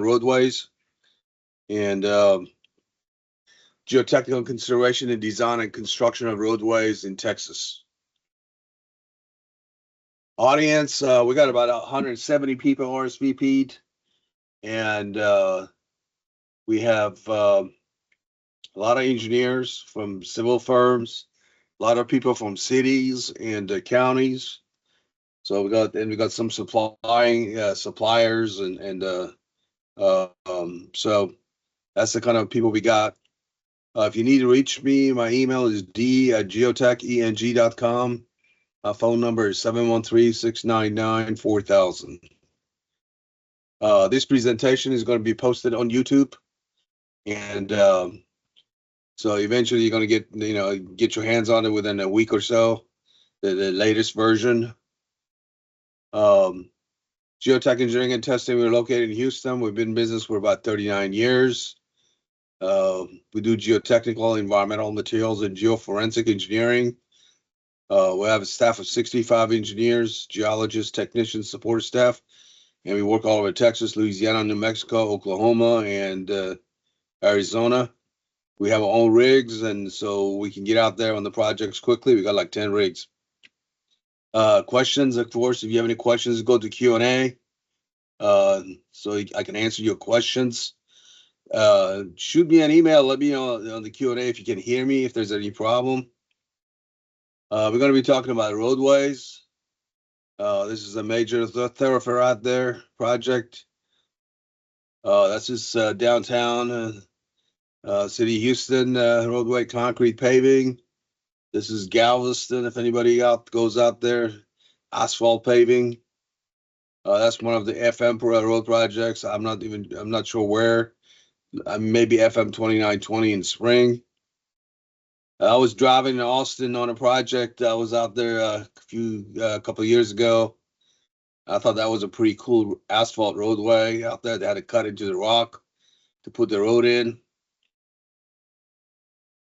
roadways and geotechnical consideration and design and construction of roadways in Texas. Audience, we got about 170 people RSVP'd, and we have a lot of engineers from civil firms, a lot of people from cities and counties. So we got some suppliers and so that's the kind of people we got. If you need to reach me, my email is d@geotecheng.com. My phone number is 713-699-4000. This presentation is going to be posted on YouTube, and so eventually you're going to get your hands on it within a week or so. The latest version. Geotech Engineering and Testing. We're located in Houston. We've been in business for about 39 years. We do geotechnical, environmental materials, and geoforensic engineering. We have a staff of 65 engineers, geologists, technicians, support staff, and we work all over Texas, Louisiana, New Mexico, Oklahoma, and Arizona. We have our own rigs, and so we can get out there on the projects quickly. We got like 10 rigs. Questions, of course, if you have any questions, go to Q&A so I can answer your questions. Shoot me an email. Let me know on the Q&A if you can hear me, if there's any problem. We're going to be talking about roadways. This is a major thoroughfare out there project. That's just downtown city of Houston roadway concrete paving. This is Galveston. If anybody goes out there, asphalt paving. That's one of the FM road projects. I'm not sure where. Maybe FM 2920 in spring. I was driving in Austin on a project. I was out there a couple of years ago. I thought that was a pretty cool asphalt roadway out there. They had to cut into the rock to put the road in.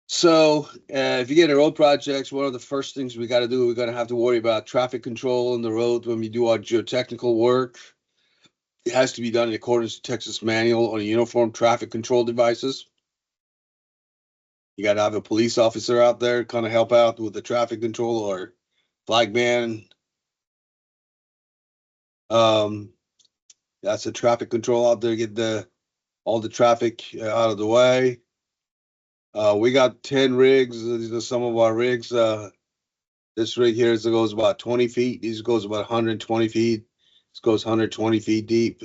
So if you get a road projects, one of the first things we got to do, we're going to have to worry about traffic control on the road when we do our geotechnical work. It has to be done in accordance to Texas Manual on Uniform Traffic Control Devices. You got to have a police officer out there kind of help out with the traffic control or flagman. That's a traffic control out there, get all the traffic out of the way. We got 10 rigs. These are some of our rigs. This rig here goes about 20 feet. These goes about 120 feet. This goes 120 feet deep.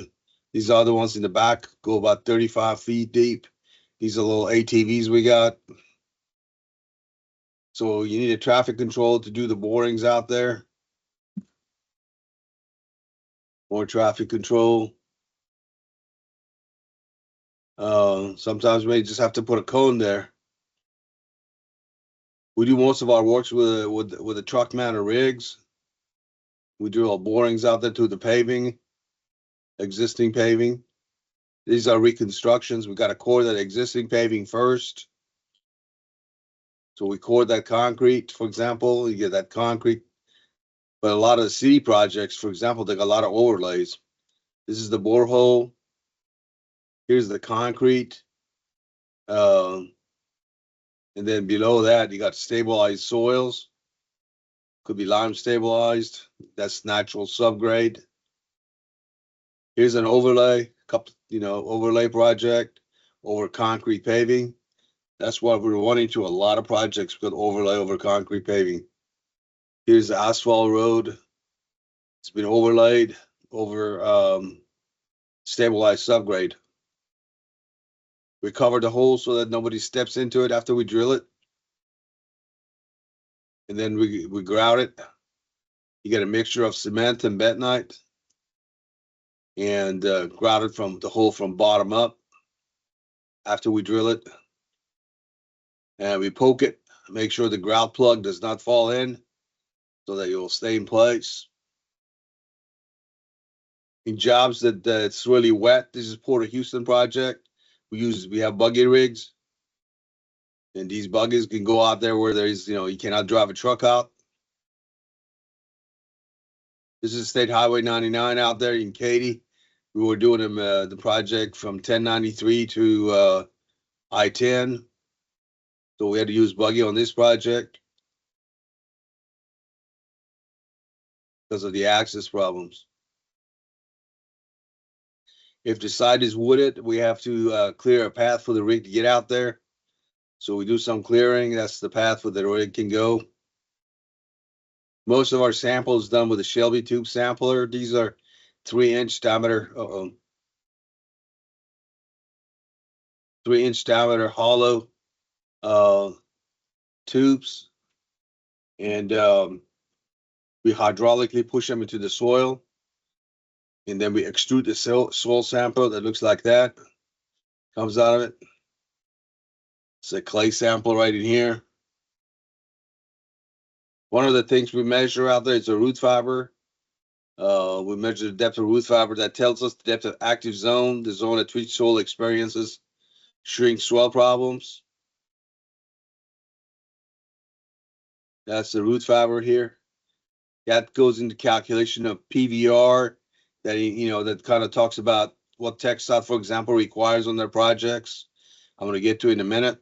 These other ones in the back go about 35 feet deep. These are little ATVs we got. So you need a traffic control to do the borings out there. More traffic control. Sometimes we may just have to put a cone there. We do most of our works with the truck mounted rigs. We do all borings out there to the paving, existing paving. These are reconstructions. We got to core that existing paving first. So we core that concrete, for example, you get that concrete. But a lot of the city projects, for example, they got a lot of overlays. This is the borehole. Here's the concrete. And then below that, you got stabilized soils. Could be lime stabilized. That's natural subgrade. Here's an overlay, overlay project over concrete paving. That's what we're running to a lot of projects with overlay over concrete paving. Here's the asphalt road. It's been overlaid over stabilized subgrade. We cover the hole so that nobody steps into it after we drill it. And then we grout it. You get a mixture of cement and bentonite. And grout it from the hole from bottom up after we drill it. And we poke it, make sure the grout plug does not fall in so that it will stay in place. In jobs that it's really wet, this is Port of Houston project. We have buggy rigs, and these buggies can go out there where there's, you cannot drive a truck out. This is State Highway 99 out there in Katy. We were doing the project from 1093 to I-10. So we had to use buggy on this project because of the access problems. If the site is wooded, we have to clear a path for the rig to get out there. So we do some clearing. That's the path where the rig can go. Most of our sample is done with a Shelby tube sampler. These are 3-inch diameter. 3-inch diameter hollow tubes, and we hydraulically push them into the soil, and then we extrude the soil sample that looks like that. Comes out of it. It's a clay sample right in here. One of the things we measure out there is the root fiber. We measure the depth of root fiber. That tells us the depth of active zone, the zone at which soil experiences shrink swell problems. That's the root fiber here. That goes into calculation of PVR. That that kind of talks about what TxDOT, for example, requires on their projects. I'm going to get to it in a minute.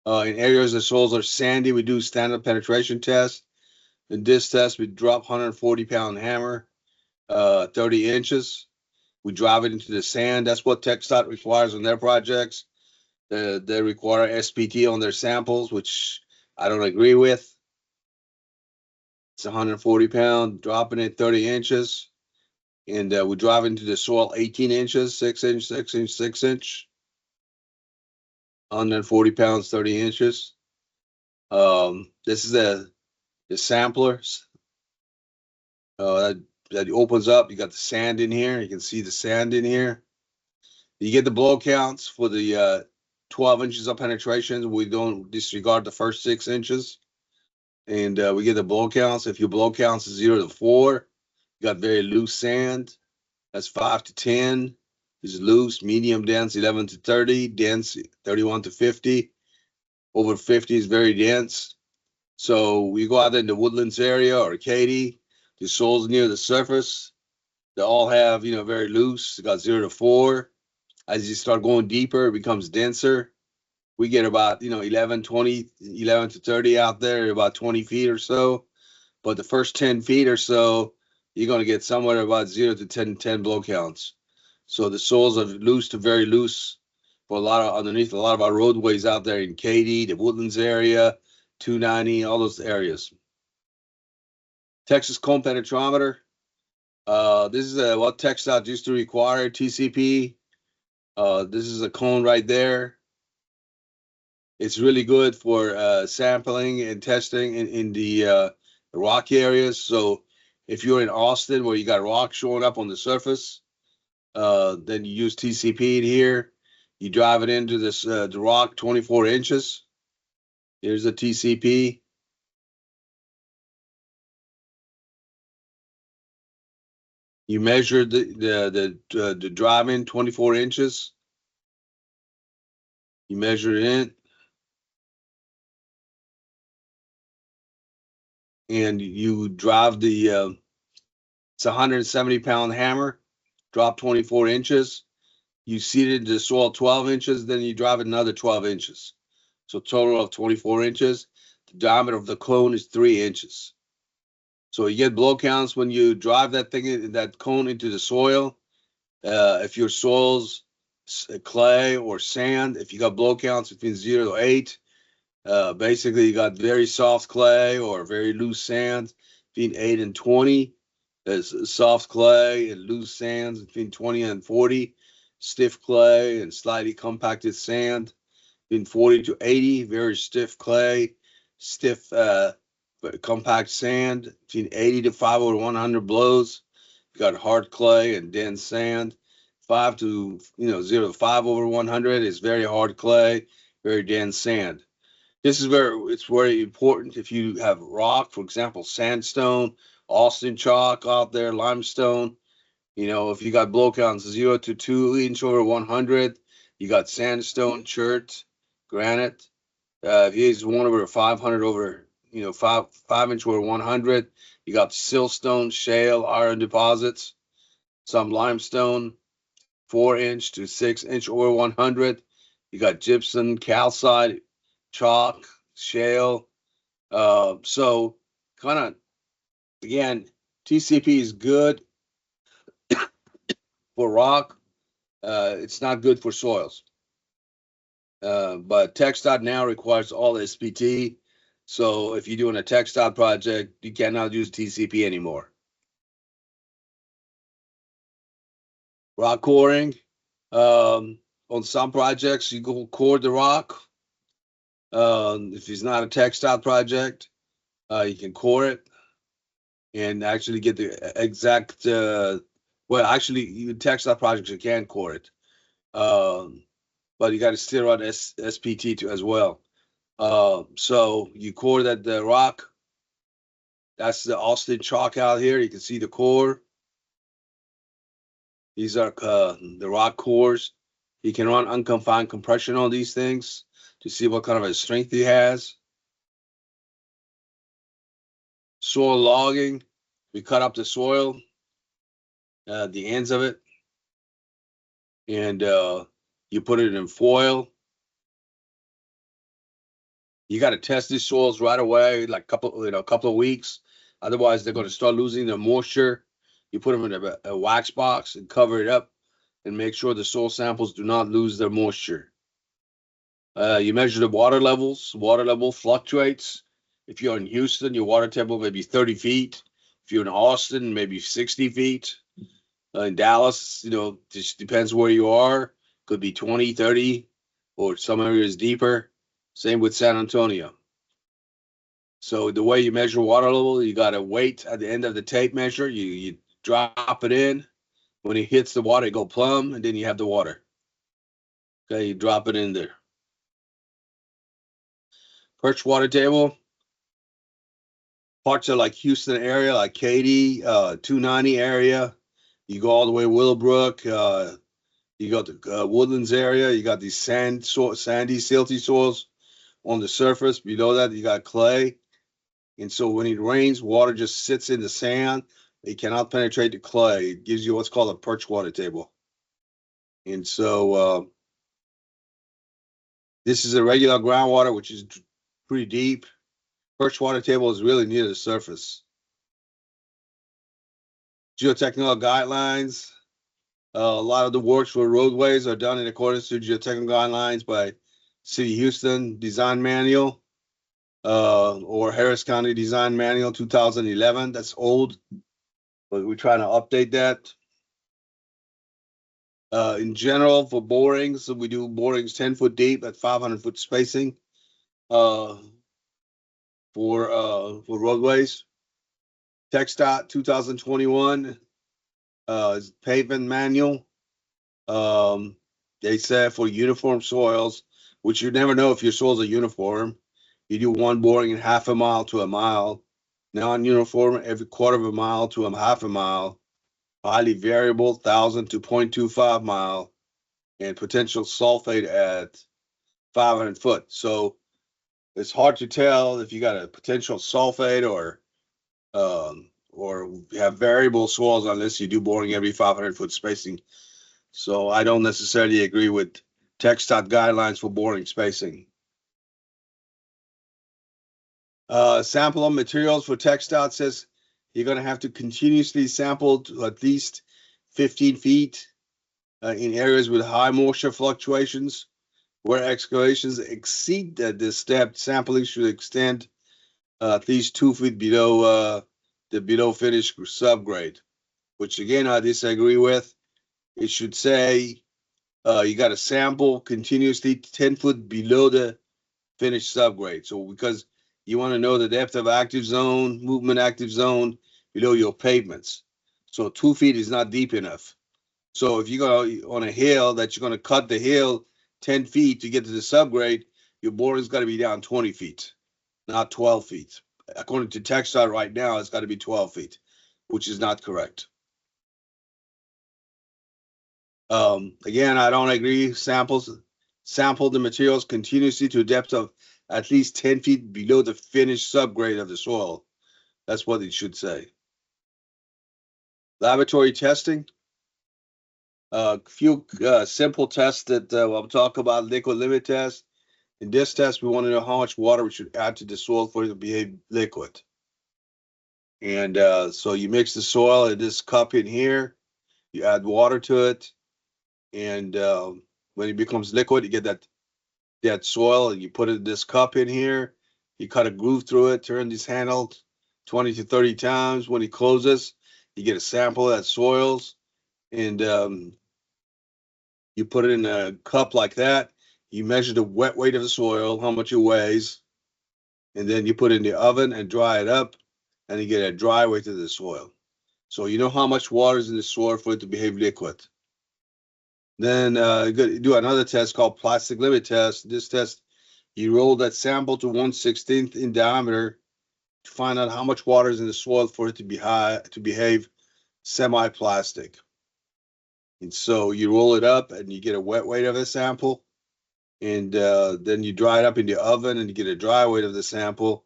In areas the soils are sandy, we do standard penetration test. In this test, we drop 140-pound hammer, 30 inches. We drive it into the sand. That's what TxDOT requires on their projects. They require SPT on their samples, which I don't agree with. It's 140-pound, dropping it 30 inches. And we drive into the soil 18 inches, 6-inch, 6-inch, 6-inch. 140 pounds, 30 inches. This is the samplers. That opens up. You got the sand in here. You can see the sand in here. You get the blow counts for the 12 inches of penetration. We don't disregard the first 6 inches. And we get the blow counts. If your blow counts is 0 to 4, you got very loose sand. That's 5 to 10. Is loose, medium dense, 11 to 30, dense, 31 to 50. Over 50 is very dense. So we go out in the woodlands area or Katy, the soils near the surface, they all have, very loose. They got 0 to 4. As you start going deeper, it becomes denser. We get about, 11 to 30 out there, about 20 feet or so. But the first 10 feet or so, you're going to get somewhere about 0 to 10 blow counts. So the soils are loose to very loose for underneath a lot of our roadways out there in Katy, the Woodlands area, 290, all those areas. Texas cone penetrometer. This is what TxDOT used to require, TCP. This is a cone right there. It's really good for sampling and testing in the rock areas. So if you're in Austin where you got rock showing up on the surface, then you use TCP in here. You drive it into this the rock 24 inches. Here's the TCP. You measure the drive in 24 inches. You measure it in. And you drive it's a 170-pound hammer, drop 24 inches. You seed it into the soil 12 inches, then you drive it another 12 inches. So total of 24 inches. The diameter of the cone is 3 inches. So you get blow counts when you drive that cone into the soil. If your soil's clay or sand, if you got blow counts between 0 to 8, basically you got very soft clay or very loose sand between 8 and 20. There's soft clay and loose sands between 20 and 40. Stiff clay and slightly compacted sand between 40 to 80. Very stiff clay, stiff compact sand between 80 to 5 over 100 blows. You got hard clay and dense sand. 0 to 5 over 100 is very hard clay, very dense sand. This is where it's very important if you have rock, for example, sandstone, Austin chalk out there, limestone. If you got blow counts 0 to 2 inch over 100, you got sandstone, chert, granite. If you use 1 over 500 over 5 inch or 100. You got siltstone, shale, iron deposits, some limestone, 4 inch to 6 inch over 100. You got gypsum, calcite, chalk, shale. So kind of, again, TCP is good for rock. It's not good for soils. But TxDOT now requires all SPT. So if you're doing a TxDOT project, you cannot use TCP anymore. Rock coring. On some projects, you go core the rock. If it's not a TxDOT project, you can core it and actually get the exact. Well, actually, you TxDOT projects you can core it, but you got to still run SPT too as well. So you core the rock. That's the Austin chalk out here. You can see the core. These are the rock cores. You can run unconfined compression on these things to see what kind of a strength he has. Soil logging. We cut up the soil, the ends of it, and you put it in foil. You got to test these soils right away, like a couple of weeks. Otherwise, they're going to start losing their moisture. You put them in a wax box and cover it up, and make sure the soil samples do not lose their moisture. You measure the water levels. Water level fluctuates. If you're in Houston, your water table may be 30 feet. If you're in Austin, maybe 60 feet. In Dallas, just depends where you are. Could be 20, 30, or some areas deeper. Same with San Antonio. So the way you measure water level, you got to wait at the end of the tape measure. You drop it in. When it hits the water, it go plumb, and then you have the water. Okay, you drop it in there. Perch water table. Parts of like Houston area, like Katy, 290 area. You go all the way Willowbrook. You got the Woodlands area. You got these sandy, silty soils on the surface. Below that, you got clay. And so when it rains, water just sits in the sand. It cannot penetrate the clay. It gives you what's called a perch water table. And so this is a regular groundwater, which is pretty deep. Perch water table is really near the surface. Geotechnical guidelines. A lot of the works for roadways are done in accordance to geotechnical guidelines by City Houston Design Manual or Harris County Design Manual 2011. That's old, but we're trying to update that. In general, for borings, we do borings 10 foot deep at 500 foot spacing for roadways. TxDOT 2021 is pavement manual. They said for uniform soils, which you never know if your soils are uniform. You do one boring in half a mile to a mile. Non-uniform, every quarter of a mile to a half a mile. Highly variable, 1,000 to 0.25 mile. And potential sulfate at 500 foot. So it's hard to tell if you got a potential sulfate or have variable soils unless you do boring every 500 foot spacing. So I don't necessarily agree with TxDOT guidelines for boring spacing. Sample of materials for TxDOT says you're going to have to continuously sample to at least 15 feet in areas with high moisture fluctuations. Where excavations exceed this step, sampling should extend at least 2 feet below the below finished subgrade, which again I disagree with. It should say you got to sample continuously 10 foot below the finished subgrade. So because you want to know the depth of active zone, movement active zone below your pavements. So 2 feet is not deep enough. So if you go on a hill that you're going to cut the hill 10 feet to get to the subgrade, your boring's got to be down 20 feet, not 12 feet. According to TxDOT right now, it's got to be 12 feet, which is not correct. Again, I don't agree. Sample the materials continuously to a depth of at least 10 feet below the finished subgrade of the soil. That's what it should say. Laboratory testing. A few simple tests that I'm talking about. Liquid limit test. In this test, we want to know how much water we should add to the soil for it to behave liquid. And so you mix the soil in this cup in here. You add water to it, and when it becomes liquid, you get that soil, and you put it in this cup in here. You cut a groove through it, turn this handle 20 to 30 times. When it closes, you get a sample of that soils, and you put it in a cup like that. You measure the wet weight of the soil, how much it weighs, and then you put it in the oven and dry it up, and you get a dry weight of the soil. So you know how much water is in the soil for it to behave liquid. Then do another test called plastic limit test. This test, you roll that sample to 1/16 in diameter to find out how much water is in the soil for it to behave semi-plastic. And so you roll it up and you get a wet weight of the sample, and then you dry it up in the oven and you get a dry weight of the sample.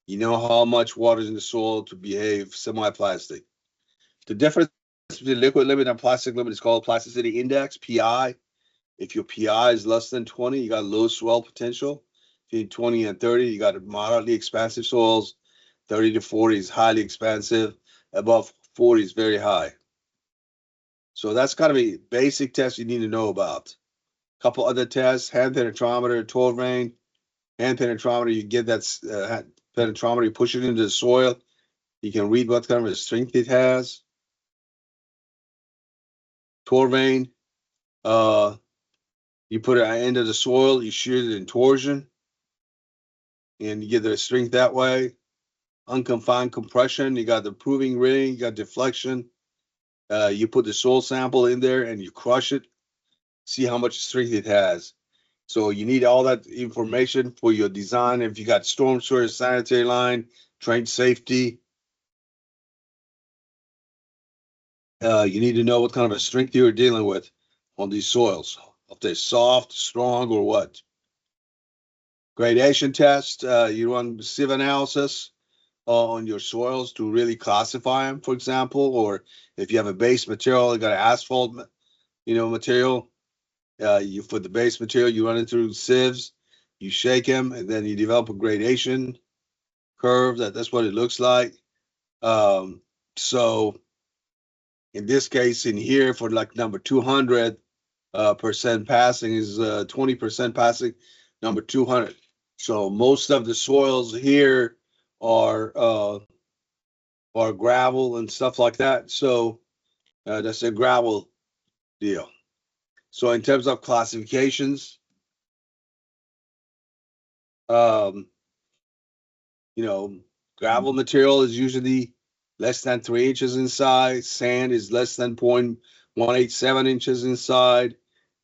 You know how much water is in the soil to behave semi-plastic. The difference between liquid limit and plastic limit is called plasticity index, PI. If your PI is less than 20, you got low swell potential. Between 20 and 30, you got moderately expansive soils. 30 to 40 is highly expansive. Above 40 is very high. So that's kind of a basic test you need to know about. A couple other tests: hand penetrometer, 12 rain. Hand penetrometer, you get that penetrometer, you push it into the soil. You can read what kind of a strength it has. 12 rain, you put it at the end of the soil, you shear it in torsion, and you get the strength that way. Unconfined compression, you got the proving ring, you got deflection. You put the soil sample in there and you crush it, see how much strength it has. So you need all that information for your design. If you got storm sewer, sanitary line, trench safety, you need to know what kind of a strength you're dealing with on these soils. If they're soft, strong, or what. Gradation test, you run sieve analysis on your soils to really classify them, for example, or if you have a base material, you got an asphalt, material, you for the base material, you run it through sieves, you shake them, and then you develop a gradation curve. That's what it looks like. So in this case, in here for like number 200 percent passing is 20% passing, number 200. So most of the soils here are gravel and stuff like that. So that's a gravel deal. So in terms of classifications, gravel material is usually less than 3 inches in size. Sand is less than 0.187 inches in size.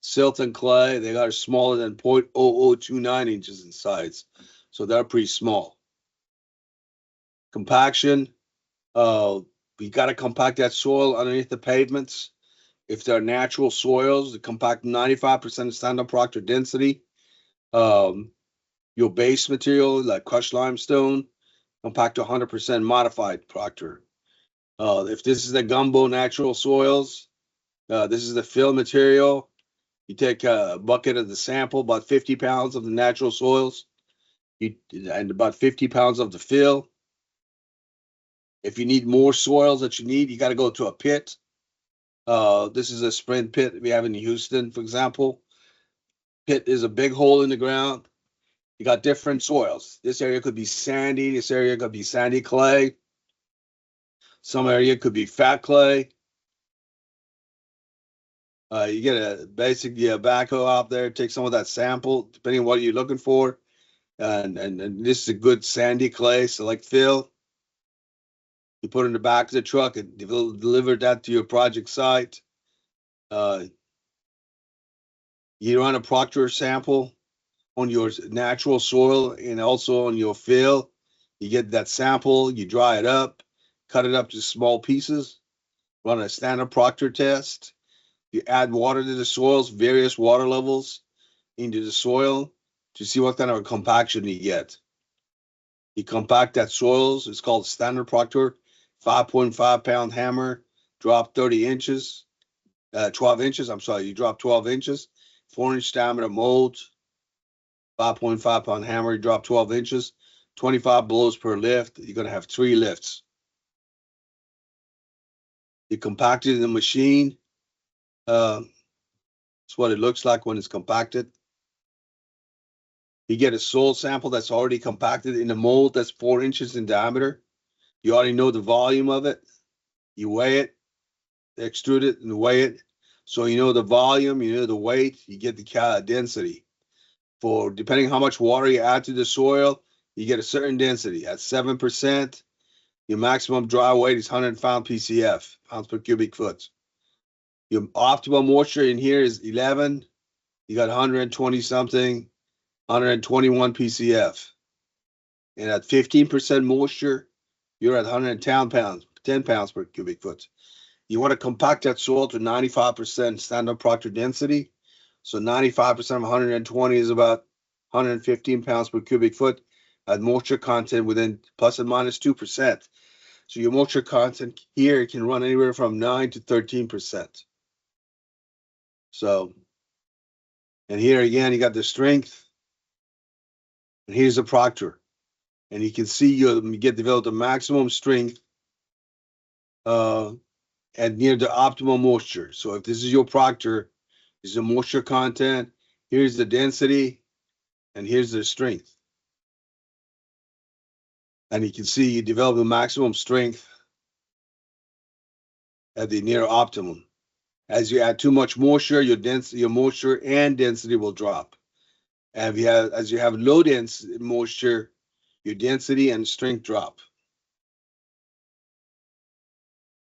Silt and clay, they are smaller than 0.0029 inches in size. So they're pretty small. Compaction, we got to compact that soil underneath the pavements. If they're natural soils, they compact 95% standard proctor density. Your base material, like crushed limestone, compact 100% modified proctor. If this is the gumbo natural soils, this is the fill material. You take a bucket of the sample, about 50 pounds of the natural soils, and about 50 pounds of the fill. If you need more soils that you need, you got to go to a pit. This is a sprint pit we have in Houston, for example. Pit is a big hole in the ground. You got different soils. This area could be sandy. This area could be sandy clay. Some area could be fat clay. You get a basic backhoe out there, take some of that sample, depending on what you're looking for. And this is a good sandy clay, so like fill. You put it in the back of the truck and deliver that to your project site. You run a proctor sample on your natural soil and also on your fill. You get that sample, you dry it up, cut it up to small pieces, run a standard proctor test. You add water to the soils, various water levels into the soil. to see what kind of a compaction you get. You compact that soils. It's called standard proctor, 5.5 pound hammer, drop 30 inches, 12 inches. I'm sorry, you drop 12 inches, 4-inch diameter mold, 5.5 pound hammer, you drop 12 inches, 25 blows per lift. You're going to have 3 lifts. You compact it in the machine. That's what it looks like when it's compacted. You get a soil sample that's already compacted in a mold that's 4 inches in diameter. You already know the volume of it. You weigh it, extrude it, and weigh it. So you know the volume, you know the weight, you get the density. For depending how much water you add to the soil, you get a certain density. At 7%, your maximum dry weight is 105 PCF, pounds per cubic foot. Your optimal moisture in here is 11. You got 120 something, 121 PCF. And at 15% moisture, you're at 110 pounds, 10 pounds per cubic foot. You want to compact that soil to 95% standard proctor density. So 95% of 120 is about 115 pounds per cubic foot at moisture content within plus and minus 2%. So your moisture content here can run anywhere from 9 to 13%. So, and here again, you got the strength. And here's the proctor. And you can see you get developed the maximum strength and near the optimal moisture. So if this is your proctor, this is the moisture content, here's the density, and here's the strength. And you can see you develop the maximum strength at the near optimum. As you add too much moisture, your moisture and density will drop. And as you have low density moisture, your density and strength drop.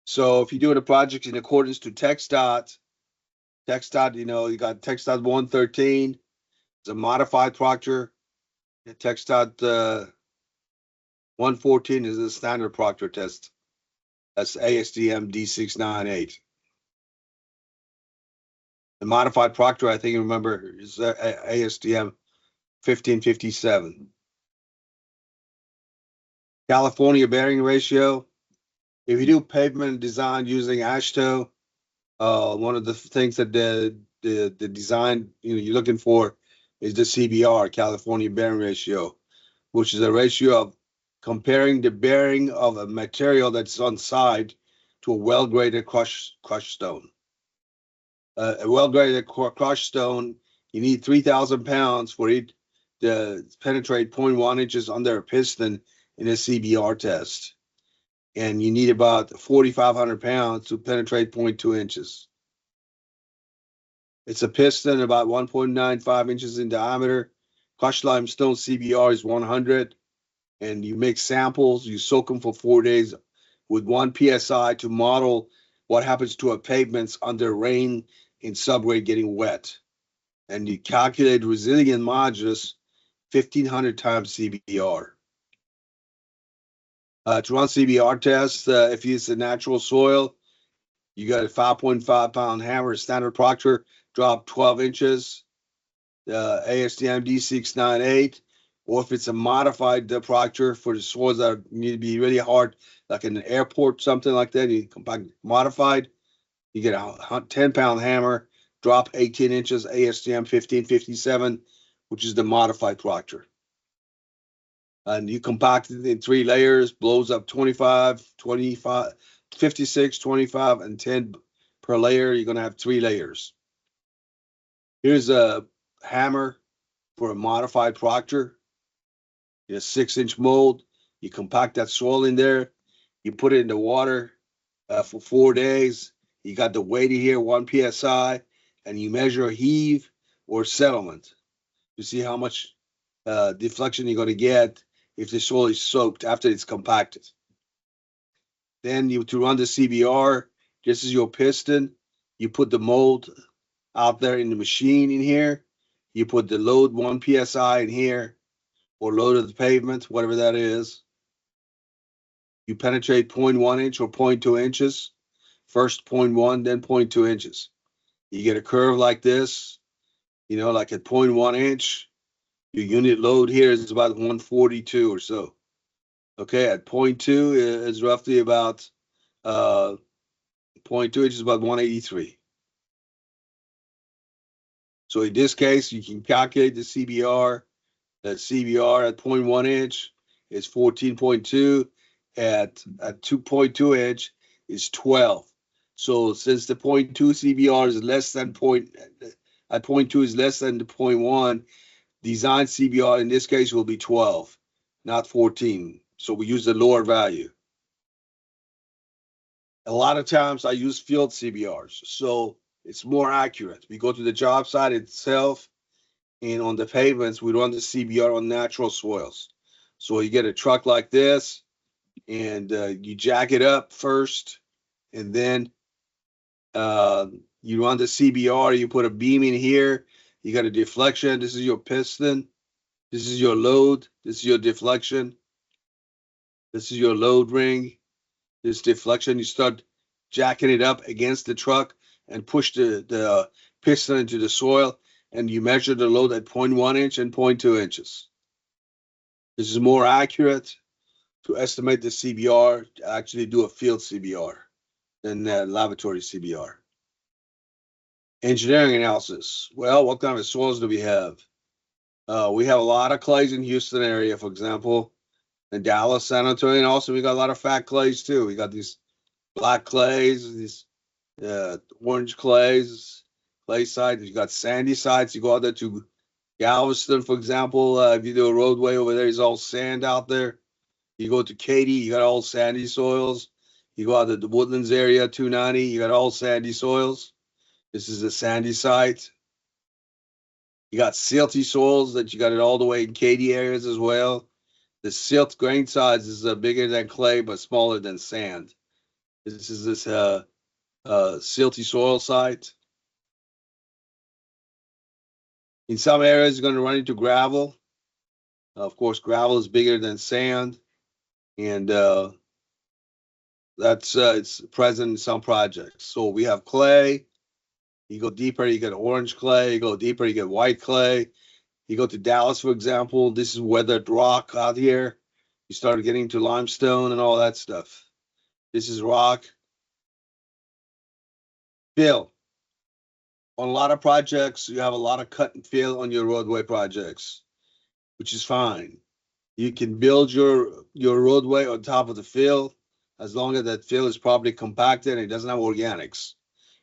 So if you're doing a project in accordance to TxDOT, you got TxDOT 113, it's a modified proctor. TxDOT 114 is a standard proctor test. That's ASTM D698. The modified proctor, I think, remember, is ASTM 1557. California bearing ratio. If you do pavement design using AASHTO, one of the things that the design you're looking for is the CBR, California bearing ratio, which is a ratio of comparing the bearing of a material that's on site to a well-graded crushed stone. A well-graded crushed stone, you need 3,000 pounds for it to penetrate 0.1 inches under a piston in a CBR test. And you need about 4,500 pounds to penetrate 0.2 inches. It's a piston about 1.95 inches in diameter. Crushed limestone CBR is 100. And you make samples, you soak them for 4 days with 1 PSI to model what happens to a pavement under rain in subgrade getting wet. And you calculate resilient modulus 1,500 times CBR. To run CBR tests, if you use the natural soil, you got a 5.5 pound hammer, standard proctor, drop 12 inches, ASTM D698, or if it's a modified proctor for the soils that need to be really hard, like in an airport, something like that, you compact modified, you get a 10 pound hammer, drop 18 inches, ASTM 1557, which is the modified proctor. And you compact it in 3 layers, blows up 25, 25, 56, 25, and 10 per layer. You're going to have 3 layers. Here's a hammer for a modified proctor. You have 6-inch mold. You compact that soil in there. You put it in the water for 4 days. You got the weight here, 1 PSI, and you measure heave or settlement to see how much deflection you're going to get if the soil is soaked after it's compacted. Then to run the CBR, this is your piston. You put the mold out there in the machine in here. You put the load 1 PSI in here, or load of the pavement, whatever that is. You penetrate 0.1 inch or 0.2 inches. First 0.1, then 0.2 inches. You get a curve like this, like at 0.1 inch. Your unit load here is about 142 or so. Okay, at 0.2 is roughly about 0.2 inches, about 183. So in this case, you can calculate the CBR. That CBR at 0.1 inch is 14.2. At 2.2 inch is 12. So since the 0.2 CBR is less than at 0.2 is less than the 0.1, design CBR in this case will be 12, not 14. So we use the lower value. A lot of times I use field CBRs, so it's more accurate. We go to the job site itself, and on the pavements, we run the CBR on natural soils. So you get a truck like this, and you jack it up first, and then you run the CBR. You put a beam in here. You got a deflection. This is your piston. This is your load. This is your deflection. This is your load ring. This deflection. You start jacking it up against the truck and push the piston into the soil, and you measure the load at 0.1 inch and 0.2 inches. This is more accurate to estimate the CBR, to actually do a field CBR than laboratory CBR. Engineering analysis. Well, what kind of soils do we have? We have a lot of clays in Houston area, for example, in Dallas, San Antonio, and also we got a lot of fat clays too. We got these black clays, these orange clays, clay sites. You got sandy sites. You go out there to Galveston, for example. If you do a roadway over there, it's all sand out there. You go to Katy, you got all sandy soils. You go out to the Woodlands area, 290, you got all sandy soils. This is a sandy site. You got silty soils that you got it all the way in Katy areas as well. The silt grain size is bigger than clay but smaller than sand. This is this silty soil site. In some areas, you're going to run into gravel. Of course, gravel is bigger than sand, and that's it's present in some projects. So we have clay. You go deeper, you get orange clay. You go deeper, you get white clay. You go to Dallas, for example. This is weathered rock out here. You start getting to limestone and all that stuff. This is rock. Fill. On a lot of projects, you have a lot of cut and fill on your roadway projects, which is fine. You can build your roadway on top of the fill as long as that fill is properly compacted and it doesn't have organics.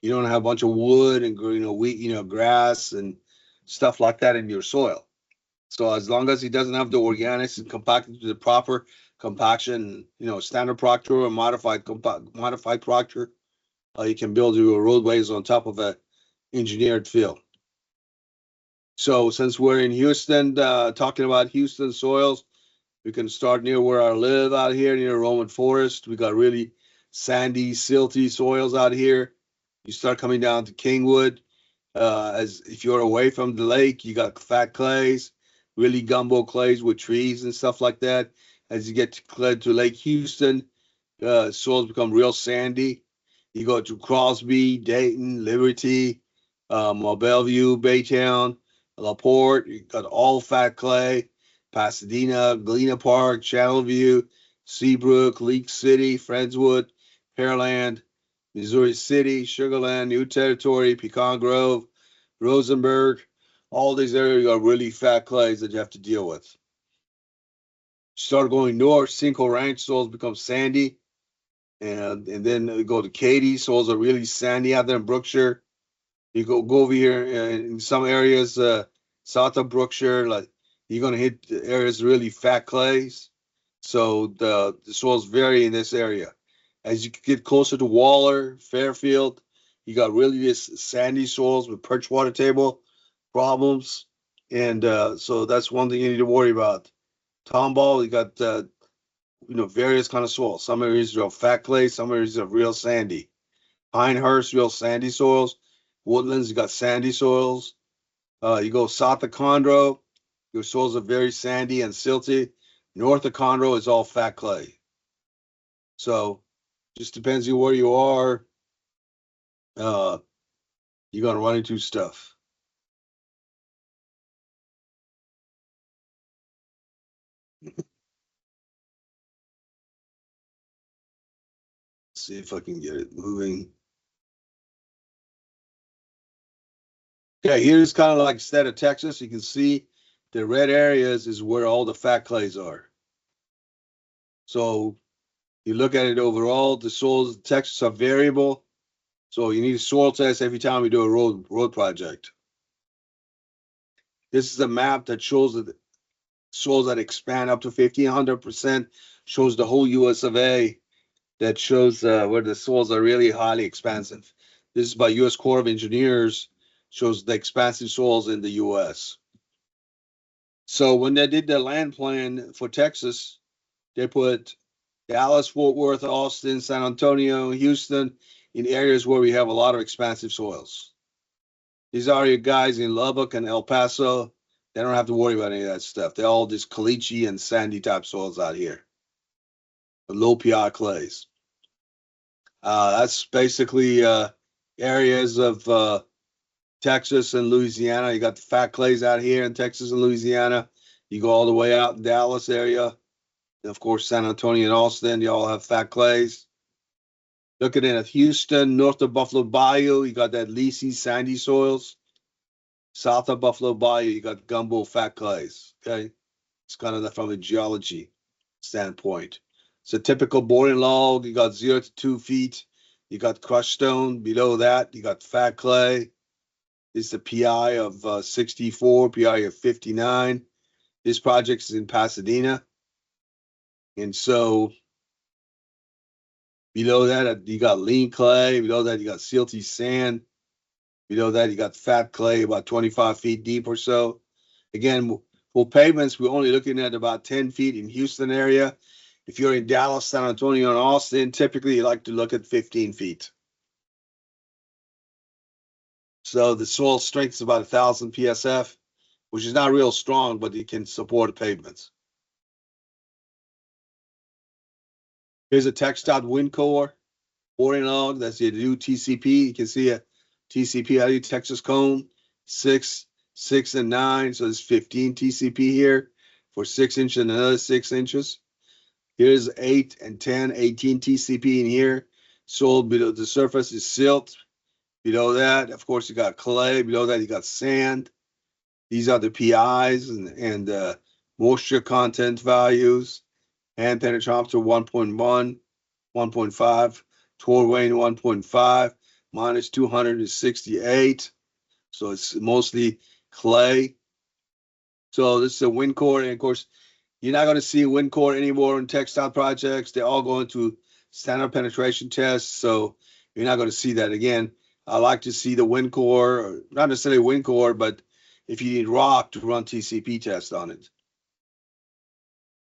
You don't have a bunch of wood and wheat, grass and stuff like that in your soil. So as long as it doesn't have the organics and compacted to the proper compaction, standard Proctor or modified Proctor, you can build your roadways on top of a engineered fill. So since we're in Houston, talking about Houston soils, we can start near where I live out here near Roman Forest. We got really sandy, silty soils out here. You start coming down to Kingwood. As if you're away from the lake, you got fat clays, really gumbo clays with trees and stuff like that. As you get to Lake Houston, soils become real sandy. You go to Crosby, Dayton, Liberty, Bellevue, Baytown, LaPorte. You got all fat clay. Pasadena, Galena Park, Channelview, Seabrook, Leak City, Friendswood, Pearland, Missouri City, Sugarland, New Territory, Pecan Grove, Rosenberg. All these areas are really fat clays that you have to deal with. Start going north, Cinco Ranch soils become sandy. And then we go to Katy, soils are really sandy out there in Brookshire. You go over here in some areas south of Brookshire, like you're going to hit areas really fat clays. So the soils vary in this area. As you get closer to Waller, Fairfield, you got really this sandy soils with perch water table problems. And so that's one thing you need to worry about. Tomball, you got various kind of soils. Some areas are fat clay, some areas are real sandy. Pinehurst, real sandy soils. Woodlands, you got sandy soils. You go south of Conroe, your soils are very sandy and silty. North of Conroe is all fat clay. So just depends on where you are. You're going to run into stuff. See if I can get it moving. Okay, here's kind of like state of Texas. You can see the red areas is where all the fat clays are. So you look at it overall, the soils in Texas are variable. So you need a soil test every time you do a road project. This is a map that shows the soils that expand up to 1,500%, shows the whole US of A, that shows where the soils are really highly expansive. This is by US Corps of Engineers, shows the expansive soils in the US. So when they did the land plan for Texas, they put Dallas, Fort Worth, Austin, San Antonio, Houston in areas where we have a lot of expansive soils. These are your guys in Lubbock and El Paso. They don't have to worry about any of that stuff. They're all just caliche and sandy type soils out here, the low PI clays. That's basically areas of Texas and Louisiana. You got the fat clays out here in Texas and Louisiana. You go all the way out in Dallas area. And of course, San Antonio and Austin, you all have fat clays. Looking at Houston, north of Buffalo Bayou, you got that Lacey sandy soils. South of Buffalo Bayou, you got gumbo fat clays. Okay, it's kind of from a geology standpoint. It's a typical boring log. You got 0 to 2 feet. You got crushed stone. Below that, you got fat clay. This is a PI of 64, PI of 59. This project is in Pasadena. And so below that, you got lean clay. Below that, you got silty sand. Below that, you got fat clay about 25 feet deep or so. Again, for pavements, we're only looking at about 10 feet in Houston area. If you're in Dallas, San Antonio, and Austin, typically you like to look at 15 feet. So the soil strength is about 1,000 PSF, which is not real strong, but it can support pavements. Here's a TxDOT wind core boring log. That's your new TCP. You can see a TCP out of Texas cone, 6, 6, and 9. So there's 15 TCP here for 6 inches and another 6 inches. Here's 8 and 10, 18 TCP in here. Soil below the surface is silt. Below that, of course, you got clay. Below that, you got sand. These are the PIs and moisture content values. Hand penetrometer 1.1, 1.5. Torr weighing 1.5. Minus 268. So it's mostly clay. So this is a wind core. And of course, you're not going to see wind core anymore in TxDOT projects. They're all going to standard penetration tests. So you're not going to see that again. I like to see the wind core, or not necessarily wind core, but if you need rock to run TCP tests on it.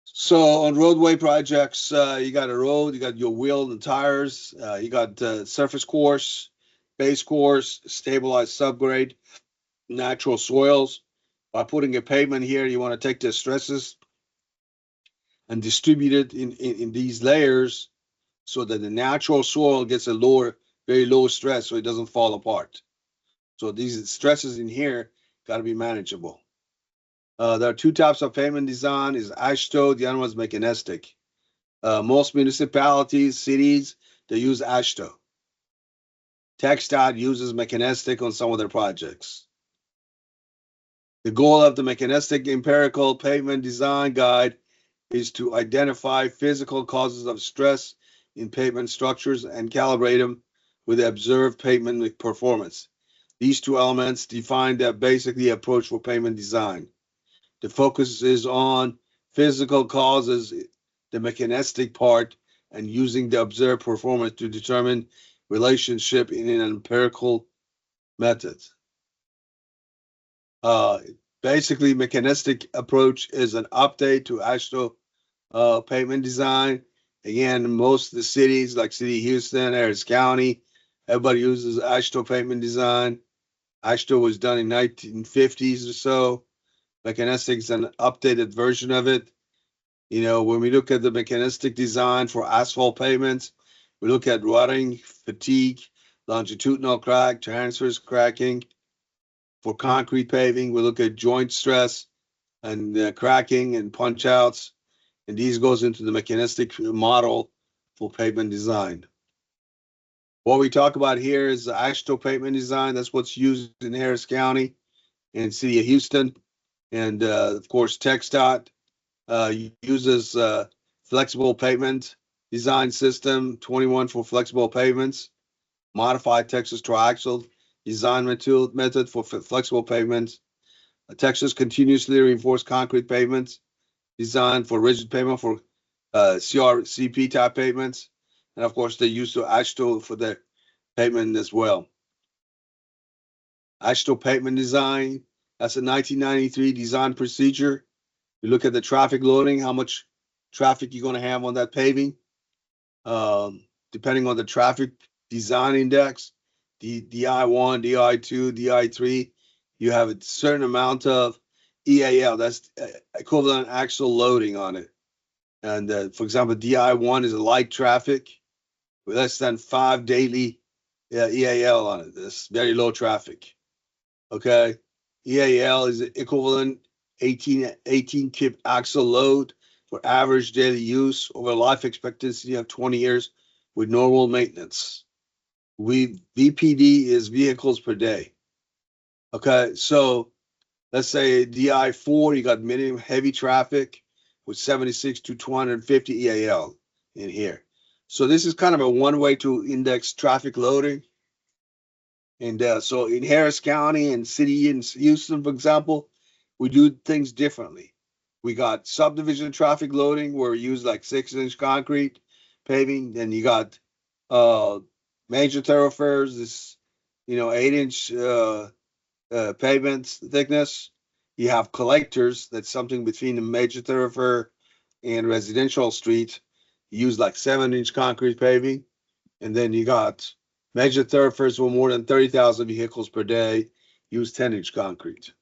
So on roadway projects, you got a road, you got your wheel and tires, you got surface course, base course, stabilized subgrade, natural soils. By putting a pavement here, you want to take the stresses and distribute it in these layers so that the natural soil gets a lower, very low stress so it doesn't fall apart. So these stresses in here got to be manageable. There are two types of pavement design: is AASHTO, the other one is mechanistic. Most municipalities, cities, they use AASHTO. TxDOT uses mechanistic on some of their projects. The goal of the mechanistic empirical pavement design guide is to identify physical causes of stress in pavement structures and calibrate them with the observed pavement performance. These two elements define the basically approach for pavement design. The focus is on physical causes, the mechanistic part, and using the observed performance to determine relationship in an empirical method. Basically, mechanistic approach is an update to AASHTO pavement design. Again, most of the cities, like City of Houston, Harris County, everybody uses AASHTO pavement design. AASHTO was done in 1950s or so. Mechanistic is an updated version of it. You know, when we look at the mechanistic design for asphalt pavements, we look at rutting, fatigue, longitudinal crack, transverse cracking. For concrete paving, we look at joint stress and cracking and punch outs. And these goes into the mechanistic model for pavement design. What we talk about here is the AASHTO pavement design. That's what's used in Harris County and City of Houston. And of course, TxDOT uses flexible pavement design system 21 for flexible pavements, modified Texas triaxial design method for flexible pavements, Texas continuously reinforced concrete pavements designed for rigid pavement for CRCP type pavements. And of course, they use the AASHTO for their pavement as well. AASHTO pavement design, that's a 1993 design procedure. You look at the traffic loading, how much traffic you're going to have on that paving. Depending on the traffic design index, DI1, DI2, DI3, you have a certain amount of EAL, that's equivalent axle loading on it. And for example, DI1 is a light traffic with less than 5 daily EAL on it. That's very low traffic. Okay. EAL is equivalent 18 kip axle load for average daily use over life expectancy of 20 years with normal maintenance. VPD is vehicles per day. Okay, so let's say DI4, you got medium heavy traffic with 76 to 250 EAL in here. So this is kind of a one way to index traffic loading. And so in Harris County and City in Houston, for example, we do things differently. We got subdivision traffic loading where we use like 6-inch concrete paving. Then you got major thoroughfares, this 8-inch pavement thickness. You have collectors, that's something between the major thoroughfare and residential street. You use like 7-inch concrete paving. And then you got major thoroughfares with more than 30,000 vehicles per day, use 10-inch concrete.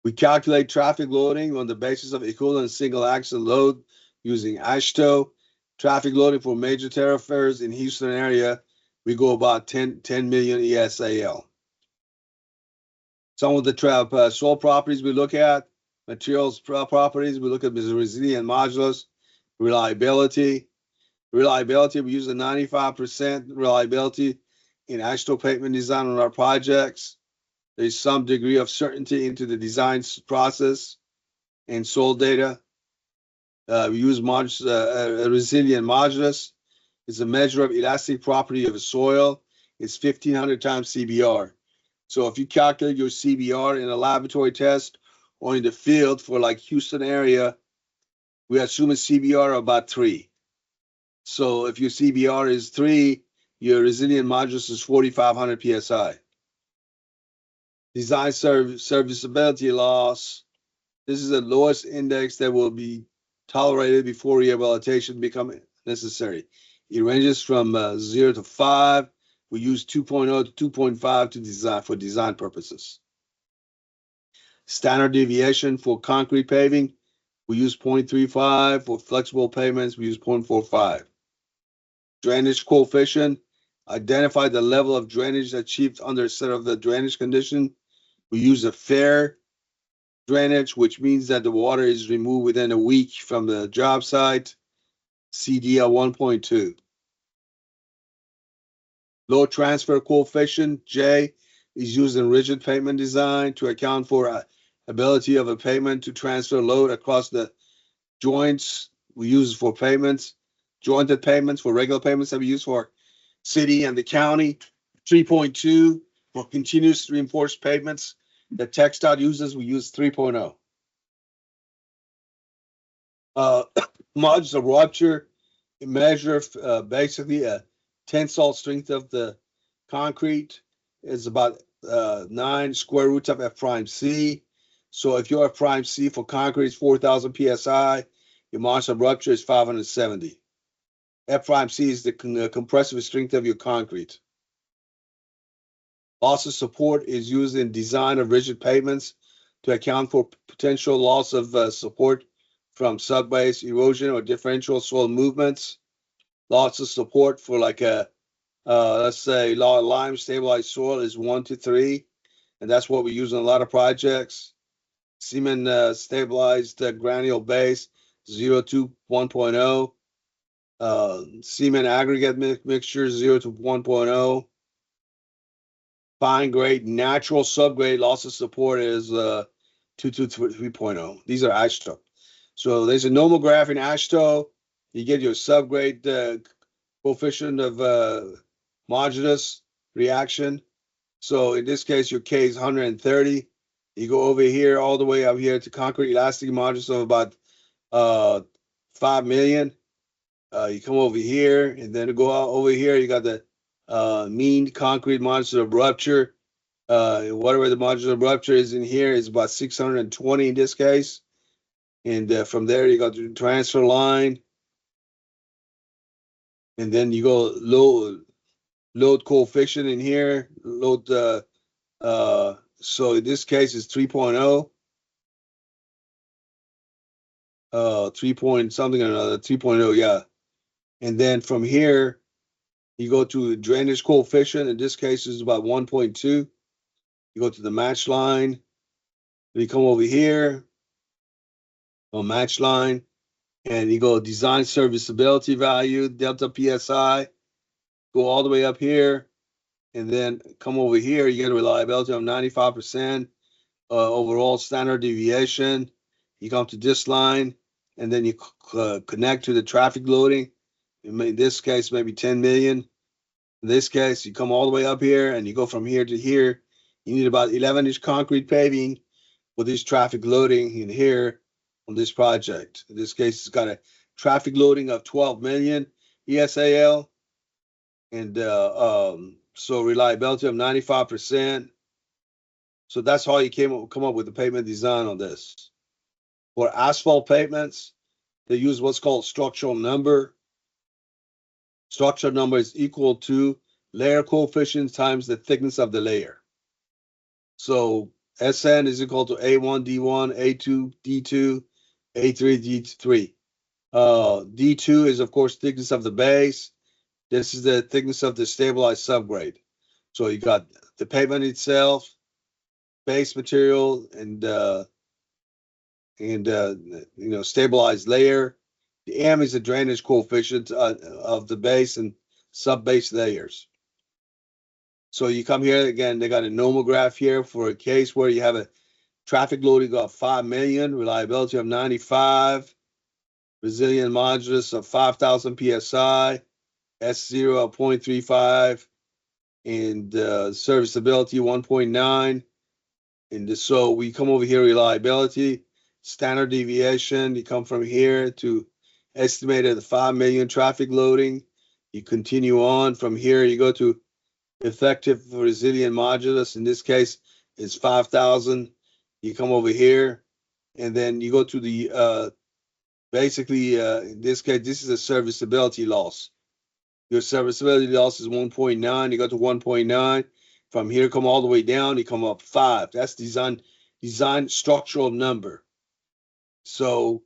We calculate traffic loading on the basis of equivalent single axle load using AASHTO. Traffic loading for major thoroughfares in Houston area, we go about 10 million ESAL. Some of the soil properties we look at, materials properties, we look at resilient modulus, reliability. Reliability, we use a 95% reliability in AASHTO pavement design on our projects. There's some degree of certainty into the design process and soil data. We use a resilient modulus. It's a measure of elastic property of a soil. It's 1,500 times CBR. So if you calculate your CBR in a laboratory test or in the field for like Houston area, we assume a CBR of about 3. So if your CBR is 3, your resilient modulus is 4,500 PSI. Design serviceability loss. This is the lowest index that will be tolerated before rehabilitation become necessary. It ranges from 0 to 5. We use 2.0 to 2.5 to design for design purposes. Standard deviation for concrete paving, we use 0.35. For flexible pavements, we use 0.45. Drainage coefficient, identify the level of drainage achieved under a set of the drainage condition. We use a fair drainage, which means that the water is removed within a week from the job site. CD at 1.2. Load transfer coefficient, J, is used in rigid pavement design to account for ability of a pavement to transfer load across the joints. We use it for pavements, jointed pavements for regular pavements that we use for city and the county. 3.2 for continuous reinforced pavements that TxDOT uses, we use 3.0. Modulus of rupture, measure basically a tensile strength of the concrete is about 9 square roots of F prime C. So if your F prime C for concrete is 4,000 PSI, your modulus of rupture is 570. F prime C is the compressive strength of your concrete. Loss of support is used in design of rigid pavements to account for potential loss of support from subbase erosion or differential soil movements. Loss of support for like a let's say lime stabilized soil is 1 to 3, and that's what we use in a lot of projects. cement stabilized granule base 0 to 1.0. Cement aggregate mixture 0 to 1.0. Fine grade natural subgrade loss of support is 2 to 3.0. These are AASHTO. So there's a normal graph in AASHTO. You get your subgrade coefficient of modulus reaction. So in this case, your K is 130. You go over here, all the way up here to concrete elastic modulus of about 5 million. You come over here, and then to go out over here, you got the mean concrete modulus of rupture. Whatever the modulus of rupture is in here is about 620 in this case. And from there, you got the transfer line. And then you go load coefficient in here. So in this case, it's 3.0. 3 point something or another, 3.0, yeah. And then from here, you go to drainage coefficient. In this case, is about 1.2. You go to the match line. You come over here on match line, and you go design serviceability value, delta PSI. Go all the way up here, and then come over here. You get a reliability of 95%. Overall standard deviation. You come to this line, and then you connect to the traffic loading. In this case, maybe 10 million. In this case, you come all the way up here, and you go from here to here. You need about 11-inch concrete paving with this traffic loading in here on this project. In this case, it's got a traffic loading of 12 million ESAL, and so reliability of 95%. So that's how you come up with the pavement design on this. For asphalt pavements, they use what's called structural number. Structural number is equal to layer coefficient times the thickness of the layer. So SN is equal to A1 D1, A2 D2, A3 D3. D2 is, of course, thickness of the base. This is the thickness of the stabilized subgrade. So you got the pavement itself, base material, and stabilized layer. The M is the drainage coefficient of the base and sub-base layers. So you come here again, they got a normal graph here for a case where you have a traffic loading of 5 million, reliability of 95, resilient modulus of 5,000 psi, S0 of 0.35, and serviceability 1.9. And so we come over here, reliability, standard deviation. You come from here to estimated 5 million traffic loading. You continue on from here. You go to effective resilient modulus. In this case, it's 5,000. You come over here, and then you go to the in this case, this is a serviceability loss. Your serviceability loss is 1.9. You go to 1.9. From here, come all the way down. You come up 5. That's design structural number. So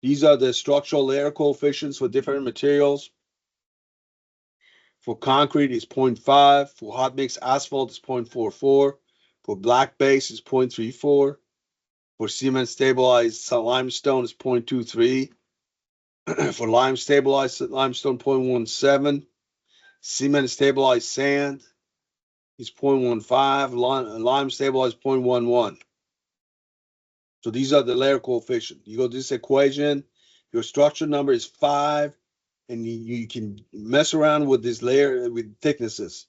these are the structural layer coefficients for different materials. For concrete, it's 0.5. For hot mix asphalt, it's 0.44. For black base, it's 0.34. For cement stabilized limestone, it's 0.23. For lime stabilized limestone, 0.17. Cement stabilized sand is 0.15. Lime stabilized 0.11. So these are the layer coefficient. You go to this equation, your structure number is 5, and you can mess around with this layer with thicknesses.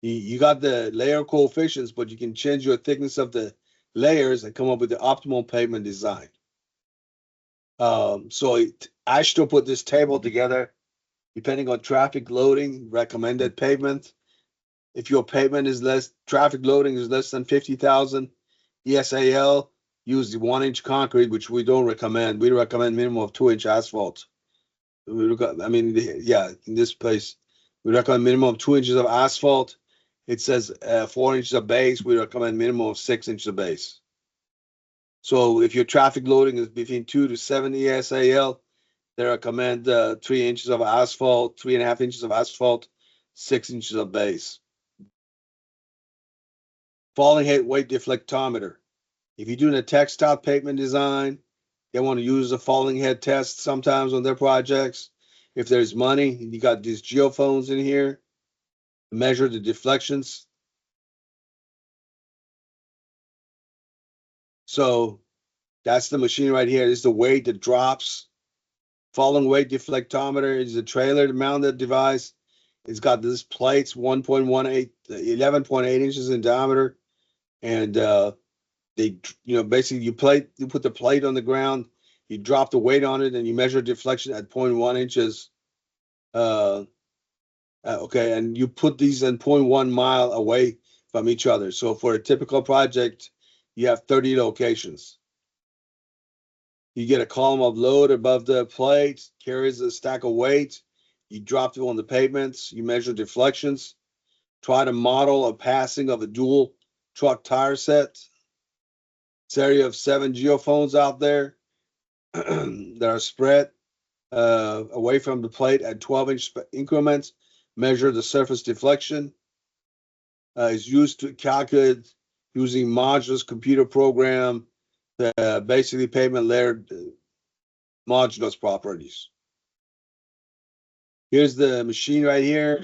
You got the layer coefficients, but you can change your thickness of the layers and come up with the optimal pavement design. I still put this table together depending on traffic loading, recommended pavement. If your pavement is traffic loading is less than 50,000 ESAL, use the 1-inch concrete, which we don't recommend. We recommend minimum of 2-inch asphalt. In this place, we recommend minimum of 2 inches of asphalt. It says 4 inches of base. We recommend minimum of 6 inches of base. So if your traffic loading is between 2 to 7 ESAL, they recommend 3 inches of asphalt, 3.5 inches of asphalt, 6 inches of base. Falling height weight deflectometer. If you're doing a textile pavement design, they want to use a falling head test sometimes on their projects. If there's money, you got these geophones in here, measure the deflections. So that's the machine right here. This is the weight that drops. Falling weight deflectometer is a trailer mounted device. It's got this plates, 1.18, 11.8 inches in diameter. And they, basically you put the plate on the ground, you drop the weight on it, and you measure deflection at 0.1 inches. Okay, and you put these in 0.1 mile away from each other. So for a typical project, you have 30 locations. You get a column of load above the plate, carries a stack of weight. You drop them on the pavements. You measure deflections. Try to model a passing of a dual truck tire set. This area of 7 geophones out there that are spread away from the plate at 12-inch increments. Measure the surface deflection. Is used to calculate using modulus computer program, basically pavement layer modulus properties. Here's the machine right here.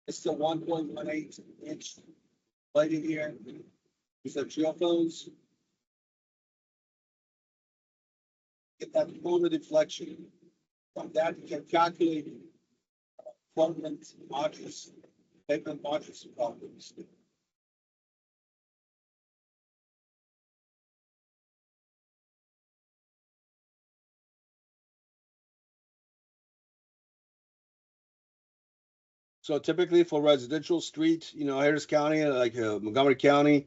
It's the 1.18 inch plate in here. These are geophones. Get that moment deflection. From that, you can calculate pavement modulus properties. So typically for residential street, Harris County, like Montgomery County,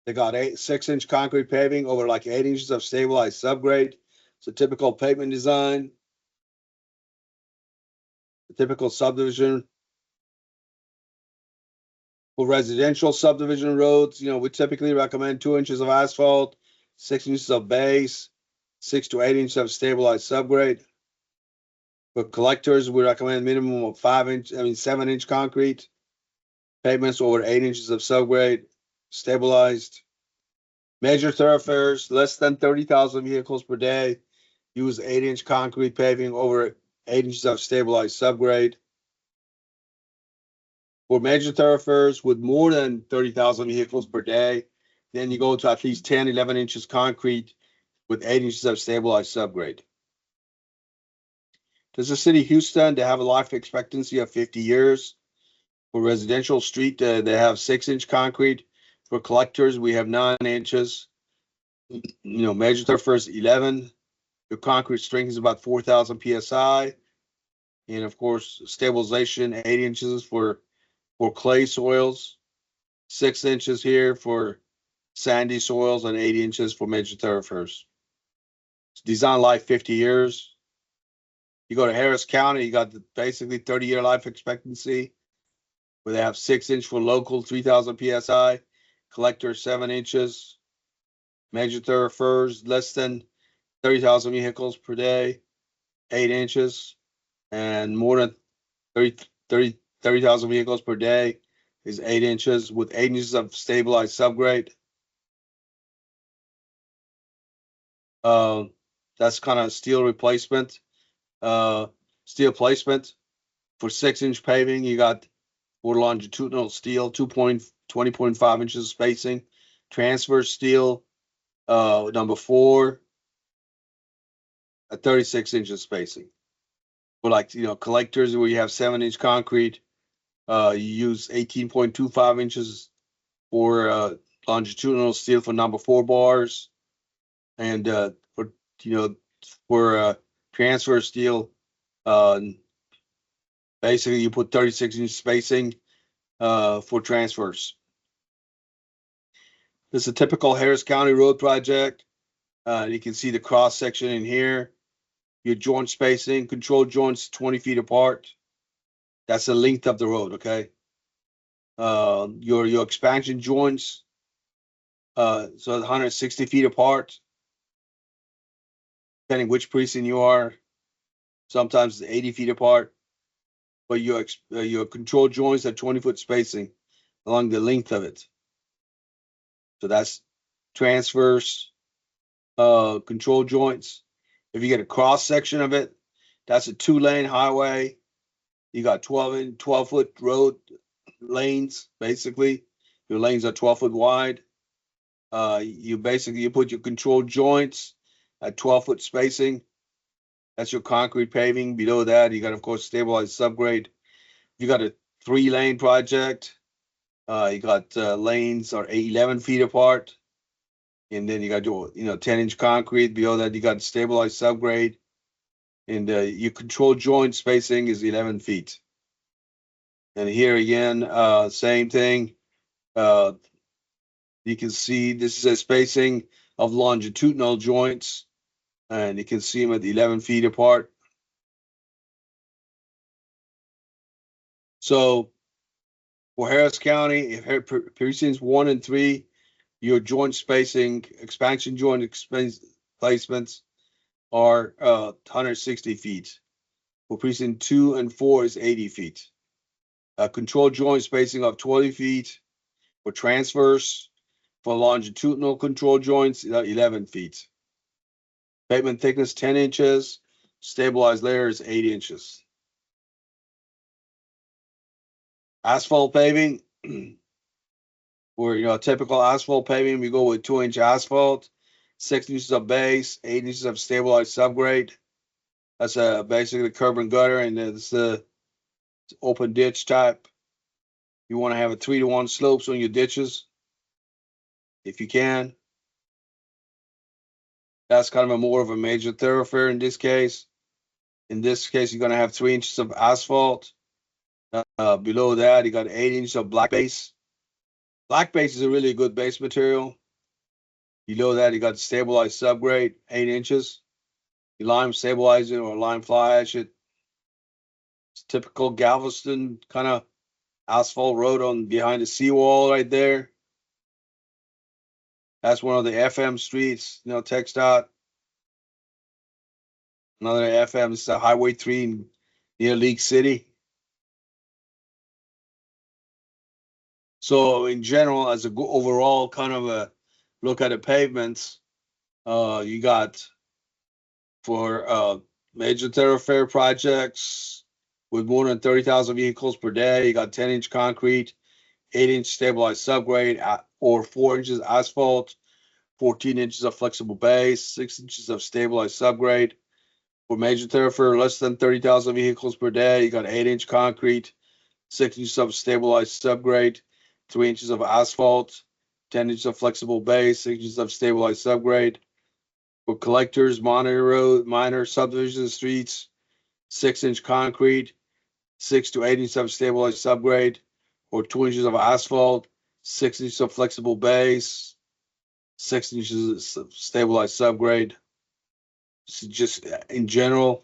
they got 6-inch concrete paving over like 8 inches of stabilized subgrade. It's a typical pavement design. The typical subdivision. For residential subdivision roads, we typically recommend 2 inches of asphalt, 6 inches of base, 6 to 8 inches of stabilized subgrade. For collectors, we recommend minimum of 7-inch concrete. Pavements over 8 inches of subgrade, stabilized. Major thoroughfares, less than 30,000 vehicles per day. Use 8-inch concrete paving over 8 inches of stabilized subgrade. For major thoroughfares with more than 30,000 vehicles per day, then you go to at least 10, 11 inches concrete with 8 inches of stabilized subgrade. Does the city of Houston, they have a life expectancy of 50 years. For residential street, they have 6-inch concrete. For collectors, we have 9 inches. Major thoroughfares 11. Your concrete strength is about 4,000 psi. And of course, stabilization 8 inches for clay soils, 6 inches here for sandy soils, and 8 inches for major thoroughfares. Design life 50 years. You go to Harris County, you got basically 30-year life expectancy, where they have 6-inch for local, 3,000 psi, collector 7 inches, major thoroughfares less than 30,000 vehicles per day, 8 inches, and more than 30,000 vehicles per day is 8 inches with 8 inches of stabilized subgrade. That's kind of steel replacement. Steel placement for 6-inch paving, you got for longitudinal steel, 20.5 inches spacing. Transverse steel, number 4, at 36 inches spacing. For collectors where you have 7-inch concrete, you use 18.25 inches for longitudinal steel for number 4 bars, and for transverse steel, basically you put 36-inch spacing for transverse. This is a typical Harris County road project. You can see the cross section in here. Your joint spacing, control joints 20 feet apart. That's the length of the road, okay? Your expansion joints, so 160 feet apart, depending which precinct you are. Sometimes it's 80 feet apart, but your control joints are 20-foot spacing along the length of it. So that's transverse control joints. If you get a cross section of it, that's a 2-lane highway. You got 12-foot road lanes, basically. Your lanes are 12 foot wide. You put your control joints at 12-foot spacing. That's your concrete paving. Below that, you got, of course, stabilized subgrade. You got a 3-lane project. You got lanes are 11 feet apart. And then you got your 10-inch concrete. Below that, you got stabilized subgrade. And your control joint spacing is 11 feet. And here again, same thing. You can see this is a spacing of longitudinal joints, and you can see them at 11 feet apart. So for Harris County, if precincts 1 and 3, your joint spacing, expansion joint placements are 160 feet. For precinct 2 and 4 is 80 feet. Control joint spacing of 20 feet. For transverse, for longitudinal control joints, 11 feet. Pavement thickness 10 inches. Stabilized layer is 8 inches. Asphalt paving, for typical asphalt paving, we go with 2-inch asphalt, 6 inches of base, 8 inches of stabilized subgrade. That's basically curb and gutter, and it's the open ditch type. You want to have a 3-to-1 slopes on your ditches, if you can. That's kind of more of a major thoroughfare in this case. In this case, you're going to have 3 inches of asphalt. Below that, you got 8 inches of black base. Black base is a really good base material. Below that, you got stabilized subgrade, 8 inches. You lime stabilize it or lime fly ash it. It's typical Galveston kind of asphalt road on behind the seawall right there. That's one of the FM streets, TxDOT. Another FM is Highway 3 near League City. So in general, as a overall kind of a look at the pavements, you got for major thoroughfare projects with more than 30,000 vehicles per day, you got 10-inch concrete, 8-inch stabilized subgrade, or 4 inches asphalt, 14 inches of flexible base, 6 inches of stabilized subgrade. For major thoroughfare, less than 30,000 vehicles per day, you got 8-inch concrete, 6 inches of stabilized subgrade, 3 inches of asphalt, 10 inches of flexible base, 6 inches of stabilized subgrade. For collectors, minor subdivision streets, 6-inch concrete, 6 to 8 inches of stabilized subgrade, or 2 inches of asphalt, 6 inches of flexible base, 6 inches of stabilized subgrade. So just in general,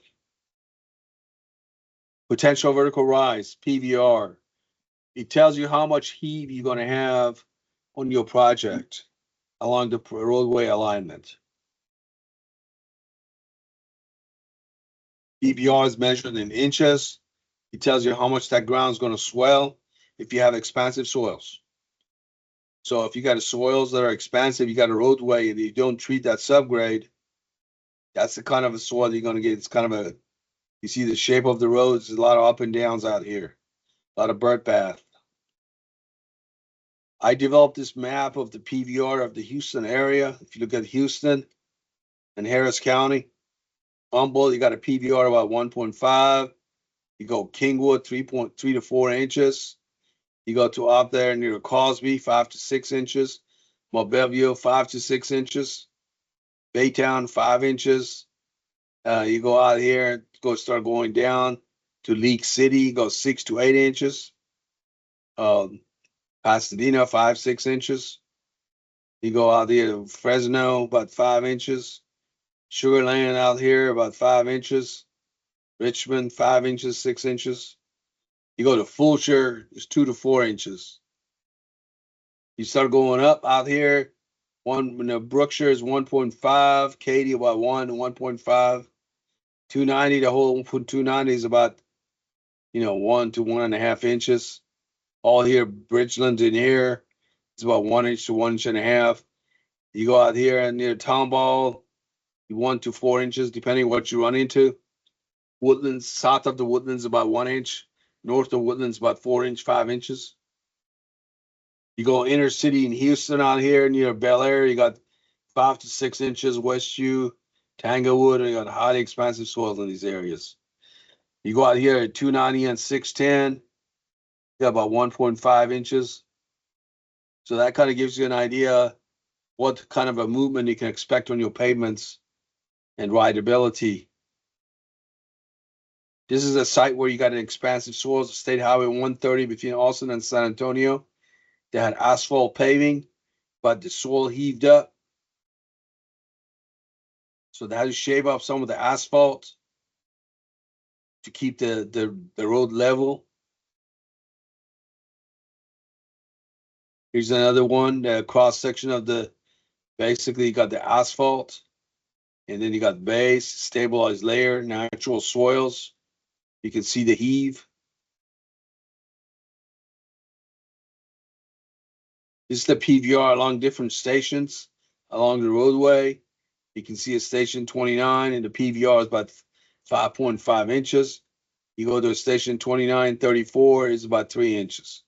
potential vertical rise, PVR. It tells you how much heave you're going to have on your project along the roadway alignment. PVR is measured in inches. It tells you how much that ground is going to swell if you have expansive soils. So if you got soils that are expansive, you got a roadway and you don't treat that subgrade, that's the kind of a soil you're going to get. It's kind of you see the shape of the roads, there's a lot of up and downs out here, a lot of bird path. I developed this map of the PVR of the Houston area. If you look at Houston and Harris County, Humboldt, you got a PVR about 1.5. You go Kingwood, 3.3 to 4 inches. You go to up there near Cosby, 5 to 6 inches. Mobile, 5 to 6 inches. Baytown, 5 inches. You go out here, start going down to League City, go 6 to 8 inches. Pasadena, 5, 6 inches. You go out there to Fresno, about 5 inches. Sugar Land out here, about 5 inches. Richmond, 5 inches, 6 inches. You go to Fulshire, it's 2 to 4 inches. You start going up out here. Brookshire is 1.5, Katy about 1 to 1.5. 290, the whole 290 is about, 1 to 1.5 inches. All here, Bridgeland in here, it's about 1 inch to 1.5 inches. You go out here and near Townball, 1 to 4 inches, depending what you run into. Woodlands, south of the Woodlands, about 1 inch. North of Woodlands, about 4 inch, 5 inches. You go inner city in Houston out here near Bel Air, you got 5 to 6 inches. Westview, Tanglewood, and you got highly expansive soils in these areas. You go out here at 290 and 610, you got about 1.5 inches. So that kind of gives you an idea what kind of a movement you can expect on your pavements and rideability. This is a site where you got an expansive soils, State Highway 130 between Austin and San Antonio. They had asphalt paving, but the soil heaved up. So they had to shave off some of the asphalt to keep the road level. Here's another one, the cross section of basically you got the asphalt, and then you got base, stabilized layer, natural soils. You can see the heave. This is the PVR along different stations along the roadway. You can see a station 29, and the PVR is about 5.5 inches. You go to a station 2934, it's about 3 inches.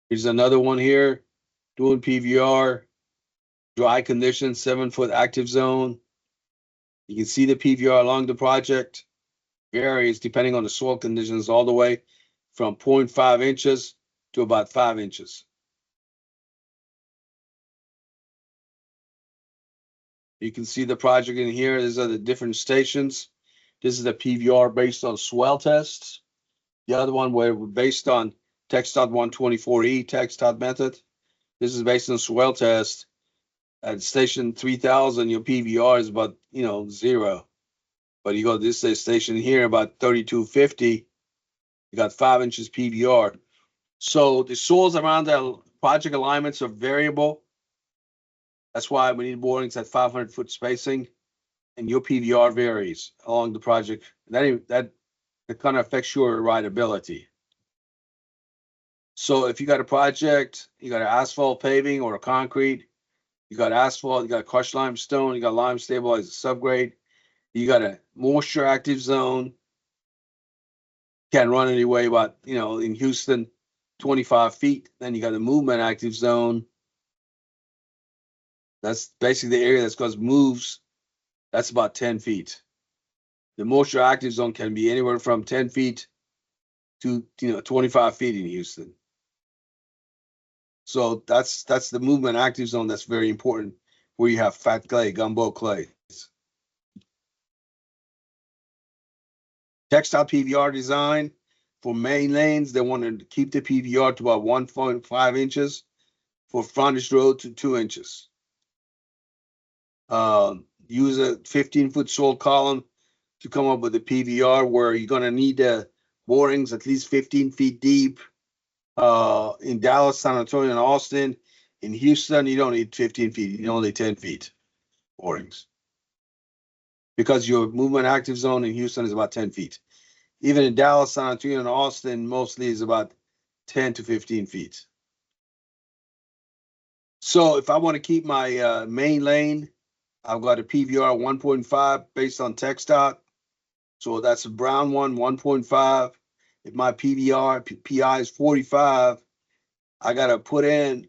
Here's another one here, doing PVR, dry conditions, 7-foot active zone. You can see the PVR along the project varies depending on the soil conditions, all the way from 0.5 inches to about 5 inches. You can see the project in here. These are the different stations. This is the PVR based on swell tests. The other one were based on TxDOT 124E TxDOT method. This is based on swell test. At station 3000, your PVR is about 0. But you go to this station here, about 3250, you got 5 inches PVR. So the soils around the project alignments are variable. That's why we need borings at 500-foot spacing, and your PVR varies along the project. That kind of affects your rideability. So if you got a project, you got an asphalt paving or a concrete, you got asphalt, you got crushed limestone, you got lime stabilized subgrade, you got a moisture active zone, can't run anyway, but in Houston, 25 feet. Then you got a movement active zone. That's basically the area that's caused moves. That's about 10 feet. The moisture active zone can be anywhere from 10 feet to 25 feet in Houston. So that's the movement active zone. That's very important where you have fat clay, gumbo clays. TxDOT PVR design for main lanes, they wanted to keep the PVR to about 1.5 inches. For frontage road to 2 inches. Use a 15-foot soil column to come up with a PVR where you're going to need the borings at least 15 feet deep. In Dallas, San Antonio, and Austin. In Houston, you don't need 15 feet. You need only 10 feet borings. Because your movement active zone in Houston is about 10 feet. Even in Dallas, San Antonio, and Austin, mostly is about 10 to 15 feet. So if I want to keep my main lane, I've got a PVR 1.5 based on TxDOT. So that's a brown one, 1.5. If my PI is 45, I got to put in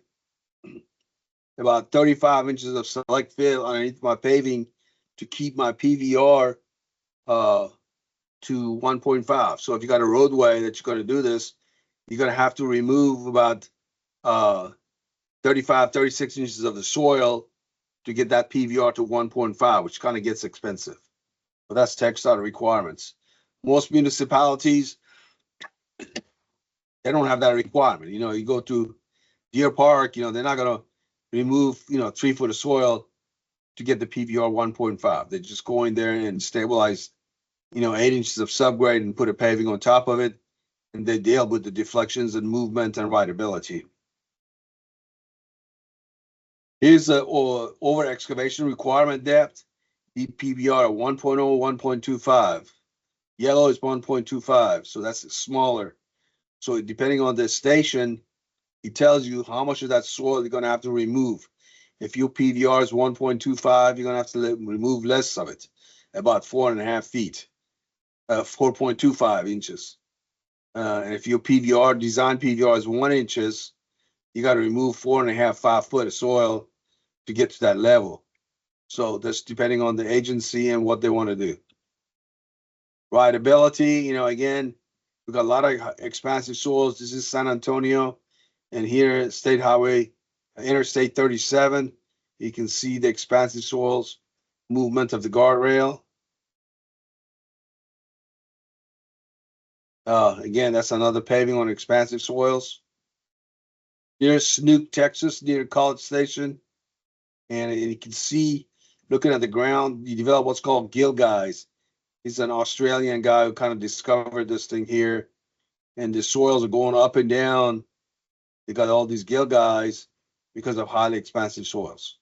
about 35 inches of select fill underneath my paving to keep my PVR to 1.5. So if you got a roadway that you're going to do this, you're going to have to remove about 35, 36 inches of the soil to get that PVR to 1.5, which kind of gets expensive. But that's TxDOT requirements. Most municipalities, they don't have that requirement. You go to Deer Park, they're not going to remove, 3 foot of soil to get the PVR 1.5. They just go in there and stabilize, 8 inches of subgrade and put a paving on top of it. And they deal with the deflections and movement and rideability. Here's the over excavation requirement depth. PBR 1.0, 1.25. Yellow is 1.25, so that's smaller. So depending on the station, it tells you how much of that soil you're going to have to remove. If your PVR is 1.25, you're going to have to remove less of it, about 4.5 feet, 4.25 inches. And if your PVR, design PVR is 1 inches, you got to remove 4.5, 5 foot of soil to get to that level. So that's depending on the agency and what they want to do. Rideability, again, we've got a lot of expansive soils. This is San Antonio, and here State Highway, Interstate 37. You can see the expansive soils, movement of the guardrail. Again, that's another paving on expansive soils. Here's Snook, Texas, near College Station. And you can see, looking at the ground, you develop what's called gill guys. He's an Australian guy who kind of discovered this thing here. And the soils are going up and down. They got all these gill guys because of highly expansive soils.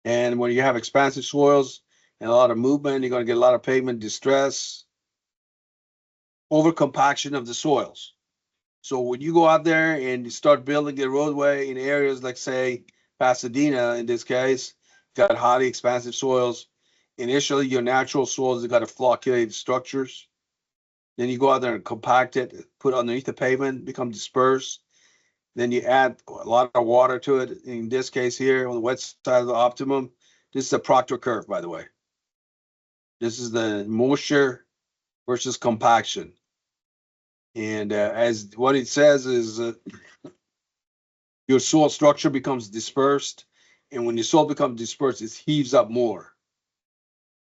And when you have expansive soils and a lot of movement, you're going to get a lot of pavement distress, overcompaction of the soils. So when you go out there and you start building a roadway in areas like, say, Pasadena, in this case, got highly expansive soils. Initially, your natural soils have got flocculated structures. Then you go out there and compact it, put it underneath the pavement, become dispersed. Then you add a lot of water to it. In this case here, on the wet side of the optimum, this is a Proctor curve, by the way. This is the moisture versus compaction. And as what it says is your soil structure becomes dispersed. And when your soil becomes dispersed, it heaves up more.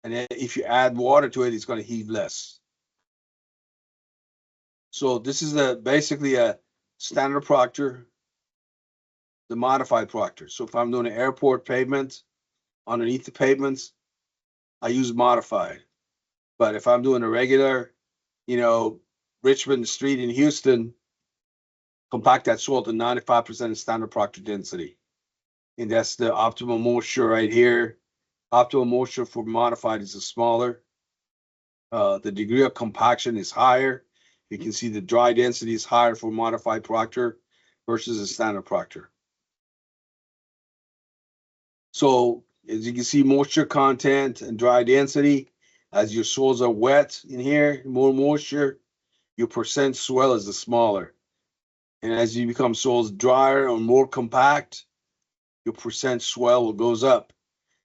And then if you add water to it, it's going to heave less. So this is basically a standard Proctor, the modified Proctor. So if I'm doing an airport pavement, underneath the pavements, I use modified. But if I'm doing a regular, Richmond Street in Houston, compact that soil to 95% standard Proctor density. And that's the optimal moisture right here. Optimal moisture for modified is smaller. The degree of compaction is higher. You can see the dry density is higher for modified Proctor versus a standard Proctor. So as you can see, moisture content and dry density, as your soils are wet in here, more moisture, your percent swell is smaller. And as you become soils drier or more compact, your percent swell goes up.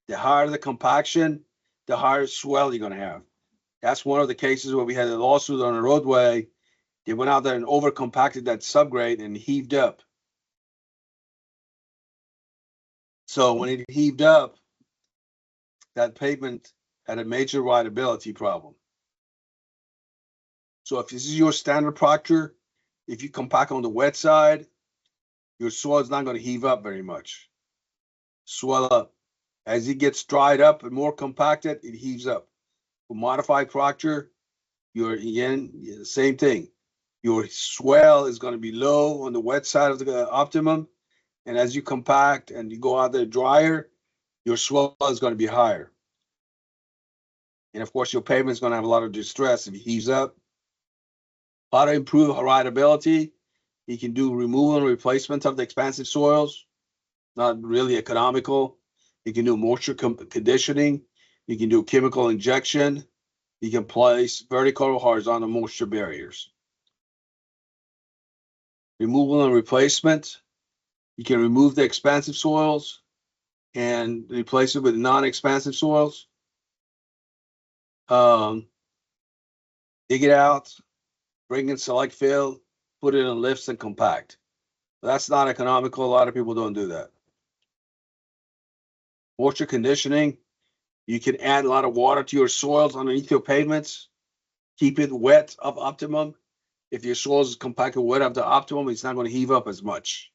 The higher the compaction, the higher swell you're going to have. That's one of the cases where we had a lawsuit on a roadway. They went out there and overcompacted that subgrade and heaved up. So when it heaved up, that pavement had a major rideability problem. So if this is your standard Proctor, if you compact on the wet side, your soil is not going to heave up very much. Swell up. As it gets dried up and more compacted, it heaves up. For modified Proctor, again, same thing. Your swell is going to be low on the wet side of the optimum. And as you compact and you go out there drier, your swell is going to be higher. And of course, your pavement is going to have a lot of distress if it heaves up. How to improve rideability? You can do removal and replacement of the expansive soils. Not really economical. You can do moisture conditioning. You can do chemical injection. You can place vertical or horizontal moisture barriers. Removal and replacement. You can remove the expansive soils and replace it with non-expansive soils. Dig it out, bring in select fill, put it in lifts and compact. That's not economical. A lot of people don't do that. Moisture conditioning. You can add a lot of water to your soils underneath your pavements. Keep it wet of optimum. If your soils is compacted wet up to optimum, it's not going to heave up as much.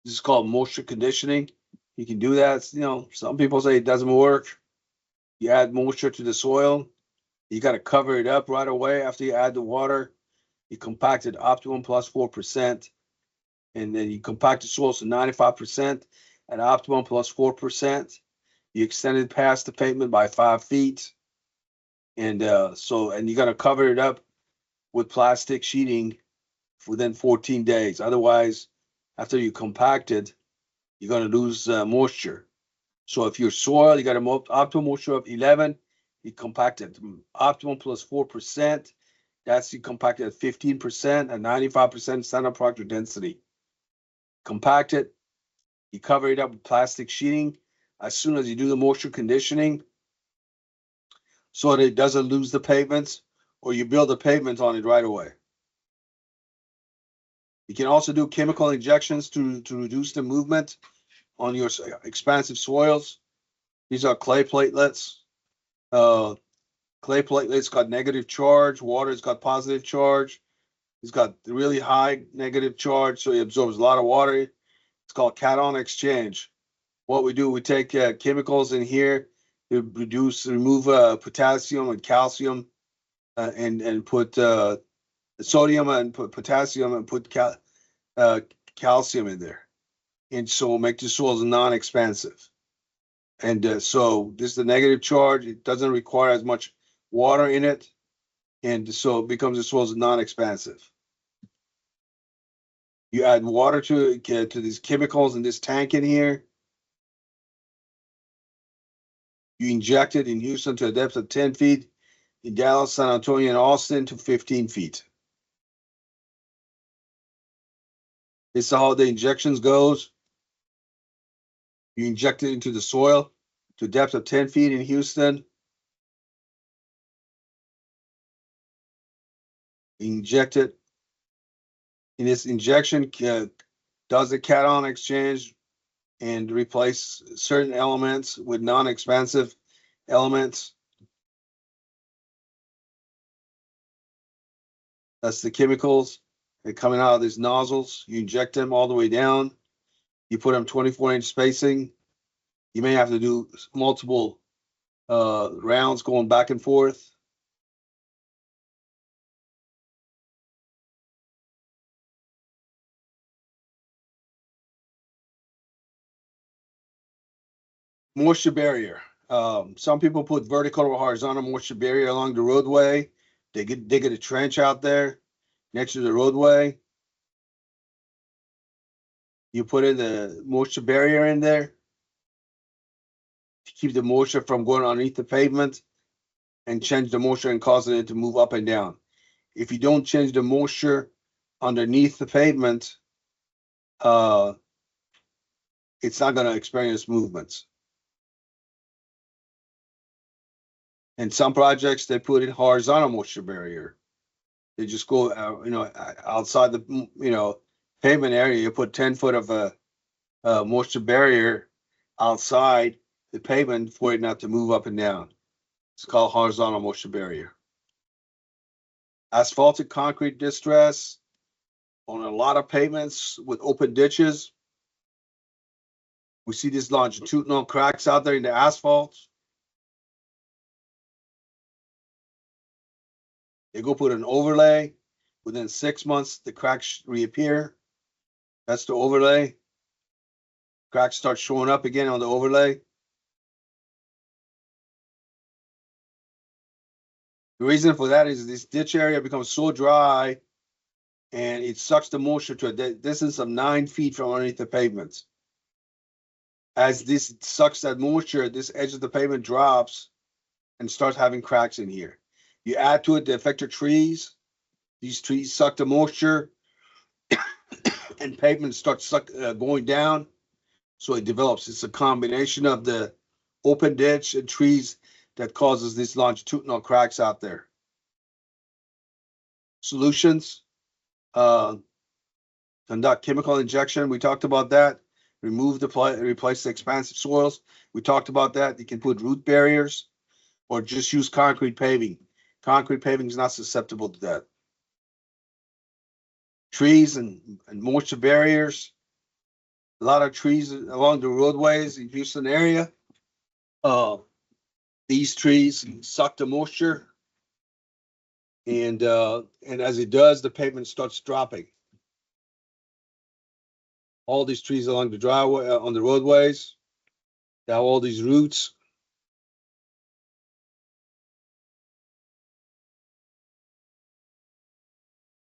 This is called moisture conditioning. You can do that. Some people say it doesn't work. You add moisture to the soil. You got to cover it up right away after you add the water. You compact it optimum plus 4%. And then you compact the soils to 95%. at optimum plus 4%. You extended past the pavement by 5 feet. And you're gonna cover it up with plastic sheeting within 14 days. Otherwise, after you compact it, you're gonna lose moisture. So if your soil, you got an optimal moisture of 11, you compact it. Optimum plus 4%. That's you compact it at 15% and 95% standard product density. Compact it, you cover it up with plastic sheeting as soon as you do the moisture conditioning so that it doesn't lose the pavements, or you build the pavement on it right away. You can also do chemical injections to reduce the movement on your expansive soils. These are clay platelets. Clay platelets got negative charge. Water's got positive charge. It's got really high negative charge, so it absorbs a lot of water. It's called cation exchange. What we do, we take chemicals in here to remove potassium and calcium, and put sodium and put potassium and put calcium in there, and so make the soils non-expansive. And so this is the negative charge. It doesn't require as much water in it, and so it becomes the soils non-expansive. You add water to these chemicals in this tank in here. You inject it in Houston to a depth of 10 feet, in Dallas, San Antonio, and Austin to 15 feet. This is how the injections goes. You inject it into the soil to a depth of 10 feet in Houston. Inject it. In this injection, does the cation exchange and replace certain elements with non-expansive elements. That's the chemicals that coming out of these nozzles. You inject them all the way down. You put them 24-inch spacing. You may have to do multiple rounds going back and forth. Moisture barrier. Some people put vertical or horizontal moisture barrier along the roadway. They dig a trench out there next to the roadway. You put in the moisture barrier in there to keep the moisture from going underneath the pavement and change the moisture and causing it to move up and down. If you don't change the moisture underneath the pavement, it's not going to experience movements. In some projects, they put in horizontal moisture barrier. They just go, outside the, pavement area. You put 10 foot of a moisture barrier outside the pavement for it not to move up and down. It's called horizontal moisture barrier. Asphaltic concrete distress on a lot of pavements with open ditches. We see these longitudinal cracks out there in the asphalt. They go put an overlay. Within 6 months, the cracks reappear. That's the overlay. Cracks start showing up again on the overlay. The reason for that is this ditch area becomes so dry and it sucks the moisture to a distance of 9 feet from underneath the pavement. As this sucks that moisture, this edge of the pavement drops and starts having cracks in here. You add to it the affected trees. These trees suck the moisture and pavement starts going down. So it develops. It's a combination of the open ditch and trees that causes these longitudinal cracks out there. Solutions. Conduct chemical injection. We talked about that. Replace the expansive soils. We talked about that. You can put root barriers or just use concrete paving. Concrete paving is not susceptible to that. Trees and moisture barriers. A lot of trees along the roadways in Houston area. These trees suck the moisture, and as it does, the pavement starts dropping. all these trees along the driveway, on the roadways. They have all these roots.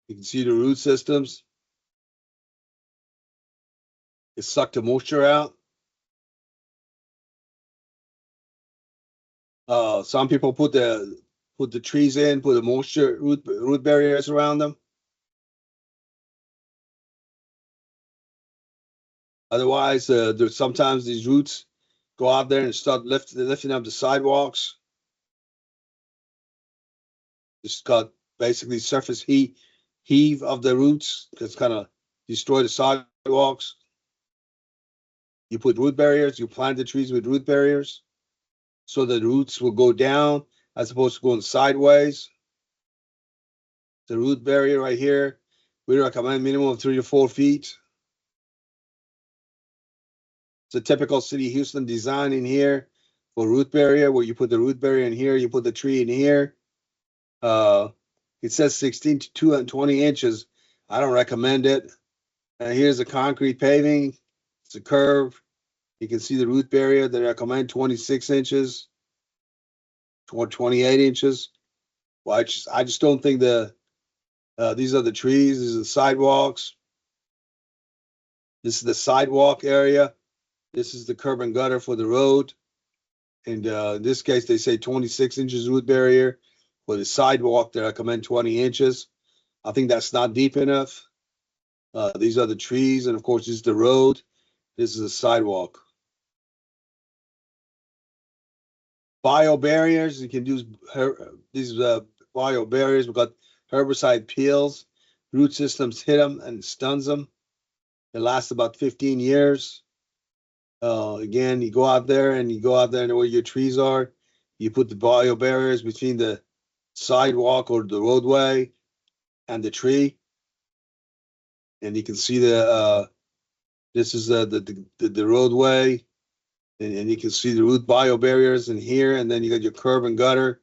You can see the root systems. It sucked the moisture out. Some people put the trees in, put the moisture root barriers around them. Otherwise, there's sometimes these roots go out there and start lifting up the sidewalks. Just got basically surface heave of the roots. That's kind of destroy the sidewalks. You put root barriers. You plant the trees with root barriers, so the roots will go down as opposed to going sideways. The root barrier right here, we recommend minimum of 3 to 4 feet. It's a typical city Houston design in here for root barrier, where you put the root barrier in here, you put the tree in here. It says 16 to 20 inches. I don't recommend it. Here's a concrete paving. It's a curve. You can see the root barrier. They recommend 26 inches or 28 inches. Well, I just don't think these are the trees. These are the sidewalks. This is the sidewalk area. This is the curb and gutter for the road. And in this case, they say 26 inches root barrier. For the sidewalk, they recommend 20 inches. I think that's not deep enough. These are the trees, and of course, this is the road. This is the sidewalk. Bio barriers, you can use these bio barriers. We've got herbicide peels. Root systems hit them and stuns them. It lasts about 15 years. Again, you go out there and where your trees are. You put the bio barriers between the sidewalk or the roadway and the tree, and you can see this is the roadway, and you can see the root bio barriers in here, and then you got your curb and gutter,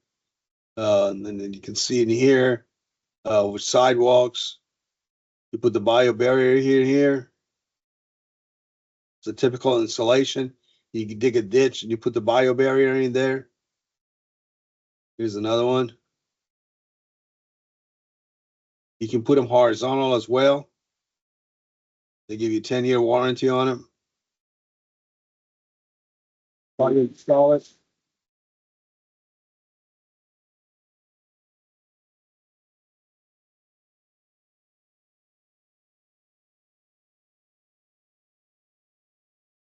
and then you can see in here with sidewalks. You put the bio barrier here. It's a typical installation. You can dig a ditch and you put the bio barrier in there. Here's another one. You can put them horizontal as well. They give you a 10-year warranty on them. How you install it?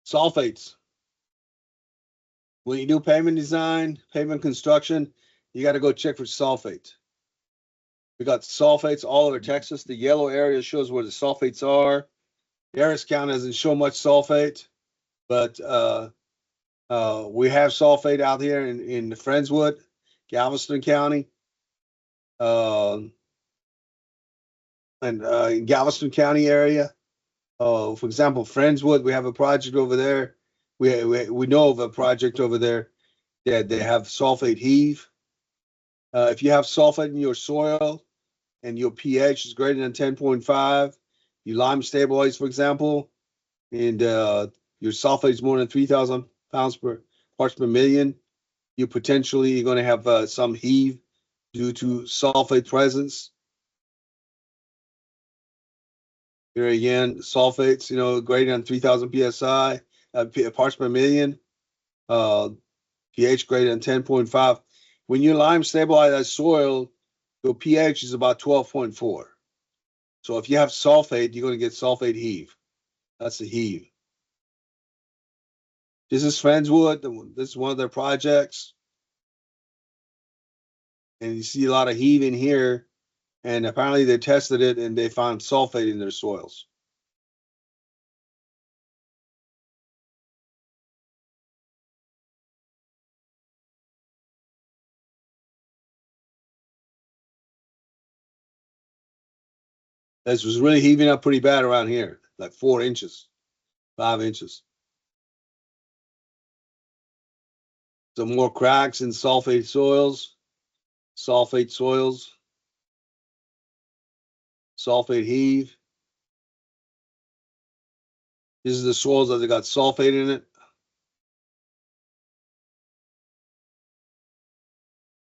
Sulfates. When you do pavement design, pavement construction, you got to go check for sulfate. We got sulfates all over Texas. The yellow area shows where the sulfates are. Harris County doesn't show much sulfate, but we have sulfate out here in Friendswood, Galveston County. And in Galveston County area. For example, Friendswood, we have a project over there. We know of a project over there that they have sulfate heave. If you have sulfate in your soil and your pH is greater than 10.5, you lime stabilize, for example, and your sulfate is more than 3,000 pounds per parts per million, you're potentially going to have some heave due to sulfate presence. Here again, sulfates, greater than 3,000 psi, parts per million, pH greater than 10.5. When you lime stabilize that soil, your pH is about 12.4. So if you have sulfate, you're going to get sulfate heave. That's the heave. This is Friendswood. This is one of their projects. And you see a lot of heave in here. And apparently they tested it and they found sulfate in their soils. This was really heaving up pretty bad around here, like 4 inches, 5 inches. Some more cracks in sulfate soils, sulfate heave. This is the soils that they got sulfate in it.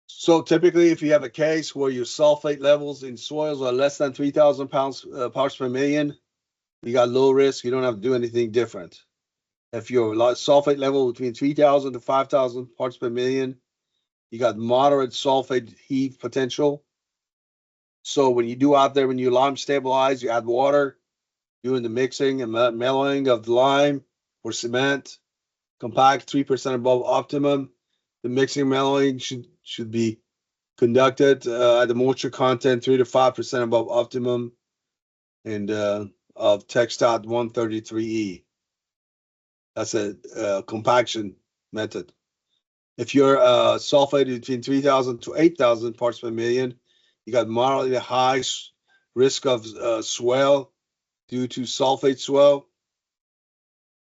So typically, if you have a case where your sulfate levels in soils are less than 3,000 parts per million, you got low risk. You don't have to do anything different. If your sulfate level between 3,000 to 5,000 parts per million, you got moderate sulfate heave potential. So when you do out there, when you lime stabilize, you add water, doing the mixing and mellowing of the lime or cement, compact 3% above optimum. The mixing and mellowing should be conducted at the moisture content 3 to 5% above optimum and of TxDOT 133E. That's a compaction method. If you're sulfated between 3,000 to 8,000 parts per million, you got moderately high risk of swell due to sulfate swell.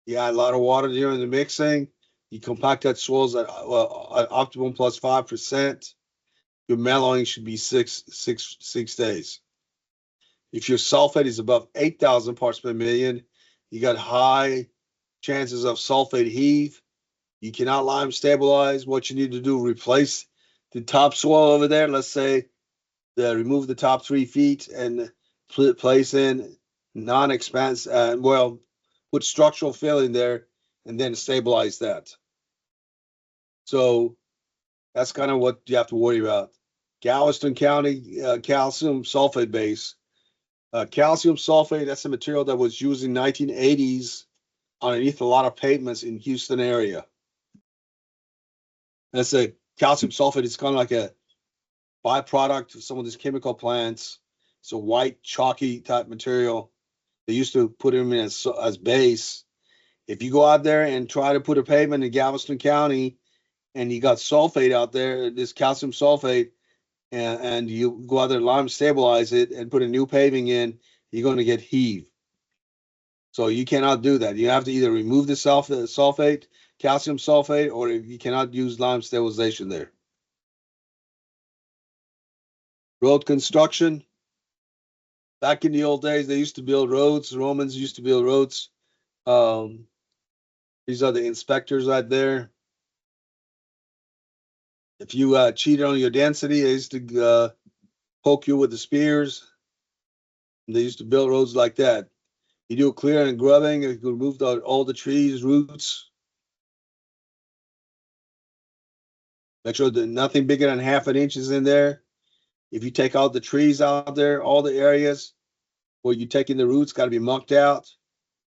You add a lot of water during the mixing. You compact that swells at optimum plus 5%. Your mellowing should be six days. If your sulfate is above 8,000 parts per million, you got high chances of sulfate heave. You cannot lime stabilize. What you need to do, replace the topsoil over there. Let's say remove the top 3 feet and place in non-expanse, put structural fill in there and then stabilize that. So that's kind of what you have to worry about. Galveston County calcium sulfate base. Calcium sulfate, that's a material that was used in 1980s underneath a lot of pavements in Houston area. That's a calcium sulfate. It's kind of like a byproduct of some of these chemical plants. It's a white, chalky type material. They used to put them in as base. If you go out there and try to put a pavement in Galveston County and you got sulfate out there, this calcium sulfate, and you go out there and lime stabilize it and put a new paving in, you're going to get heave. So you cannot do that. You have to either remove the sulfate, calcium sulfate, or you cannot use lime stabilization there. Road construction. Back in the old days, they used to build roads. The Romans used to build roads. These are the inspectors right there. If you cheated on your density, they used to poke you with the spears. They used to build roads like that. You do clearing and grubbing, you can remove all the trees, roots. Make sure that nothing bigger than half an inch is in there. If you take out the trees out there, all the areas where you're taking the roots got to be mucked out.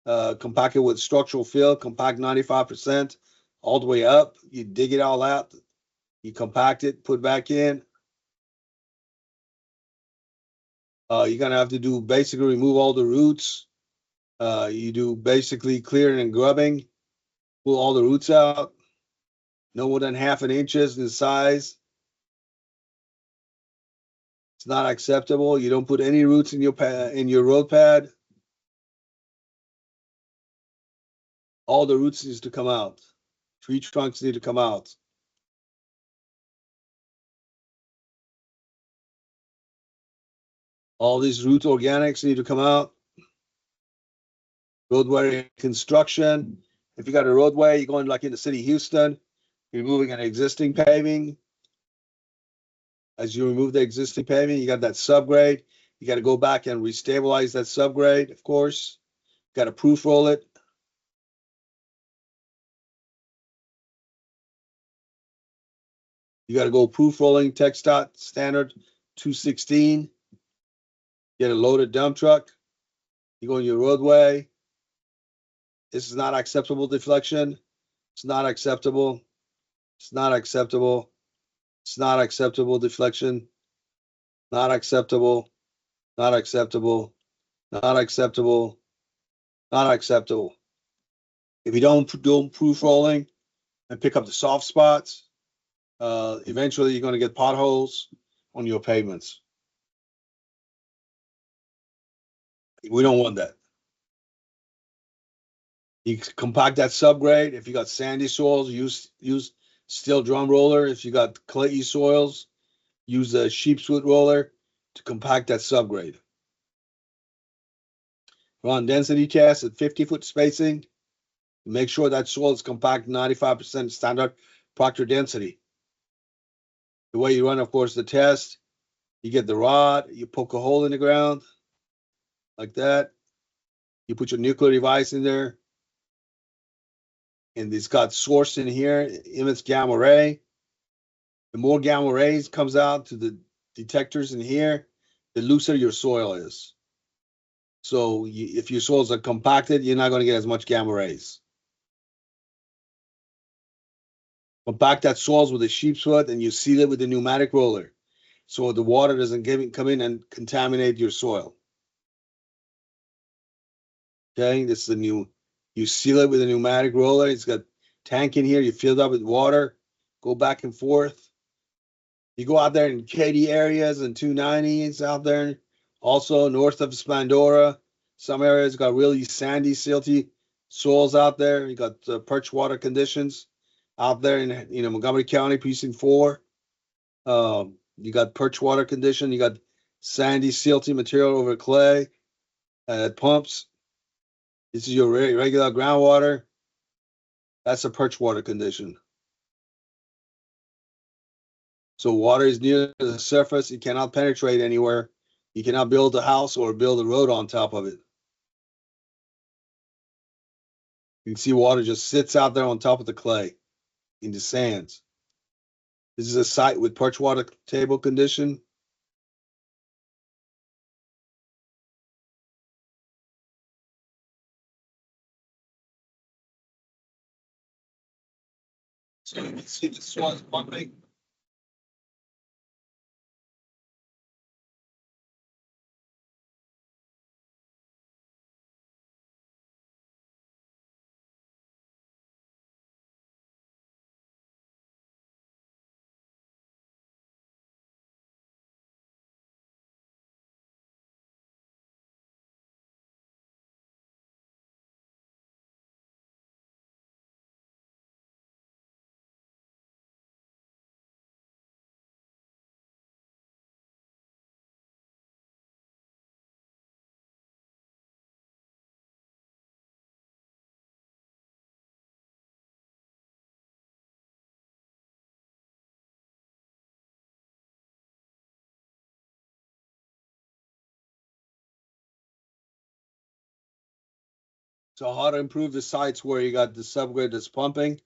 Compact it with structural fill, compact 95% all the way up. You dig it all out. You compact it, put back in. You're going to have to do basically remove all the roots. You do basically clearing and grubbing, pull all the roots out. No more than half an inch in size. It's not acceptable. You don't put any roots in your road pad. All the roots needs to come out. Tree trunks need to come out. All these root organics need to come out. Roadway construction. If you got a roadway, you're going like in the city of Houston, you're removing an existing paving. As you remove the existing paving, you got that subgrade. You got to go back and restabilize that subgrade, of course. You got to proof roll it. You got to go proof rolling TxDOT standard 216. Get a loaded dump truck. You go in your roadway. This is not acceptable deflection. It's not acceptable. It's not acceptable. It's not acceptable deflection. Not acceptable. Not acceptable. Not acceptable. Not acceptable. If you don't do proof rolling and pick up the soft spots, eventually you're going to get potholes on your pavements. We don't want that. You compact that subgrade. If you got sandy soils, use steel drum roller. If you got clayey soils, use a sheep's foot roller to compact that subgrade. Run density test at 50-foot spacing. Make sure that soil is compact, 95% standard Proctor density. The way you run, of course, the test, you get the rod, you poke a hole in the ground like that. You put your nuclear device in there, and it's got source in here, emits gamma ray. The more gamma rays comes out to the detectors in here, the looser your soil is. So if your soils are compacted, you're not going to get as much gamma rays. Compact that soils with a sheep's foot, and you seal it with a pneumatic roller, so the water doesn't come in and contaminate your soil. Okay, this is a new. You seal it with a pneumatic roller. It's got tank in here. You fill it up with water. Go back and forth. You go out there in KD areas and 290s out there. Also north of Spandora, some areas got really sandy, silty soils out there. You got perch water conditions out there in Montgomery County, Precinct 4. You got perch water condition. You got sandy, silty material over clay pumps. This is your regular groundwater. That's a perch water condition. So water is near the surface. It cannot penetrate anywhere. You cannot build a house or build a road on top of it. You can see water just sits out there on top of the clay in the sands. This is a site with perch water table condition. So you can see the soil is pumping. So how to improve the sites where you got the subgrade that's pumping?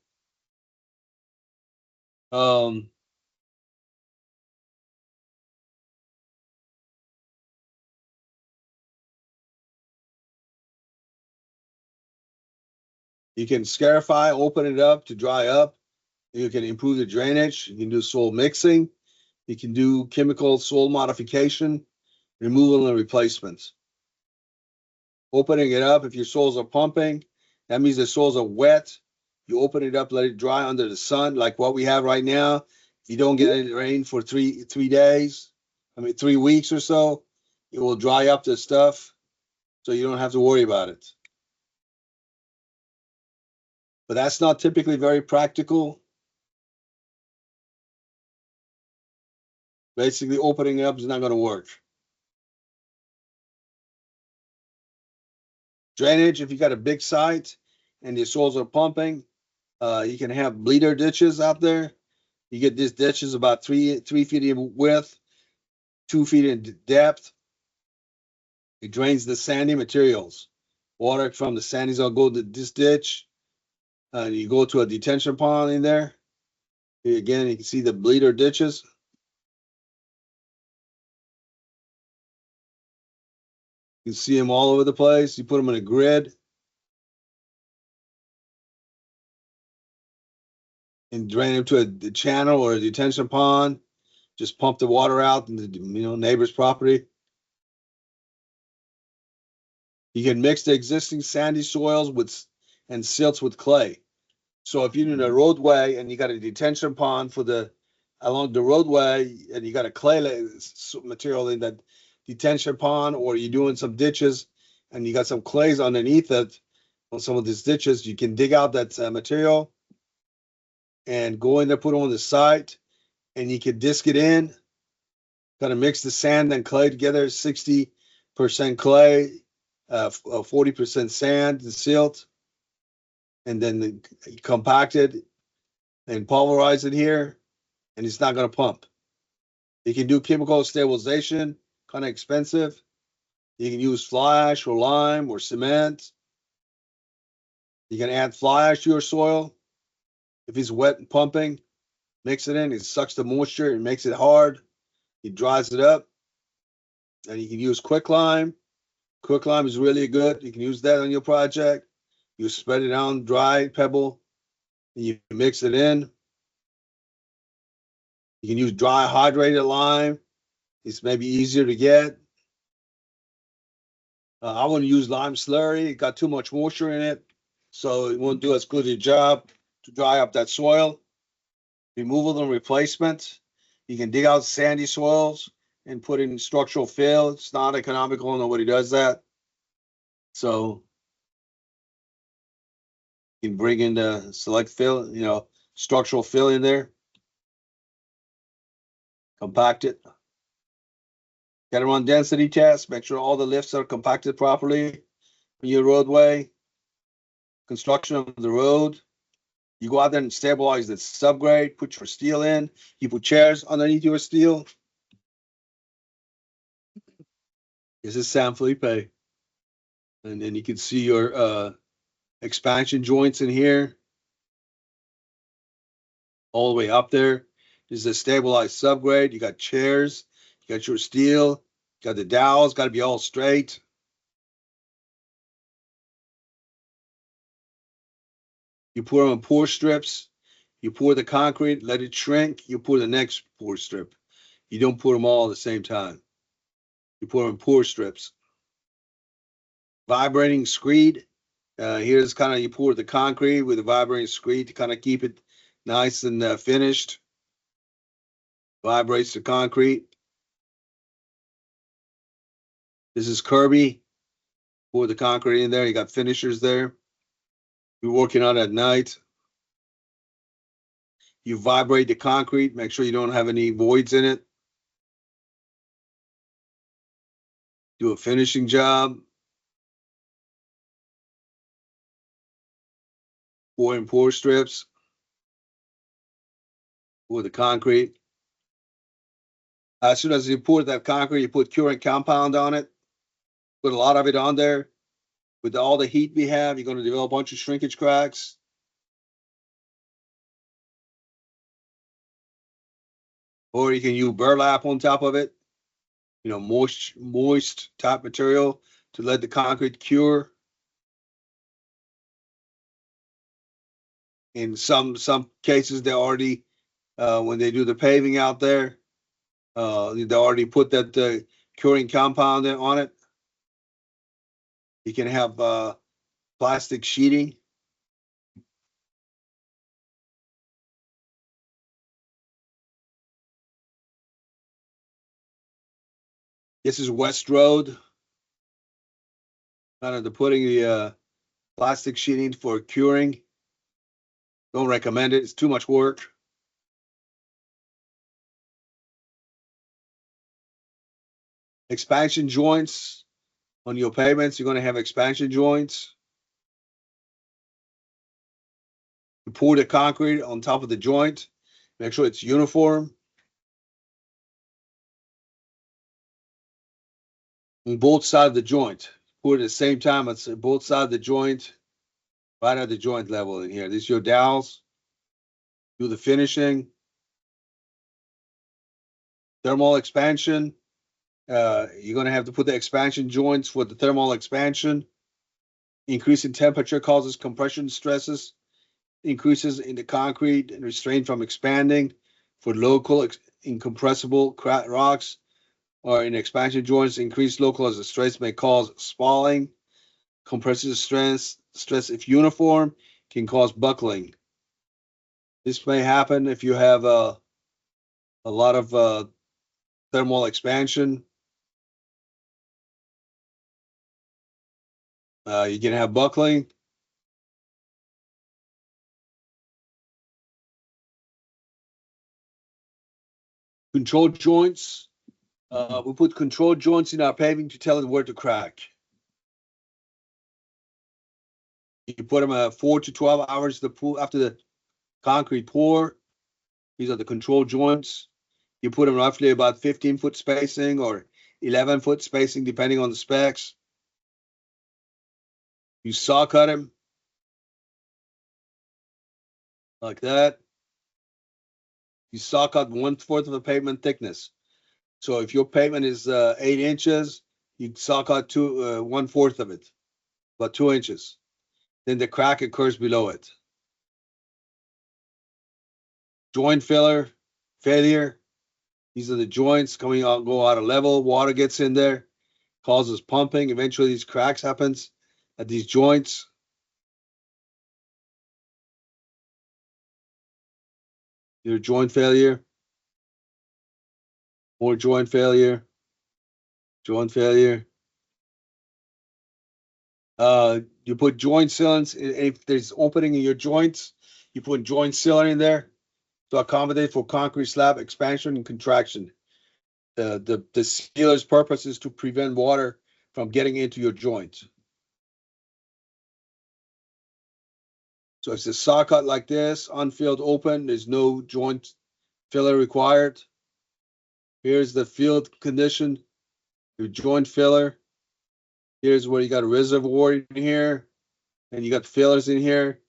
You can scarify, open it up to dry up. You can improve the drainage. You can do soil mixing. You can do chemical soil modification, removal and replacements. Opening it up, if your soils are pumping, that means the soils are wet. You open it up, let it dry under the sun, like what we have right now. If you don't get any rain for 3 days, 3 weeks or so, it will dry up the stuff, so you don't have to worry about it. But that's not typically very practical. Basically, opening it up is not going to work. Drainage, if you got a big site and your soils are pumping, you can have bleeder ditches out there. You get these ditches about 3 feet in width, 2 feet in depth. It drains the sandy materials. Water from the sandies will go to this ditch. You go to a detention pond in there. Again, you can see the bleeder ditches. You can see them all over the place. You put them in a grid and drain them to a channel or a detention pond. Just pump the water out in the neighbor's property. You can mix the existing sandy soils and silts with clay. So if you're in a roadway and you got a detention pond along the roadway and you got a clay material in that detention pond, or you're doing some ditches and you got some clays underneath it on some of these ditches, you can dig out that material and go in there, put it on the site, and you can disc it in, kind of mix the sand and clay together, 60% clay, 40% sand and silt, and then compact it and pulverize it here, and it's not going to pump. You can do chemical stabilization, kind of expensive. You can use fly ash or lime or cement. You can add fly ash to your soil. If it's wet and pumping, mix it in. It sucks the moisture. It makes it hard. It dries it up. And you can use quicklime. Quicklime is really good. You can use that on your project. You spread it on dry pebble, and you mix it in. You can use dry hydrated lime. It's maybe easier to get. I wouldn't use lime slurry. It got too much moisture in it, so it won't do as good a job to dry up that soil. Removal and replacement. You can dig out sandy soils and put in structural fill. It's not economical. Nobody does that. So you can bring in the select fill, structural fill in there. Compact it. Got to run density tests. Make sure all the lifts are compacted properly in your roadway. Construction of the road. You go out there and stabilize the subgrade. Put your steel in. You put chairs underneath your steel. This is San Felipe. And then you can see your expansion joints in here. All the way up there. This is a stabilized subgrade. You got chairs. You got your steel. You got the dowels. Got to be all straight. You pour them on pour strips. You pour the concrete, let it shrink. You pour the next pour strip. You don't pour them all at the same time. You pour them in pour strips. Vibrating screed. Here's kind of you pour the concrete with a vibrating screed to kind of keep it nice and finished. Vibrates the concrete. This is Kirby. Pour the concrete in there. You got finishers there. You're working on it at night. You vibrate the concrete. Make sure you don't have any voids in it. Do a finishing job. Pour in pour strips. Pour the concrete. As soon as you pour that concrete, you put curing compound on it. Put a lot of it on there. With all the heat we have, you're going to develop a bunch of shrinkage cracks. Or you can use burlap on top of it. Moist type material to let the concrete cure. In some cases, they already, when they do the paving out there, they already put that curing compound on it. You can have plastic sheeting. This is West Road. Kind of putting the plastic sheeting for curing. Don't recommend it. It's too much work. Expansion joints on your pavements. You're going to have expansion joints. You pour the concrete on top of the joint. Make sure it's uniform. On both sides of the joint. Pour it at the same time on both sides of the joint. Right at the joint level in here. These are your dowels. Do the finishing. Thermal expansion. You're going to have to put the expansion joints for the thermal expansion. Increasing temperature causes compression stresses. Increases in the concrete and restraint from expanding. For local incompressible rocks or in expansion joints, increased local stress may cause spalling. Compressive stress, if uniform, can cause buckling. This may happen if you have a lot of thermal expansion. You can have buckling. Control joints. We put control joints in our paving to tell it where to crack. You put them at 4 to 12 hours to pool after the concrete pour. These are the control joints. You put them roughly about 15-foot spacing or 11-foot spacing, depending on the specs. You saw cut them like that. You saw cut 1/4 of a pavement thickness. So if your pavement is 8 inches, you saw cut 1/4 of it, about 2 inches. Then the crack occurs below it. Joint failure. These are the joints coming out, go out of level. Water gets in there, causes pumping. Eventually, these cracks happens at these joints. Your joint failure, more joint failure, joint failure. You put joint sealants. If there's opening in your joints, you put joint sealant in there to accommodate for concrete slab expansion and contraction. The sealer's purpose is to prevent water from getting into your joint. So it's a saw cut like this, unfilled open. There's no joint filler required. Here's the field condition, your joint filler. Here's where you got a reservoir in here, and you got fillers in here.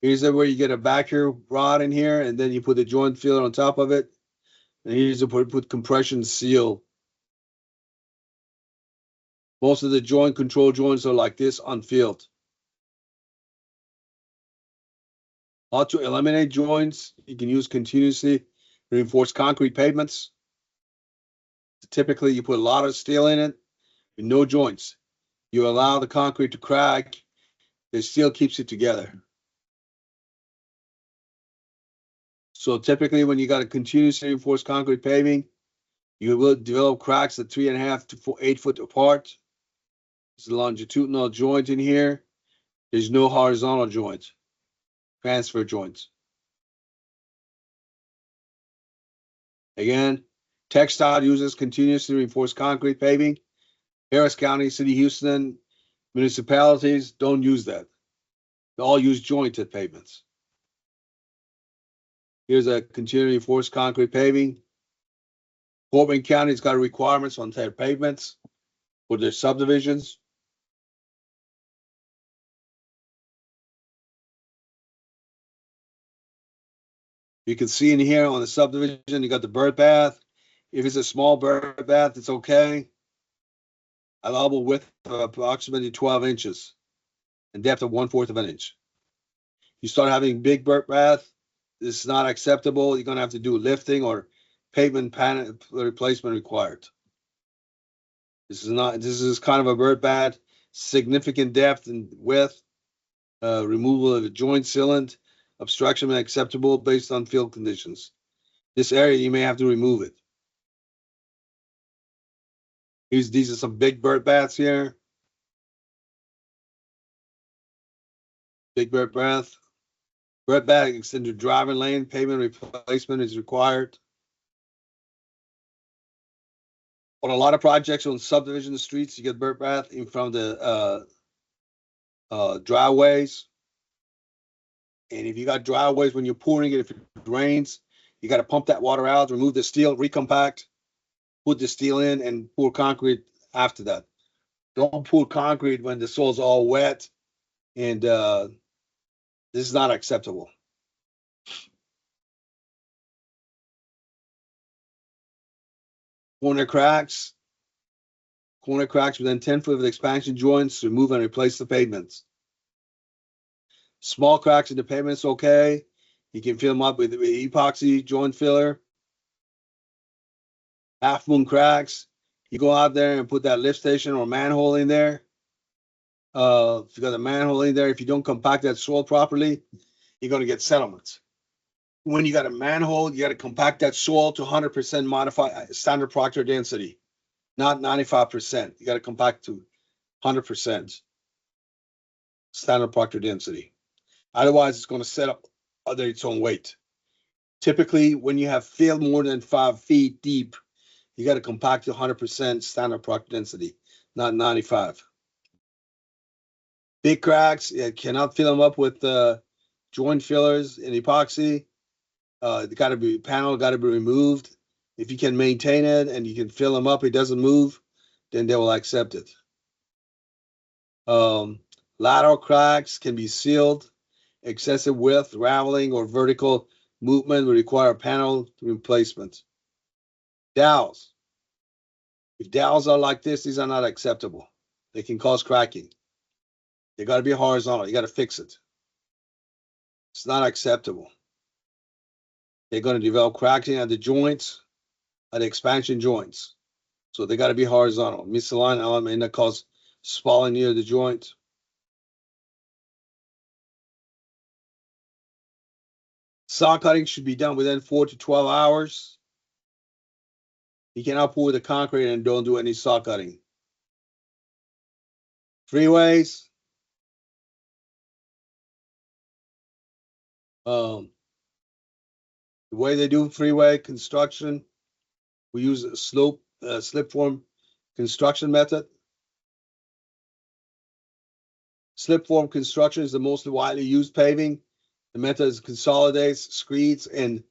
Here's where you get a backer rod in here, and then you put the joint filler on top of it. And here's where you put compression seal. Most of the joint control joints are like this, unfilled. How to eliminate joints? You can use continuously reinforced concrete pavements. Typically, you put a lot of steel in it with no joints. You allow the concrete to crack. The steel keeps it together. So typically, when you got a continuously reinforced concrete paving, you will develop cracks at 3.5 to 8 foot apart. There's a longitudinal joint in here. There's no horizontal joint, transfer joints. Again, TxDOT uses continuously reinforced concrete paving. Harris County, City, Houston, municipalities don't use that. They all use jointed pavements. Here's a continuously reinforced concrete paving. Fort Wayne County's got requirements on their pavements for their subdivisions. You can see in here on the subdivision, you got the bird bath. If it's a small bird bath, it's okay. Allowable width of approximately 12 inches and depth of 1/4 of an inch. You start having big bird bath, this is not acceptable. You're going to have to do lifting or pavement panel replacement required. This is kind of a bird bath, significant depth and width, removal of a joint sealant, obstruction acceptable based on field conditions. This area, you may have to remove it. These are some big bird baths here. Big bird bath. Bird bath extended driving lane, pavement replacement is required. On a lot of projects on subdivision streets, you get bird bath in front of the driveways. And if you got driveways, when you're pouring it, if it rains, you got to pump that water out, remove the steel, recompact, put the steel in, and pour concrete after that. Don't pour concrete when the soil's all wet, and this is not acceptable. Corner cracks within 10 foot of the expansion joints, remove and replace the pavements. Small cracks in the pavements, okay. You can fill them up with epoxy joint filler. Half moon cracks, you go out there and put that lift station or manhole in there. If you got a manhole in there, if you don't compact that soil properly, you're going to get settlements. When you got a manhole, you got to compact that soil to 100% modified standard Proctor density, not 95%. You got to compact to 100% standard Proctor density. Otherwise, it's going to set up under its own weight. Typically, when you have fill more than 5 feet deep, you got to compact to 100% standard Proctor density, not 95. Big cracks, you cannot fill them up with joint fillers and epoxy. Panel got to be removed. If you can maintain it and you can fill them up, it doesn't move, then they will accept it. Lateral cracks can be sealed. Excessive width, raveling, or vertical movement will require panel replacement. Dowels. If dowels are like this, these are not acceptable. They can cause cracking. They got to be horizontal. You got to fix it. It's not acceptable. They're going to develop cracking at the joints, at the expansion joints. So they got to be horizontal. Misaligned element that cause spalling near the joint. Saw cutting should be done within 4 to 12 hours. You cannot pour the concrete and don't do any saw cutting. Freeways. The way they do freeway construction, we use a slip form construction method. Slip form construction is the most widely used paving. The method consolidates, screeds, and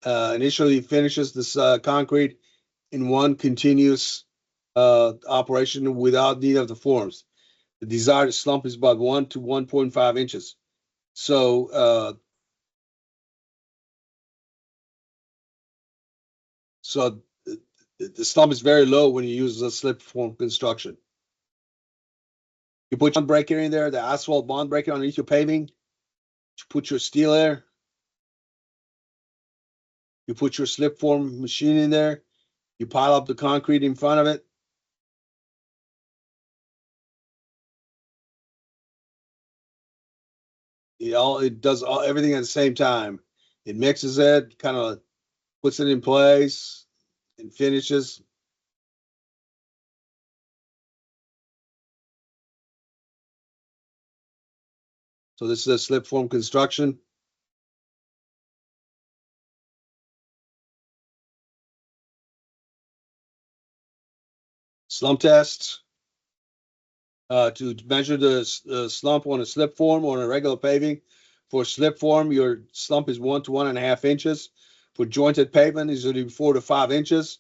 initially finishes this concrete in one continuous operation without need of the forms. The desired slump is about 1 to 1.5 inches. So the slump is very low when you use the slip form construction. You put your bond breaker in there, the asphalt bond breaker underneath your paving. You put your steel there. You put your slip form machine in there. You pile up the concrete in front of it. It does everything at the same time. It mixes it, kind of puts it in place, and finishes. So this is a slip form construction. Slump test. To measure the slump on a slip form or on a regular paving. For slip form, your slump is 1 to 1.5 inches. For jointed pavement, it's usually 4 to 5 inches.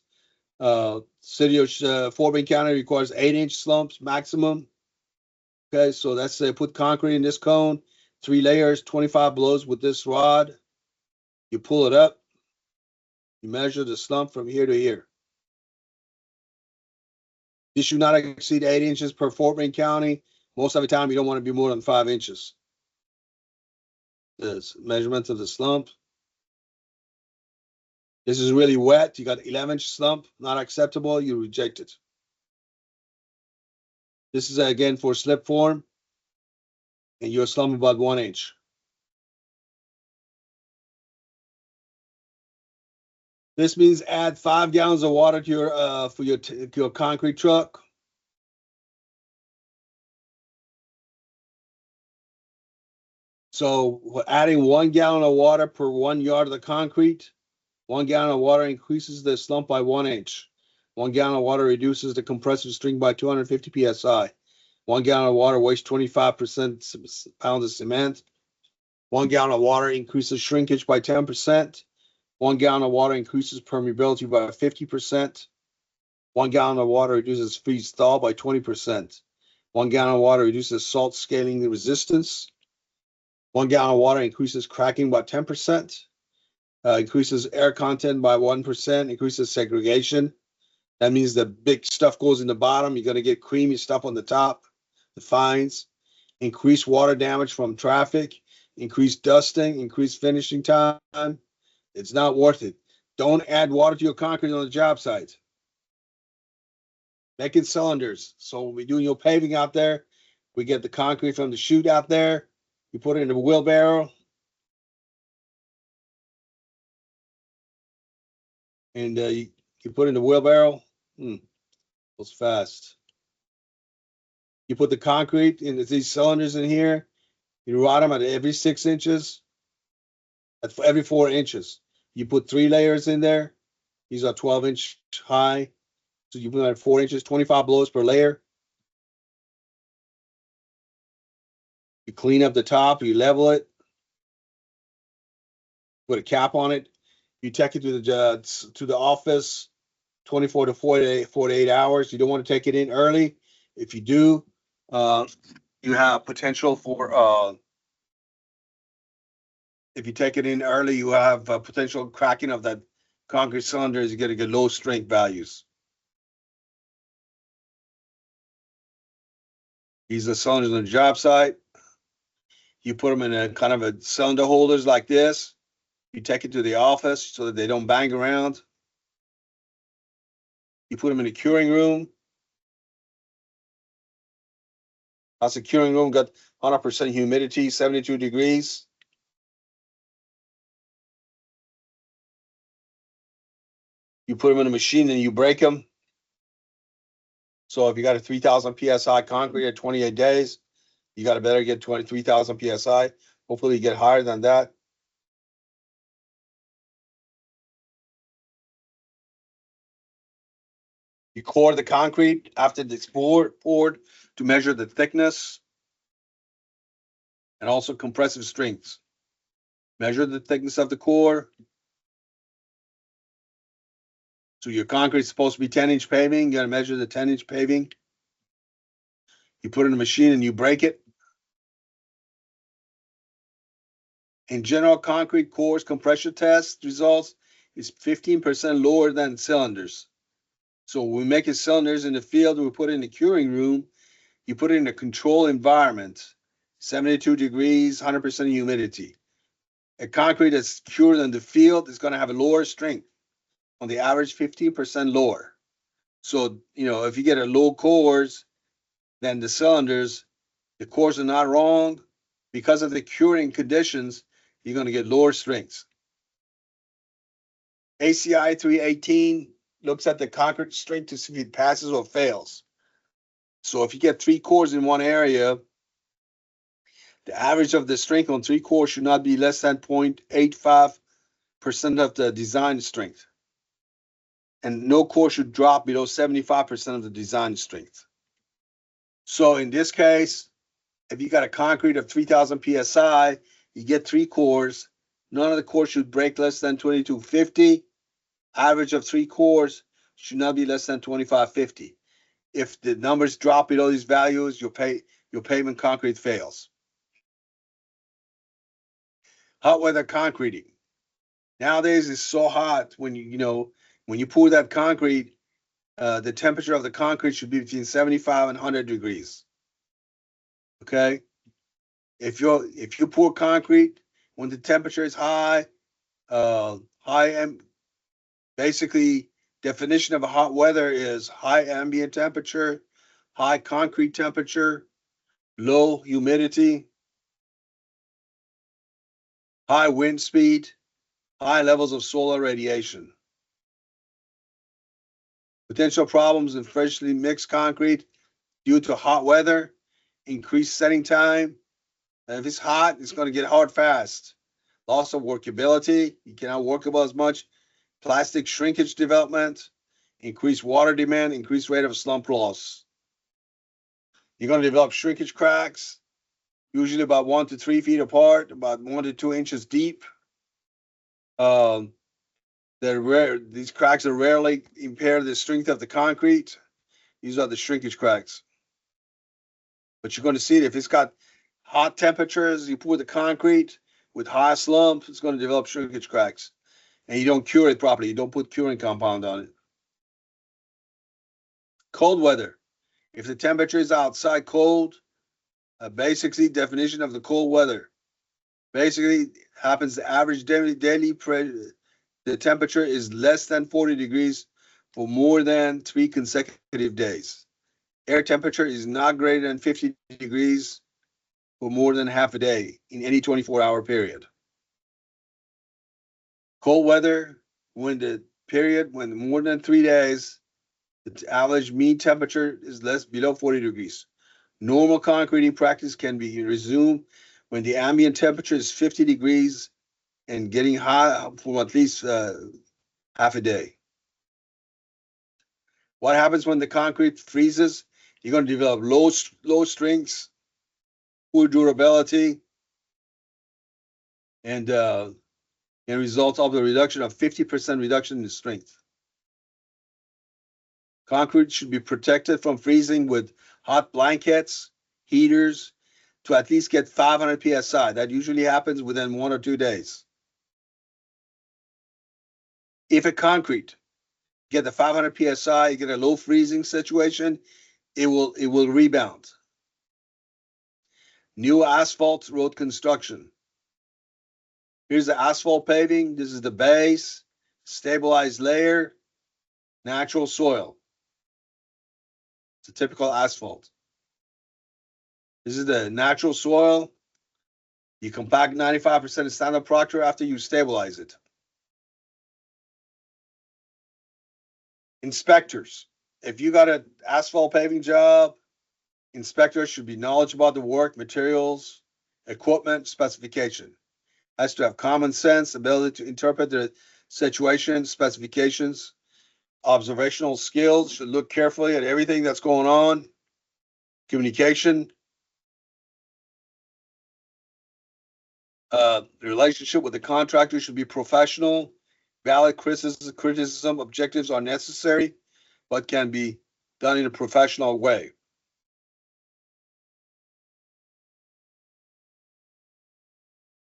City of Fort Bend County requires 8-inch slumps maximum. Okay, so that's put concrete in this cone, 3 layers, 25 blows with this rod. You pull it up. You measure the slump from here to here. This should not exceed 8 inches per Fort Bend County. Most of the time, you don't want to be more than 5 inches. The measurements of the slump. This is really wet. You got 11-inch slump, not acceptable. You reject it. This is again for slip form, and your slump about 1 inch. This means add 5 gallons of water to your for your concrete truck. So adding 1 gallon of water per 1 yard of the concrete. 1 gallon of water increases the slump by 1 inch. 1 gallon of water reduces the compressive string by 250 psi. 1 gallon of water wastes 25% pounds of cement. 1 gallon of water increases shrinkage by 10%. 1 gallon of water increases permeability by 50%. 1 gallon of water reduces freeze thaw by 20%. 1 gallon of water reduces salt scaling resistance. 1 gallon of water increases cracking by 10%. Increases air content by 1%. Increases segregation. That means the big stuff goes in the bottom. You're going to get creamy stuff on the top, the fines. Increase water damage from traffic. Increase dusting. Increase finishing time. It's not worth it. Don't add water to your concrete on the job site. Make it cylinders. So when we're doing your paving out there, we get the concrete from the chute out there. You put it in a wheelbarrow. And you put it in the wheelbarrow. Goes fast. You put the concrete in these cylinders in here. You rod them at every 6 inches. At every 4 inches. You put 3 layers in there. These are 12-inch high. So you put at 4 inches, 25 blows per layer. You clean up the top, you level it, put a cap on it. You take it to the office 24 to 48 hours. You don't want to take it in early. If you do, uh, you have potential for if you take it in early, you have potential cracking of that concrete cylinder. You're going to get low strength values. These are cylinders on the job site. You put them in a kind of a cylinder holders like this. You take it to the office so that they don't bang around. You put them in a curing room. That's a curing room, got 100% humidity, 72 degrees. You put them in a machine and you break them. So if you got a 3,000 PSI concrete at 28 days, you got to better get 23,000 PSI. Hopefully you get higher than that. You core the concrete after it's poured to measure the thickness and also compressive strengths. Measure the thickness of the core. So your concrete is supposed to be 10-inch paving. You got to measure the 10-inch paving. You put it in a machine and you break it. In general, concrete cores compression test results is 15% lower than cylinders. So when we make it cylinders in the field, we put it in the curing room. You put it in a controlled environment, 72 degrees, 100% humidity. A concrete that's cured in the field is going to have a lower strength, on the average 15% lower. So, if you get a low cores than the cylinders, the cores are not wrong. Because of the curing conditions, you're going to get lower strengths. ACI 318 looks at the concrete strength to see if it passes or fails. So if you get 3 cores in one area, the average of the strength on 3 cores should not be less than 0.85% of the design strength. And no core should drop below 75% of the design strength. So in this case, if you got a concrete of 3,000 PSI, you get 3 cores. None of the cores should break less than 2250. Average of 3 cores should not be less than 2550. If the numbers drop below these values, your pavement concrete fails. Hot weather concreting. Nowadays it's so hot when when you pour that concrete, the temperature of the concrete should be between 75 and 100 degrees. Okay? If you pour concrete when the temperature is high, basically definition of a hot weather is high ambient temperature, high concrete temperature, low humidity, high wind speed, high levels of solar radiation. Potential problems in freshly mixed concrete due to hot weather, increased setting time. And if it's hot, it's going to get hard fast. Loss of workability, you cannot workable as much. Plastic shrinkage development, increased water demand, increased rate of slump loss. You're going to develop shrinkage cracks, usually about 1 to 3 feet apart, about 1 to 2 inches deep. They're rare. These cracks are rarely impair the strength of the concrete. These are the shrinkage cracks. But you're going to see it if it's got hot temperatures, you pour the concrete with high slump, it's going to develop shrinkage cracks. And you don't cure it properly. You don't put curing compound on it. Cold weather. If the temperature is outside cold, basically definition of the cold weather. Basically happens the average daily pressure. The temperature is less than 40 degrees for more than 3 consecutive days. Air temperature is not greater than 50 degrees for more than half a day in any 24-hour period. Cold weather, when more than 3 days, the average mean temperature is below 40 degrees. Normal concreting practice can be resumed when the ambient temperature is 50 degrees and getting high for at least half a day. What happens when the concrete freezes? You're going to develop low strengths, poor durability, and results of the reduction of 50% reduction in strength. Concrete should be protected from freezing with hot blankets, heaters, to at least get 500 psi. That usually happens within 1 or 2 days. If a concrete get the 500 psi, you get a low freezing situation, it will rebound. New asphalt road construction. Here's the asphalt paving. This is the base, stabilized layer, natural soil. It's a typical asphalt. This is the natural soil. You compact 95% of standard proctor after you stabilize it. Inspectors. If you got an asphalt paving job, inspectors should be knowledgeable about the work, materials, equipment, specification. Has to have common sense, ability to interpret the situation, specifications, observational skills, should look carefully at everything that's going on, communication, the relationship with the contractor should be professional, valid criticism, objectives are necessary, but can be done in a professional way.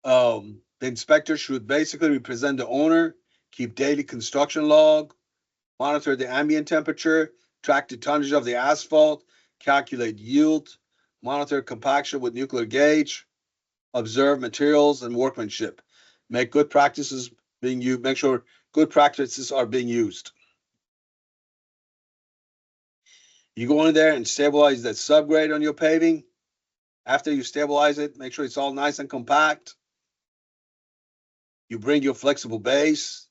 The inspector should basically represent the owner, keep daily construction log, monitor the ambient temperature, track the tonnage of the asphalt, calculate yield, monitor compaction with nuclear gauge, observe materials and workmanship. Make good practices being used. Make sure good practices are being used. You go in there and stabilize that subgrade on your paving. After you stabilize it, make sure it's all nice and compact. You bring your flexible base,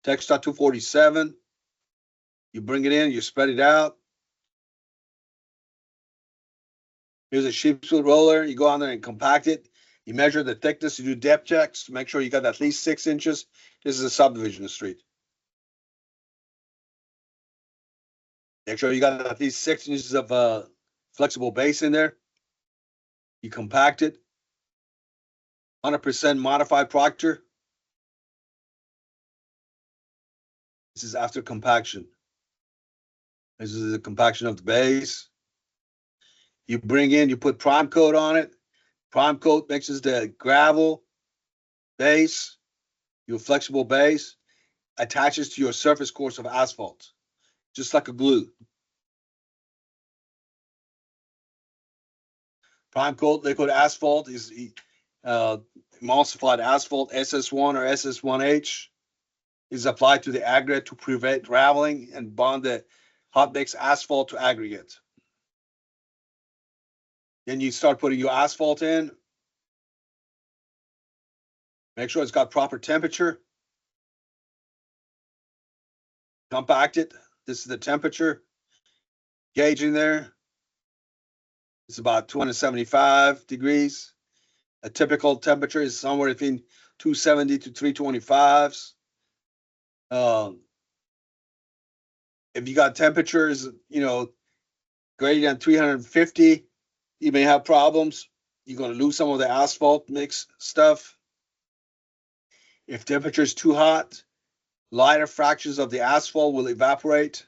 Textile 247. You bring it in, you spread it out. Here's a sheep's wood roller. You go on there and compact it. You measure the thickness, you do depth checks to make sure you got at least 6 inches. This is a subdivision street. Make sure you got at least 6 inches of flexible base in there. You compact it. 100% modified proctor. This is after compaction. This is the compaction of the base. You bring in, you put prime coat on it. Prime coat mixes the gravel base, your flexible base, attaches to your surface course of asphalt, just like a glue. Prime coat liquid asphalt is emulsified asphalt, SS1 or SS1H, is applied to the aggregate to prevent raveling and bond the hot mix asphalt to aggregate. Then you start putting your asphalt in. Make sure it's got proper temperature. Compact it. This is the temperature. Gauge in there. It's about 275 degrees. A typical temperature is somewhere between 270 to 325s. If you got temperatures, greater than 350, you may have problems. You're going to lose some of the asphalt mix stuff. If temperature is too hot, lighter fractions of the asphalt will evaporate.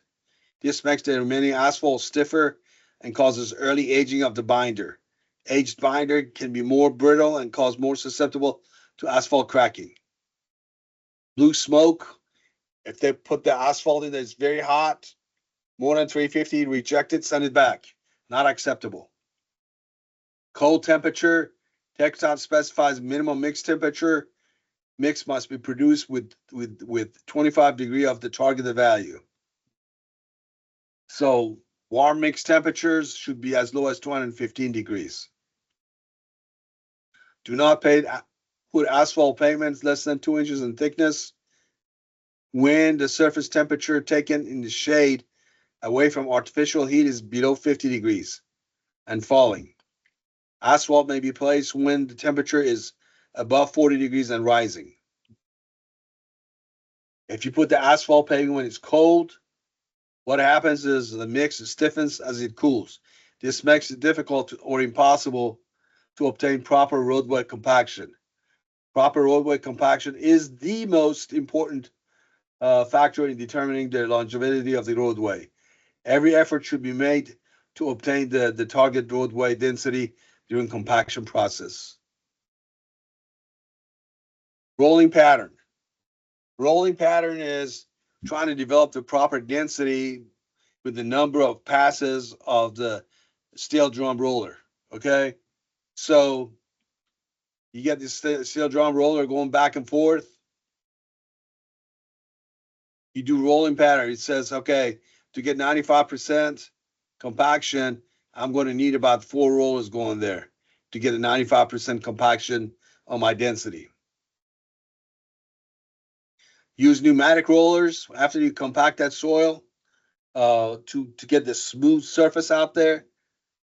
This makes the remaining asphalt stiffer and causes early aging of the binder. Aged binder can be more brittle and cause more susceptible to asphalt cracking. Blue smoke, if they put the asphalt in that's very hot, more than 350, reject it, send it back. Not acceptable. Cold temperature, TxDOT specifies minimum mix temperature. Mix must be produced with 25 degrees of the targeted value. So warm mix temperatures should be as low as 215 degrees. Do not put asphalt pavements less than 2 inches in thickness when the surface temperature taken in the shade away from artificial heat is below 50 degrees and falling. Asphalt may be placed when the temperature is above 40 degrees and rising. If you put the asphalt paving when it's cold, what happens is the mix stiffens as it cools. This makes it difficult or impossible to obtain proper roadway compaction. Proper roadway compaction is the most important factor in determining the longevity of the roadway. Every effort should be made to obtain the target roadway density during compaction process. Rolling pattern. Rolling pattern is trying to develop the proper density with the number of passes of the steel drum roller. Okay, so you get this steel drum roller going back and forth. You do rolling pattern. It says, okay, to get 95% compaction, I'm going to need about 4 rollers going there to get a 95% compaction on my density. Use pneumatic rollers after you compact that soil to get the smooth surface out there.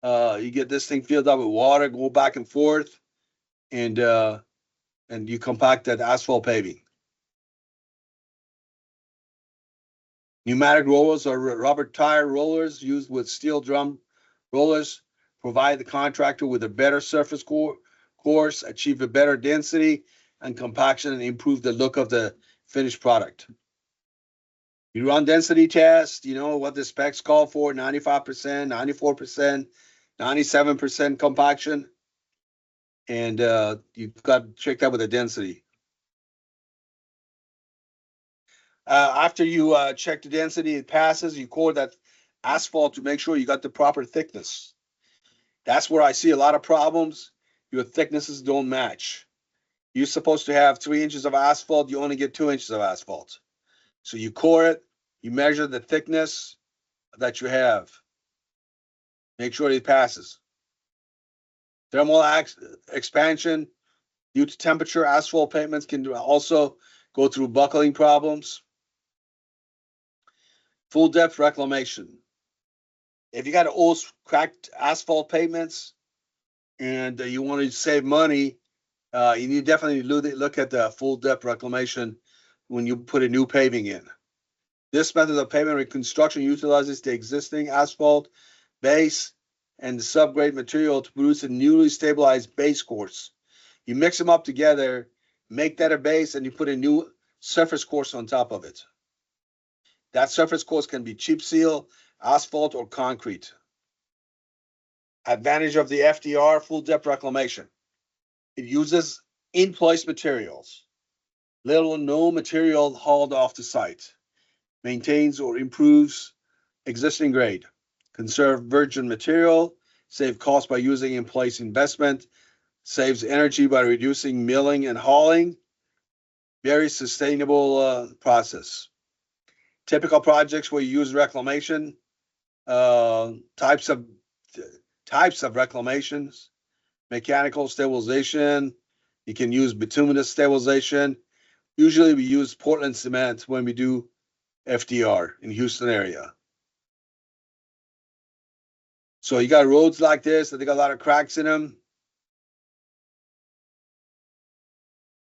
You get this thing filled up with water, go back and forth, and you compact that asphalt paving. Pneumatic rollers are rubber tire rollers used with steel drum rollers. Provide the contractor with a better surface course, achieve a better density and compaction, and improve the look of the finished product. You run density tests, you know what the specs call for, 95%, 94%, 97% compaction. And you've got to check that with the density. After you check the density, it passes, you core that asphalt to make sure you got the proper thickness. That's where I see a lot of problems. Your thicknesses don't match. You're supposed to have 3 inches of asphalt, you only get 2 inches of asphalt. So you core it, you measure the thickness that you have. Make sure it passes. Thermal expansion. Due to temperature, asphalt pavements can also go through buckling problems. Full depth reclamation. If you got old cracked asphalt pavements and you want to save money, you need definitely look at the full depth reclamation when you put a new paving in. This method of pavement reconstruction utilizes the existing asphalt base and the subgrade material to produce a newly stabilized base course. You mix them up together, make that a base, and you put a new surface course on top of it. That surface course can be chip seal, asphalt, or concrete. Advantage of the FDR, full depth reclamation. It uses in-place materials. Little or no material hauled off the site. Maintains or improves existing grade. Conserve virgin material. Save cost by using in-place investment. Saves energy by reducing milling and hauling. Very sustainable process. Typical projects where you use reclamation, types of reclamations, mechanical stabilization. You can use bituminous stabilization. Usually we use Portland cement when we do FDR in Houston area. So you got roads like this that they got a lot of cracks in them.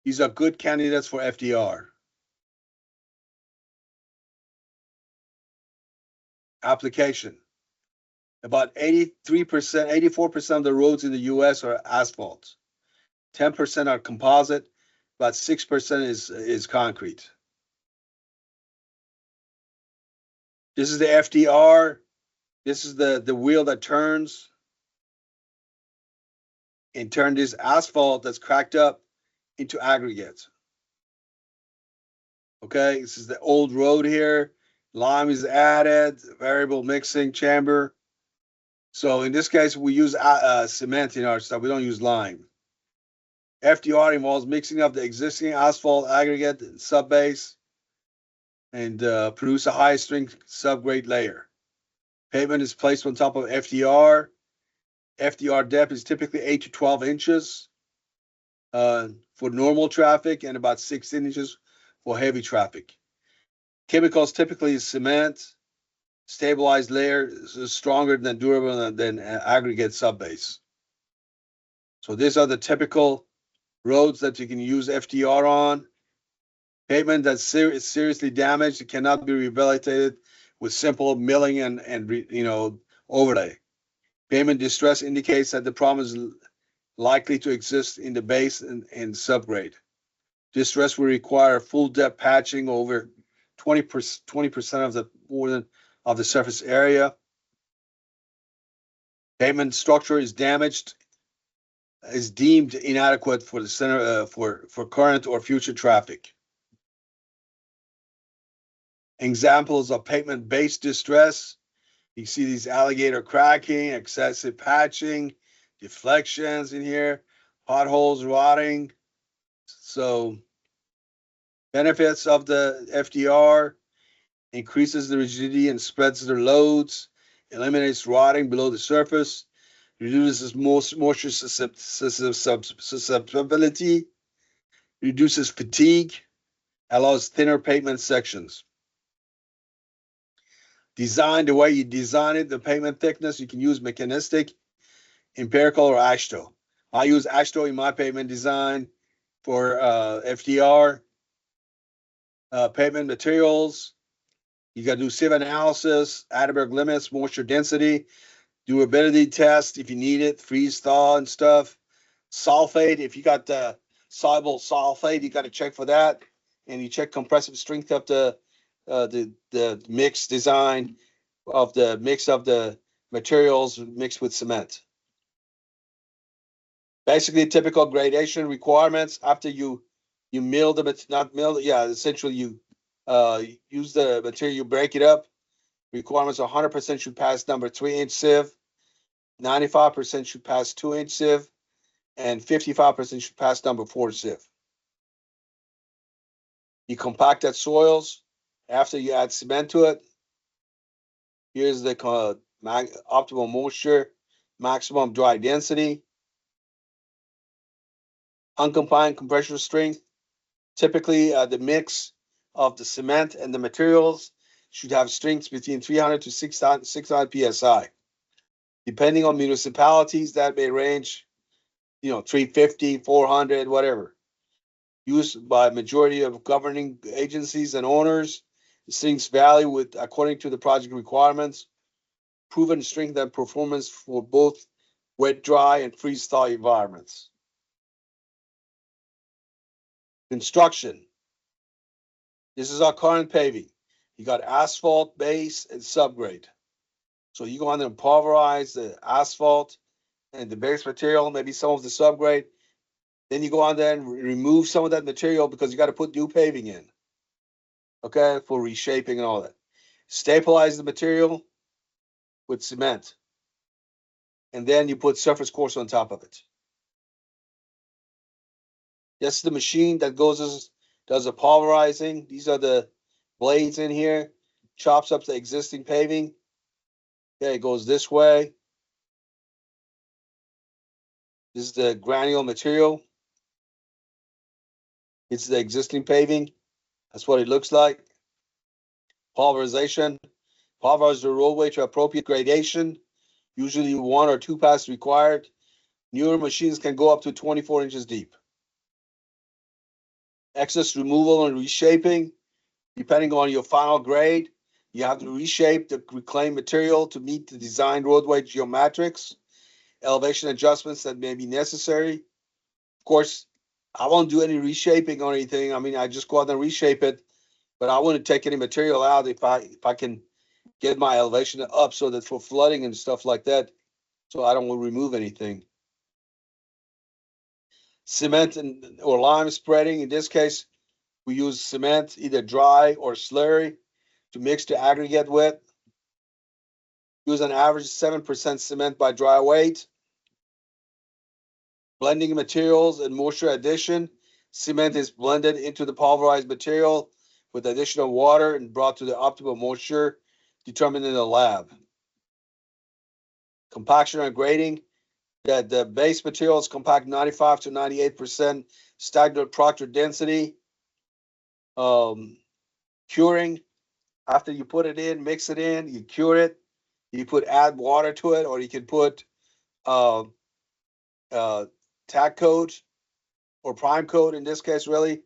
These are good candidates for FDR. Application. About 83%, 84% of the roads in the US are asphalt. 10% are composite, about 6% is concrete. This is the FDR. This is the wheel that turns and turn this asphalt that's cracked up into aggregate. Okay, this is the old road here. Lime is added, variable mixing chamber. So in this case, we use cement in our stuff. We don't use lime. FDR involves mixing up the existing asphalt aggregate and subbase and produce a high strength subgrade layer. Pavement is placed on top of FDR. FDR depth is typically 8 to 12 inches for normal traffic and about 16 inches for heavy traffic. Chemicals typically is cement. Stabilized layer is stronger than durable than aggregate subbase. So these are the typical roads that you can use FDR on. Pavement that's seriously damaged, it cannot be rehabilitated with simple milling and overlay. Pavement distress indicates that the problem is likely to exist in the base and subgrade. Distress will require full depth patching over 20% of the surface area. Pavement structure is damaged, is deemed inadequate for the center for current or future traffic. Examples of pavement-based distress: you see these alligator cracking, excessive patching, deflections in here, potholes rotting. So benefits of the FDR: increases the rigidity and spreads the loads, eliminates rotting below the surface, reduces moisture susceptibility, reduces fatigue, allows thinner pavement sections. Design: the way you design it, the pavement thickness, you can use mechanistic, empirical, or AASHTO. I use AASHTO in my pavement design for FDR. Pavement materials, you got to do sieve analysis, Atterberg limits, moisture density, durability test if you need it, freeze thaw and stuff. Sulfate, if you got the soluble sulfate, you got to check for that, and you check compressive strength of the mix design of the mix of the materials mixed with cement. Basically, typical gradation requirements after you mill essentially you use the material, you break it up. Requirements: 100% should pass number 3-inch sieve, 95% should pass 2-inch sieve, and 55% should pass number 4 sieve. You compact that soils after you add cement to it. Here's the optimal moisture, maximum dry density. Unconfined compression strength. Typically, the mix of the cement and the materials should have strengths between 300 to 600 psi. Depending on municipalities, that may range, 350, 400, whatever. Used by majority of governing agencies and owners. The strengths vary according to the project requirements. Proven strength and performance for both wet, dry, and freeze-thaw environments. Construction. This is our current paving. You got asphalt, base, and subgrade. So you go on there and pulverize the asphalt and the base material, maybe some of the subgrade. Then you go on there and remove some of that material because you got to put new paving in. Okay, for reshaping and all that. Stabilize the material with cement. And then you put surface course on top of it. This is the machine that does the pulverizing. These are the blades in here. Chops up the existing paving. Okay, it goes this way. This is the granule material. It's the existing paving. That's what it looks like. Pulverization. Pulverize the roadway to appropriate gradation. Usually 1 or 2 passes required. Newer machines can go up to 24 inches deep. Excess removal and reshaping. Depending on your final grade, you have to reshape the reclaimed material to meet the designed roadway geometrics. Elevation adjustments that may be necessary. Of course, I won't do any reshaping or anything. I mean, I just go out and reshape it, but I wouldn't take any material out if I can get my elevation up so that for flooding and stuff like that, so I don't want to remove anything. Cement or lime spreading. In this case, we use cement, either dry or slurry, to mix the aggregate with. Use an average 7% cement by dry weight. Blending materials and moisture addition. Cement is blended into the pulverized material with additional water and brought to the optimal moisture determined in the lab. Compaction and grading. That the base material is compact 95 to 98% stagnant proctor density. Curing. After you put it in, mix it in, you cure it. You add water to it, or you can put tack coat or prime coat in this case, really.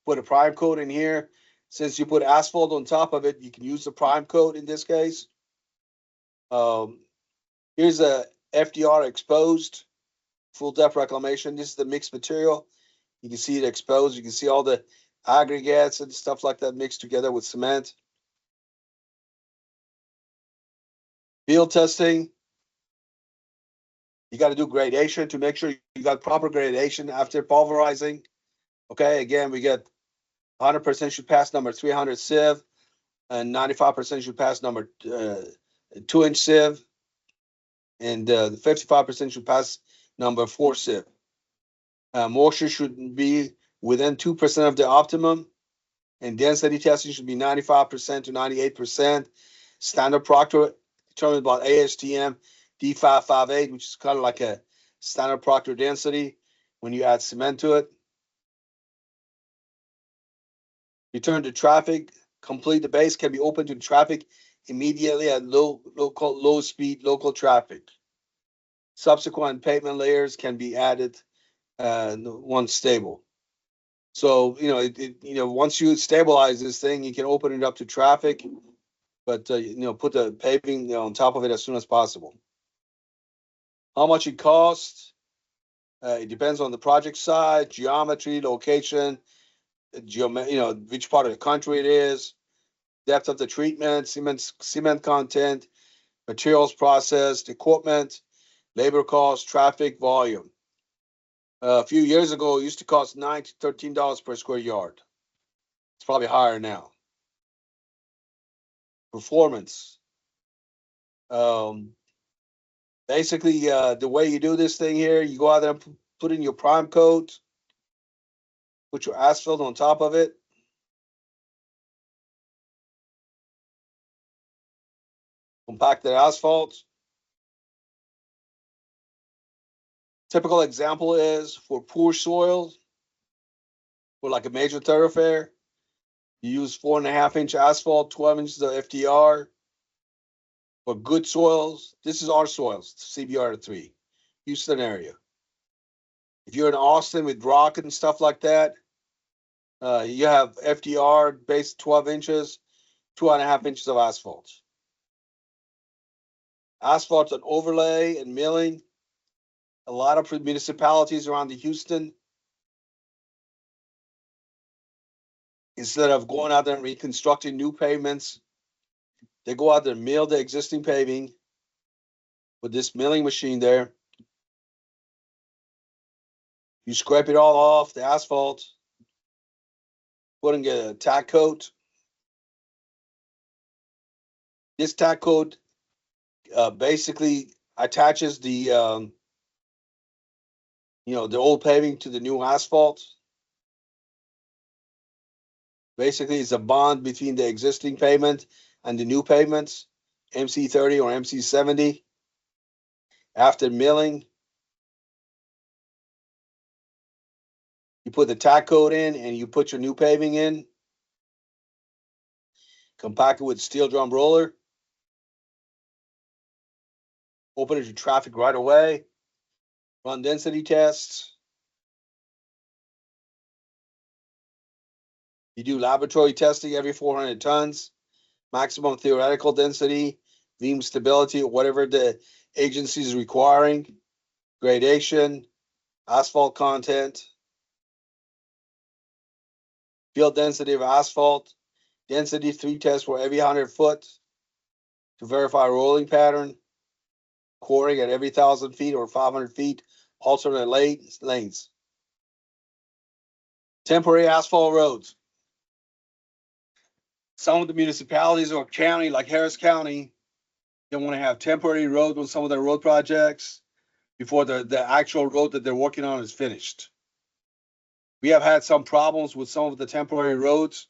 Put a prime coat in here. Since you put asphalt on top of it, you can use the prime coat in this case. Here's a FDR exposed, full depth reclamation. This is the mixed material. You can see it exposed. You can see all the aggregates and stuff like that mixed together with cement. Field testing. You got to do gradation to make sure you got proper gradation after pulverizing. Okay, again, we get 100% should pass number 300 sieve, and 95% should pass number 2-inch sieve, and 55% should pass number 4 sieve. Moisture should be within 2% of the optimum, and density testing should be 95% to 98%. Standard Proctor determined by ASTM D558, which is kind of like a standard Proctor density when you add cement to it. Return to traffic. Complete the base can be open to traffic immediately at low speed local traffic. Subsequent pavement layers can be added once stable. So once you stabilize this thing, you can open it up to traffic, but put the paving on top of it as soon as possible. How much it costs? It depends on the project size, geometry, location, which part of the country it is, depth of the treatment, cement content, materials processed, equipment, labor cost, traffic, volume. A few years ago, it used to cost $9 to $13 per square yard. It's probably higher now. Performance. Basically, the way you do this thing here, you go out there and put in your prime coat, put your asphalt on top of it. Compact the asphalt. Typical example is for poor soil, for like a major thoroughfare, you use 4.5-inch asphalt, 12 inches of FDR. For good soils, this is our soils, CBR3, Houston area. If you're in Austin with rock and stuff like that, you have FDR base 12 inches, 2.5 inches of asphalt. Asphalt and overlay and milling. A lot of municipalities around the Houston, instead of going out there and reconstructing new pavements, they go out there and mill the existing paving with this milling machine there. You scrape it all off, the asphalt, putting a tack coat. This tack coat basically attaches the the old paving to the new asphalt. Basically, it's a bond between the existing pavement and the new pavements, MC30 or MC70. After milling, you put the tack coat in and you put your new paving in. Compact it with steel drum roller. Open it to traffic right away. Run density tests. You do laboratory testing every 400 tons. Maximum theoretical density, beam stability, whatever the agency is requiring. Gradation, asphalt content. Field density of asphalt. Density 3 tests for every 100 foot to verify rolling pattern. Coring at every 1,000 feet or 500 feet, alternate lanes. Temporary asphalt roads. Some of the municipalities or county, like Harris County, they want to have temporary roads on some of their road projects before the actual road that they're working on is finished. We have had some problems with some of the temporary roads.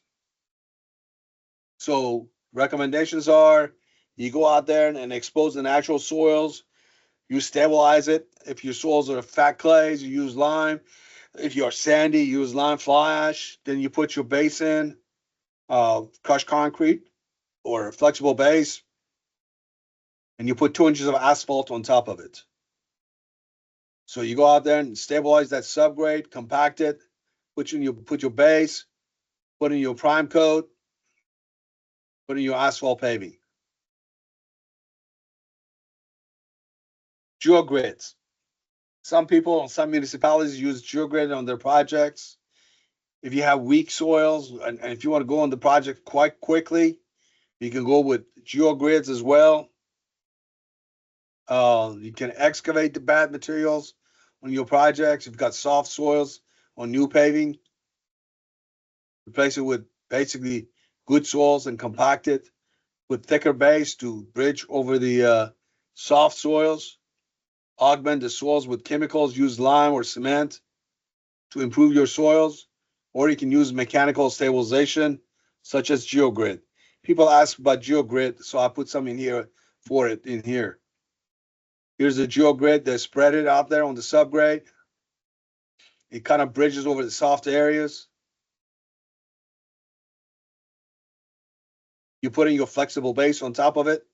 So recommendations are you go out there and expose the natural soils. You stabilize it. If your soils are fat clays, you use lime. If you're sandy, you use lime fly ash. Then you put your base in, crushed concrete or flexible base, and you put 2 inches of asphalt on top of it. So you go out there and stabilize that subgrade, compact it, put your base, put in your prime coat, put in your asphalt paving. Geogrids. Some people, some municipalities use geogrid on their projects. If you have weak soils and if you want to go on the project quite quickly, you can go with geogrids as well. You can excavate the bad materials on your projects. If you've got soft soils on new paving, replace it with basically good soils and compact it with thicker base to bridge over the soft soils. Augment the soils with chemicals, use lime or cement to improve your soils, or you can use mechanical stabilization such as geogrid. People ask about geogrid, so I put some in here for it in here. Here's the geogrid. They spread it out there on the subgrade. It kind of bridges over the soft areas. You put in your flexible base on top of it.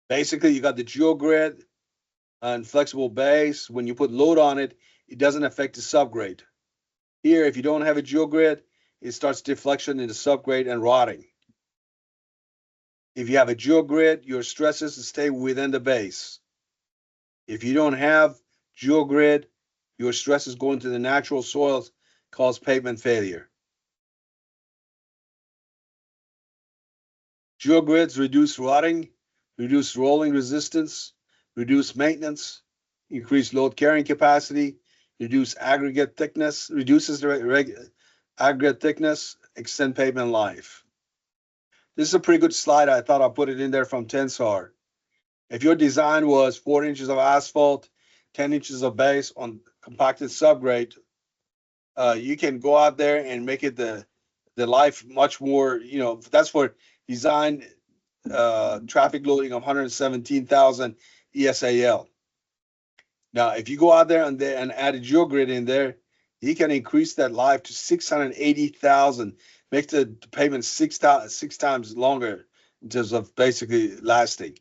Basically, you got the geogrid and flexible base. When you put load on it, it doesn't affect the subgrade. Here, if you don't have a geogrid, it starts deflection in the subgrade and rotting. If you have a geogrid, your stresses stay within the base. If you don't have geogrid, your stresses go into the natural soils, cause pavement failure. Geogrids reduce rotting, reduce rolling resistance, reduce maintenance, increase load carrying capacity, reduces the aggregate thickness, extend pavement life. This is a pretty good slide. I thought I'd put it in there from Tensar. If your design was 4 inches of asphalt, 10 inches of base on compacted subgrade, you can go out there and make it the life much more, that's for design traffic loading of 117,000 ESAL. Now, if you go out there and add a geogrid in there, you can increase that life to 680,000, make the pavement six times longer in terms of basically lasting.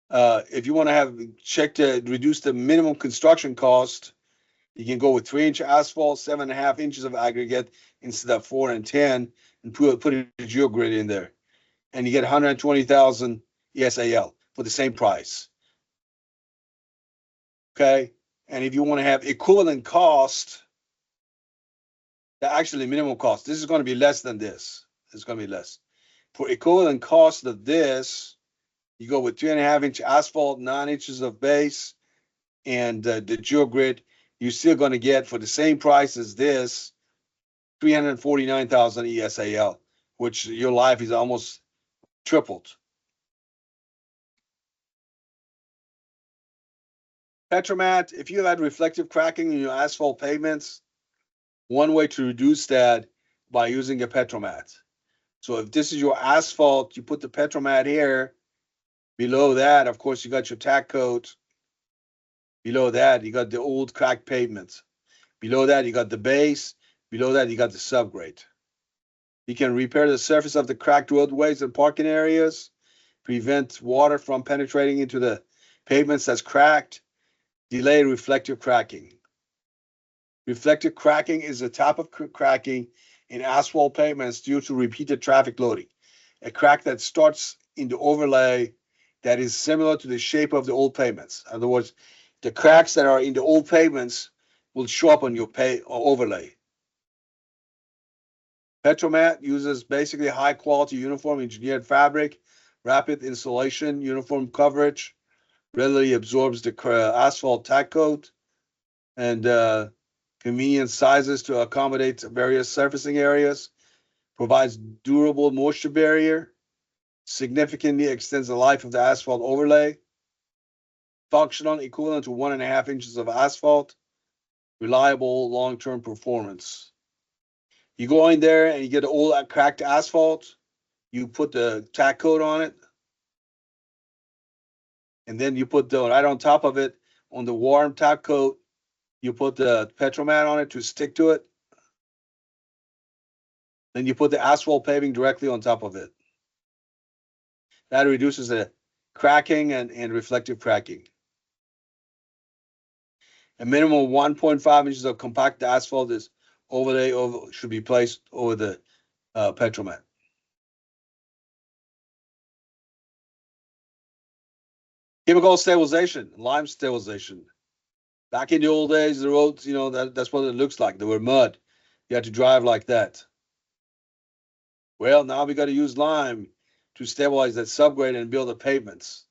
If you want to have check to reduce the minimum construction cost, you can go with 3-inch asphalt, 7.5 inches of aggregate instead of 4 and 10, and put a geogrid in there, and you get 120,000 ESAL for the same price. Okay, and if you want to have equivalent cost, actually minimum cost, this is going to be less than this. It's going to be less. For equivalent cost of this, you go with 3.5-inch asphalt, 9 inches of base, and the geogrid. You're still going to get, for the same price as this, 349,000 ESAL, which your life is almost tripled. Petromat, if you had reflective cracking in your asphalt pavements, one way to reduce that by using a Petromat. So if this is your asphalt, you put the Petromat here. Below that, of course, you got your tack coat. Below that, you got the old cracked pavements. Below that, you got the base. Below that, you got the subgrade. You can repair the surface of the cracked roadways and parking areas, prevent water from penetrating into the pavements that's cracked, delay reflective cracking. Reflective cracking is a type of cracking in asphalt pavements due to repeated traffic loading. A crack that starts in the overlay that is similar to the shape of the old pavements. In other words, the cracks that are in the old pavements will show up on your overlay. Petromat uses basically high quality uniform engineered fabric, rapid installation, uniform coverage, readily absorbs the asphalt tack coat, and convenient sizes to accommodate various surfacing areas, provides durable moisture barrier, significantly extends the life of the asphalt overlay, functional equivalent to 1.5 inches of asphalt, reliable long-term performance. You go in there and you get all that cracked asphalt, you put the tack coat on it, and then you put right on top of it, on the warm tack coat, you put the Petromat on it to stick to it. Then you put the asphalt paving directly on top of it. That reduces the cracking and reflective cracking. A minimum of 1.5 inches of compact asphalt is should be placed over the Petromat. Chemical stabilization, lime stabilization. Back in the old days, the roads, that's what it looks like. They were mud. You had to drive like that. Well, now we got to use lime to stabilize that subgrade and build the pavements.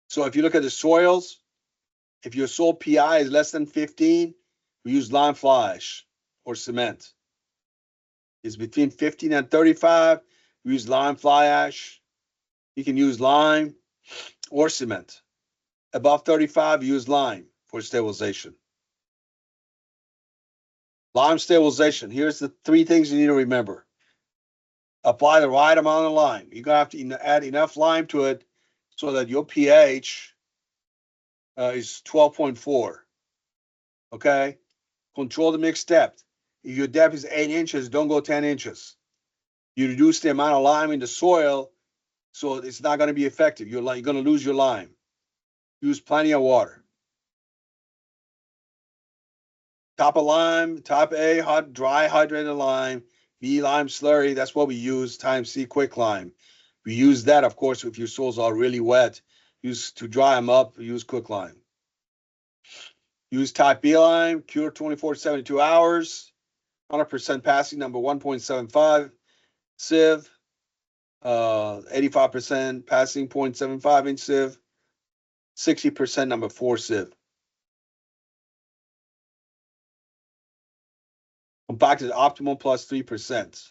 So if you look at the soils, if your soil PI is less than 15, we use lime fly ash or cement. It's between 15 and 35, we use lime fly ash. You can use lime or cement. Above 35, use lime for stabilization. Lime stabilization. Here's the 3 things you need to remember. Apply the right amount of lime. You're going to have to add enough lime to it so that your pH is 12.4. Okay? Control the mixed depth. If your depth is 8 inches, don't go 10 inches. You reduce the amount of lime in the soil, so it's not going to be effective. You're going to lose your lime. Use plenty of water. Top of lime, top A, dry hydrated lime, B lime slurry. That's what we use. Times C quick lime. We use that, of course, if your soils are really wet. Use to dry them up. Use quick lime. Use type B lime. Cure 24 to 72 hours. 100% passing number 1.75 sieve. 85% passing 0.75 inch sieve. 60% number 4 sieve. Compacted optimal plus 3%.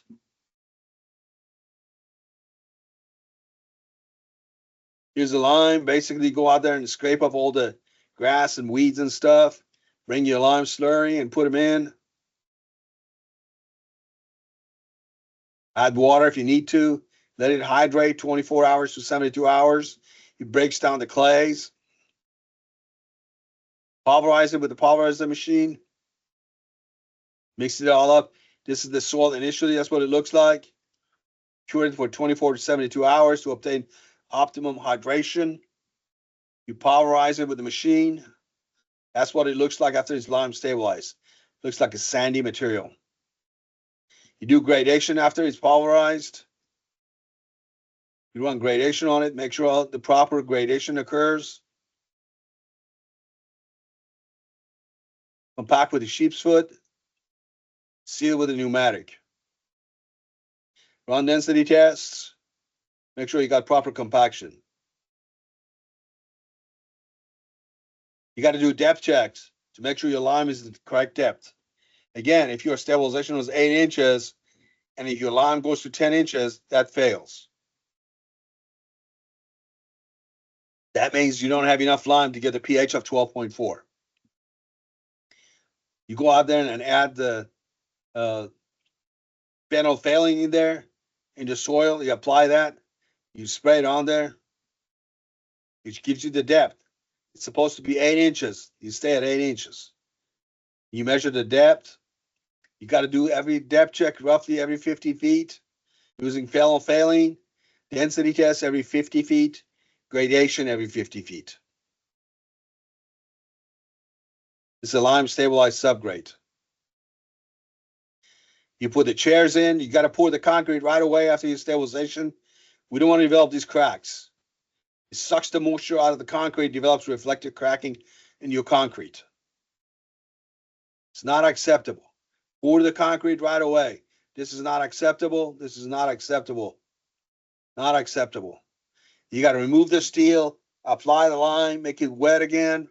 Here's the lime. Basically, go out there and scrape up all the grass and weeds and stuff. Bring your lime slurry and put them in. Add water if you need to. Let it hydrate 24 hours to 72 hours. It breaks down the clays. Pulverize it with the pulverizer machine. Mix it all up. This is the soil initially. That's what it looks like. Cure it for 24 to 72 hours to obtain optimum hydration. You pulverize it with the machine. That's what it looks like after it's lime stabilized. Looks like a sandy material. You do gradation after it's pulverized. You run gradation on it. Make sure the proper gradation occurs. Compact with a sheep's foot. Seal with a pneumatic. Run density tests. Make sure you got proper compaction. You got to do depth checks to make sure your lime is the correct depth. Again, if your stabilization was 8 inches and if your lime goes to 10 inches, that fails. That means you don't have enough lime to get the pH of 12.4. You go out there and add the phenolphthalein in there, in the soil. You apply that. You spray it on there. It gives you the depth. It's supposed to be 8 inches. You stay at 8 inches. You measure the depth. You got to do every depth check roughly every 50 feet using phenolphthalein. Density test every 50 feet. Gradation every 50 feet. It's a lime stabilized subgrade. You put the chairs in. You got to pour the concrete right away after your stabilization. We don't want to develop these cracks. It sucks the moisture out of the concrete, develops reflective cracking in your concrete. It's not acceptable. Pour the concrete right away. This is not acceptable. This is not acceptable. Not acceptable. You got to remove the steel, apply the lime, make it wet again.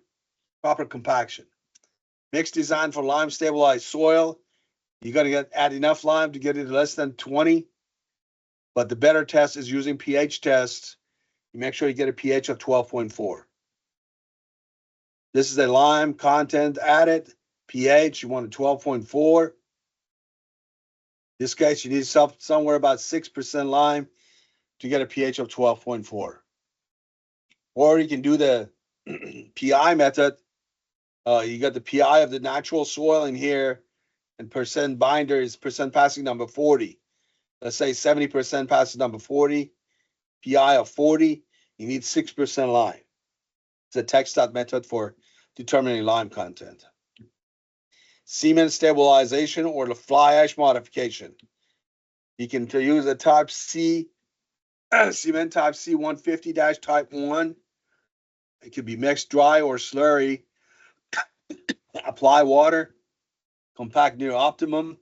Proper compaction. Mix designed for lime stabilized soil. You got to add enough lime to get it less than 20. But the better test is using pH tests. You make sure you get a pH of 12.4. This is a lime content added. pH, you want a 12.4. In this case, you need somewhere about 6% lime to get a pH of 12.4. Or you can do the PI method. You got the PI of the natural soil in here, and percent binder is percent passing number 40. Let's say 70% passing number 40. PI of 40, you need 6% lime. It's a TxDOT method for determining lime content. Cement stabilization or the fly ash modification. You can use a type C Cement type C150- type 1. It could be mixed dry or slurry. Apply water. Compact near optimum.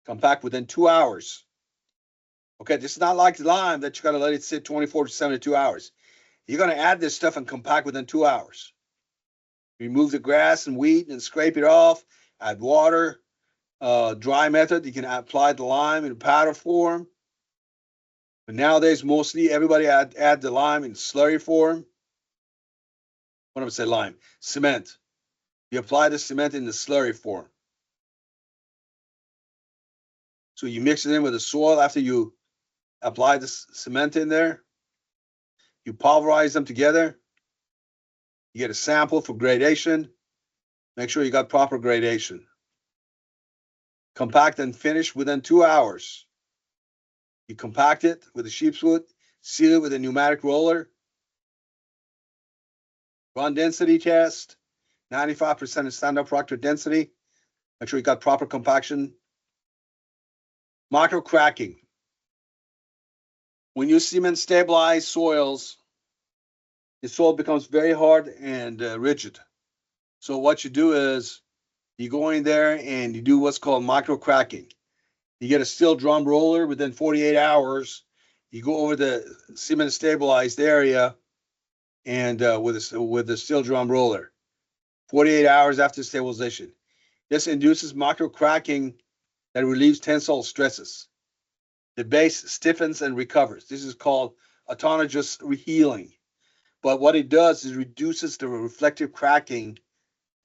Compact within 2 hours. Okay, this is not like lime that you got to let it sit 24 to 72 hours. You're going to add this stuff and compact within 2 hours. Remove the grass and weed and scrape it off. Add water. Dry method, you can apply the lime in powder form. But nowadays, mostly everybody add the lime in slurry form. What am I say lime? Cement. You apply the cement in the slurry form. So you mix it in with the soil after you apply the cement in there. You pulverize them together. You get a sample for gradation. Make sure you got proper gradation. Compact and finish within 2 hours. You compact it with a sheep's wood, seal it with a pneumatic roller. Run density test. 95% of standard proctor density. Make sure you got proper compaction. Micro cracking. When you cement stabilize soils, the soil becomes very hard and rigid. So what you do is you go in there and you do what's called micro cracking. You get a steel drum roller within 48 hours. You go over the cement stabilized area and with a steel drum roller. 48 hours after stabilization. This induces micro cracking that relieves tensile stresses. The base stiffens and recovers. This is called autonomous healing. But what it does is reduces the reflective cracking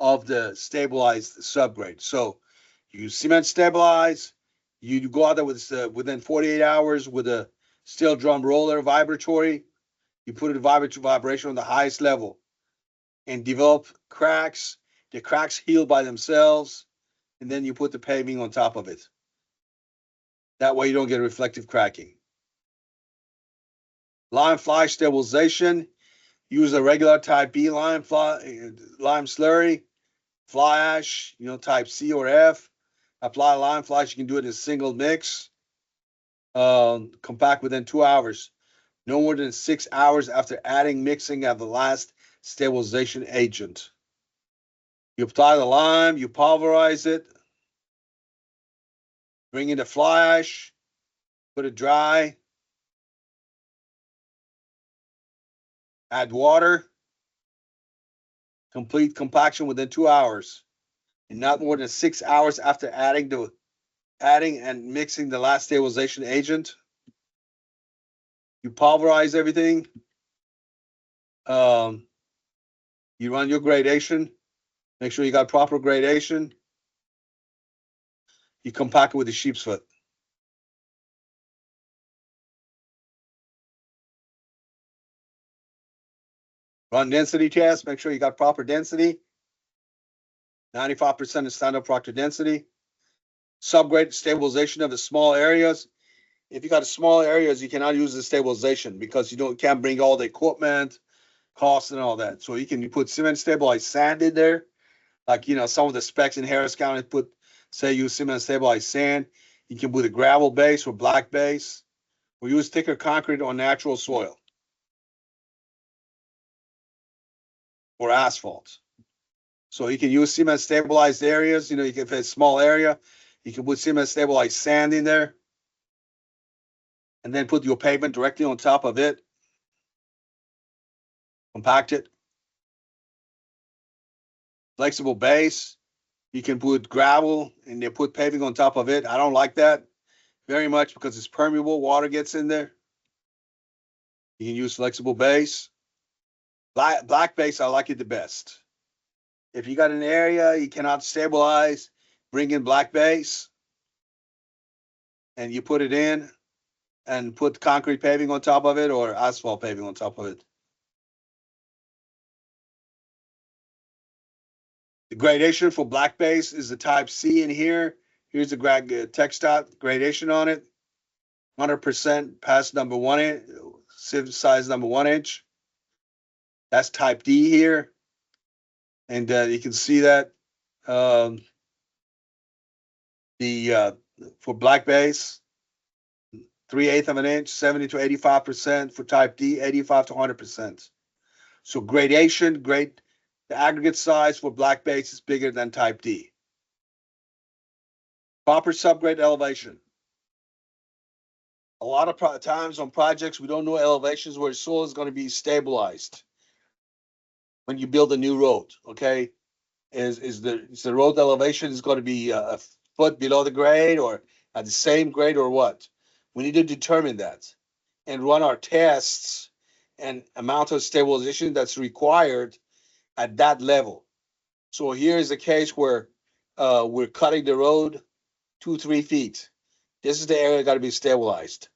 of the stabilized subgrade. So you cement stabilize, you go out there with within 48 hours with a steel drum roller vibratory, you put a vibration on the highest level and develop cracks. The cracks heal by themselves, and then you put the paving on top of it. That way you don't get reflective cracking. Lime fly stabilization. Use a regular type B lime slurry, fly ash, type C or F. Apply lime fly ash. You can do it in a single mix. Compact within 2 hours. No more than 6 hours after adding mixing of the last stabilization agent. You apply the lime, you pulverize it, bring in the fly ash, put it dry, add water, complete compaction within 2 hours, and not more than 6 hours after adding and mixing the last stabilization agent. You pulverize everything. You run your gradation. Make sure you got proper gradation. You compact it with a sheep's foot. Run density test. Make sure you got proper density. 95% is standard proctor density. Subgrade stabilization of the small areas. If you got small areas, you cannot use the stabilization because you can't bring all the equipment, costs, and all that. So you put cement stabilized sand in there, like some of the specs in Harris County say use cement stabilized sand. You can put a gravel base or black base, or use thicker concrete or natural soil or asphalt. So you can use cement stabilized areas. If it's a small area, you can put cement stabilized sand in there, and then put your pavement directly on top of it. Compact it. Flexible base. You can put gravel and then put paving on top of it. I don't like that very much because it's permeable. Water gets in there. You can use flexible base. Black base, I like it the best. If you got an area you cannot stabilize, bring in black base and you put it in and put concrete paving on top of it or asphalt paving on top of it. The gradation for black base is the type C in here. Here's the textile gradation on it. 100% past number 1 inch, size number 1 inch. That's type D here. And you can see that for black base, 3/8 of an inch, 70 to 85%. For type D, 85 to 100%. So gradation, the aggregate size for black base is bigger than type D. Proper subgrade elevation. A lot of times on projects, we don't know elevations where soil is going to be stabilized when you build a new road. Okay, is the road elevation is going to be a foot below the grade or at the same grade or what? We need to determine that and run our tests and amount of stabilization that's required at that level. So here is a case where we're cutting the road 2-3 feet. This is the area got to be stabilized.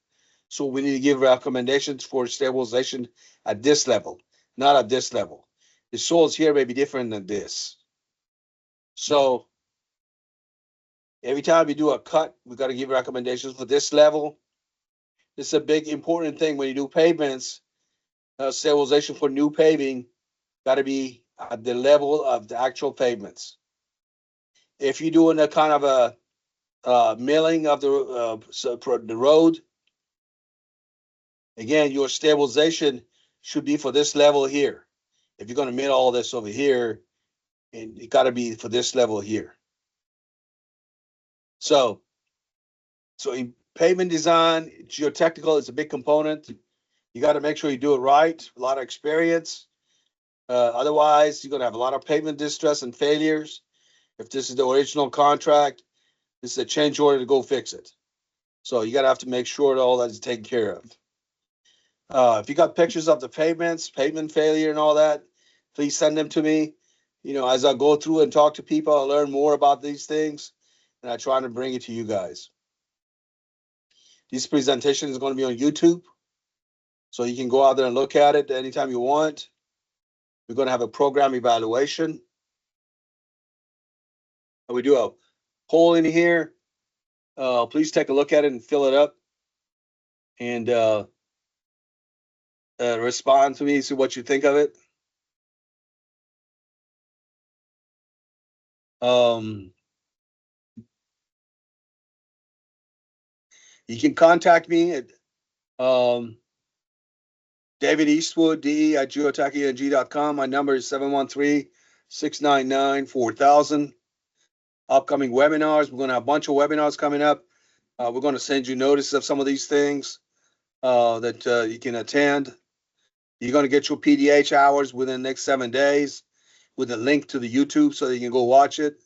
So we need to give recommendations for stabilization at this level, not at this level. The soils here may be different than this. So every time we do a cut, we got to give recommendations for this level. This is a big important thing when you do pavements. Stabilization for new paving got to be at the level of the actual pavements. If you're doing a kind of a milling of the road, again, your stabilization should be for this level here. If you're going to mill all this over here, and it got to be for this level here. So in pavement design, geotechnical is a big component. You got to make sure you do it right. A lot of experience. Otherwise, you're going to have a lot of pavement distress and failures. If this is the original contract, this is a change order to go fix it. So you got to have to make sure that all that is taken care of. If you got pictures of the pavements, pavement failure and all that, please send them to me. You know, as I go through and talk to people, I learn more about these things, and I try to bring it to you guys. This presentation is going to be on YouTube, so you can go out there and look at it anytime you want. We're going to have a program evaluation. We do a poll in here. Please take a look at it and fill it up, and respond to me, see what you think of it. You can contact me at David Eastwood, DE@geotechnical.com. My number is 713-699-4000. Upcoming webinars. We're going to have a bunch of webinars coming up. We're going to send you notice of some of these things that you can attend. You're going to get your PDH hours within the next 7 days with a link to the YouTube so that you can go watch it.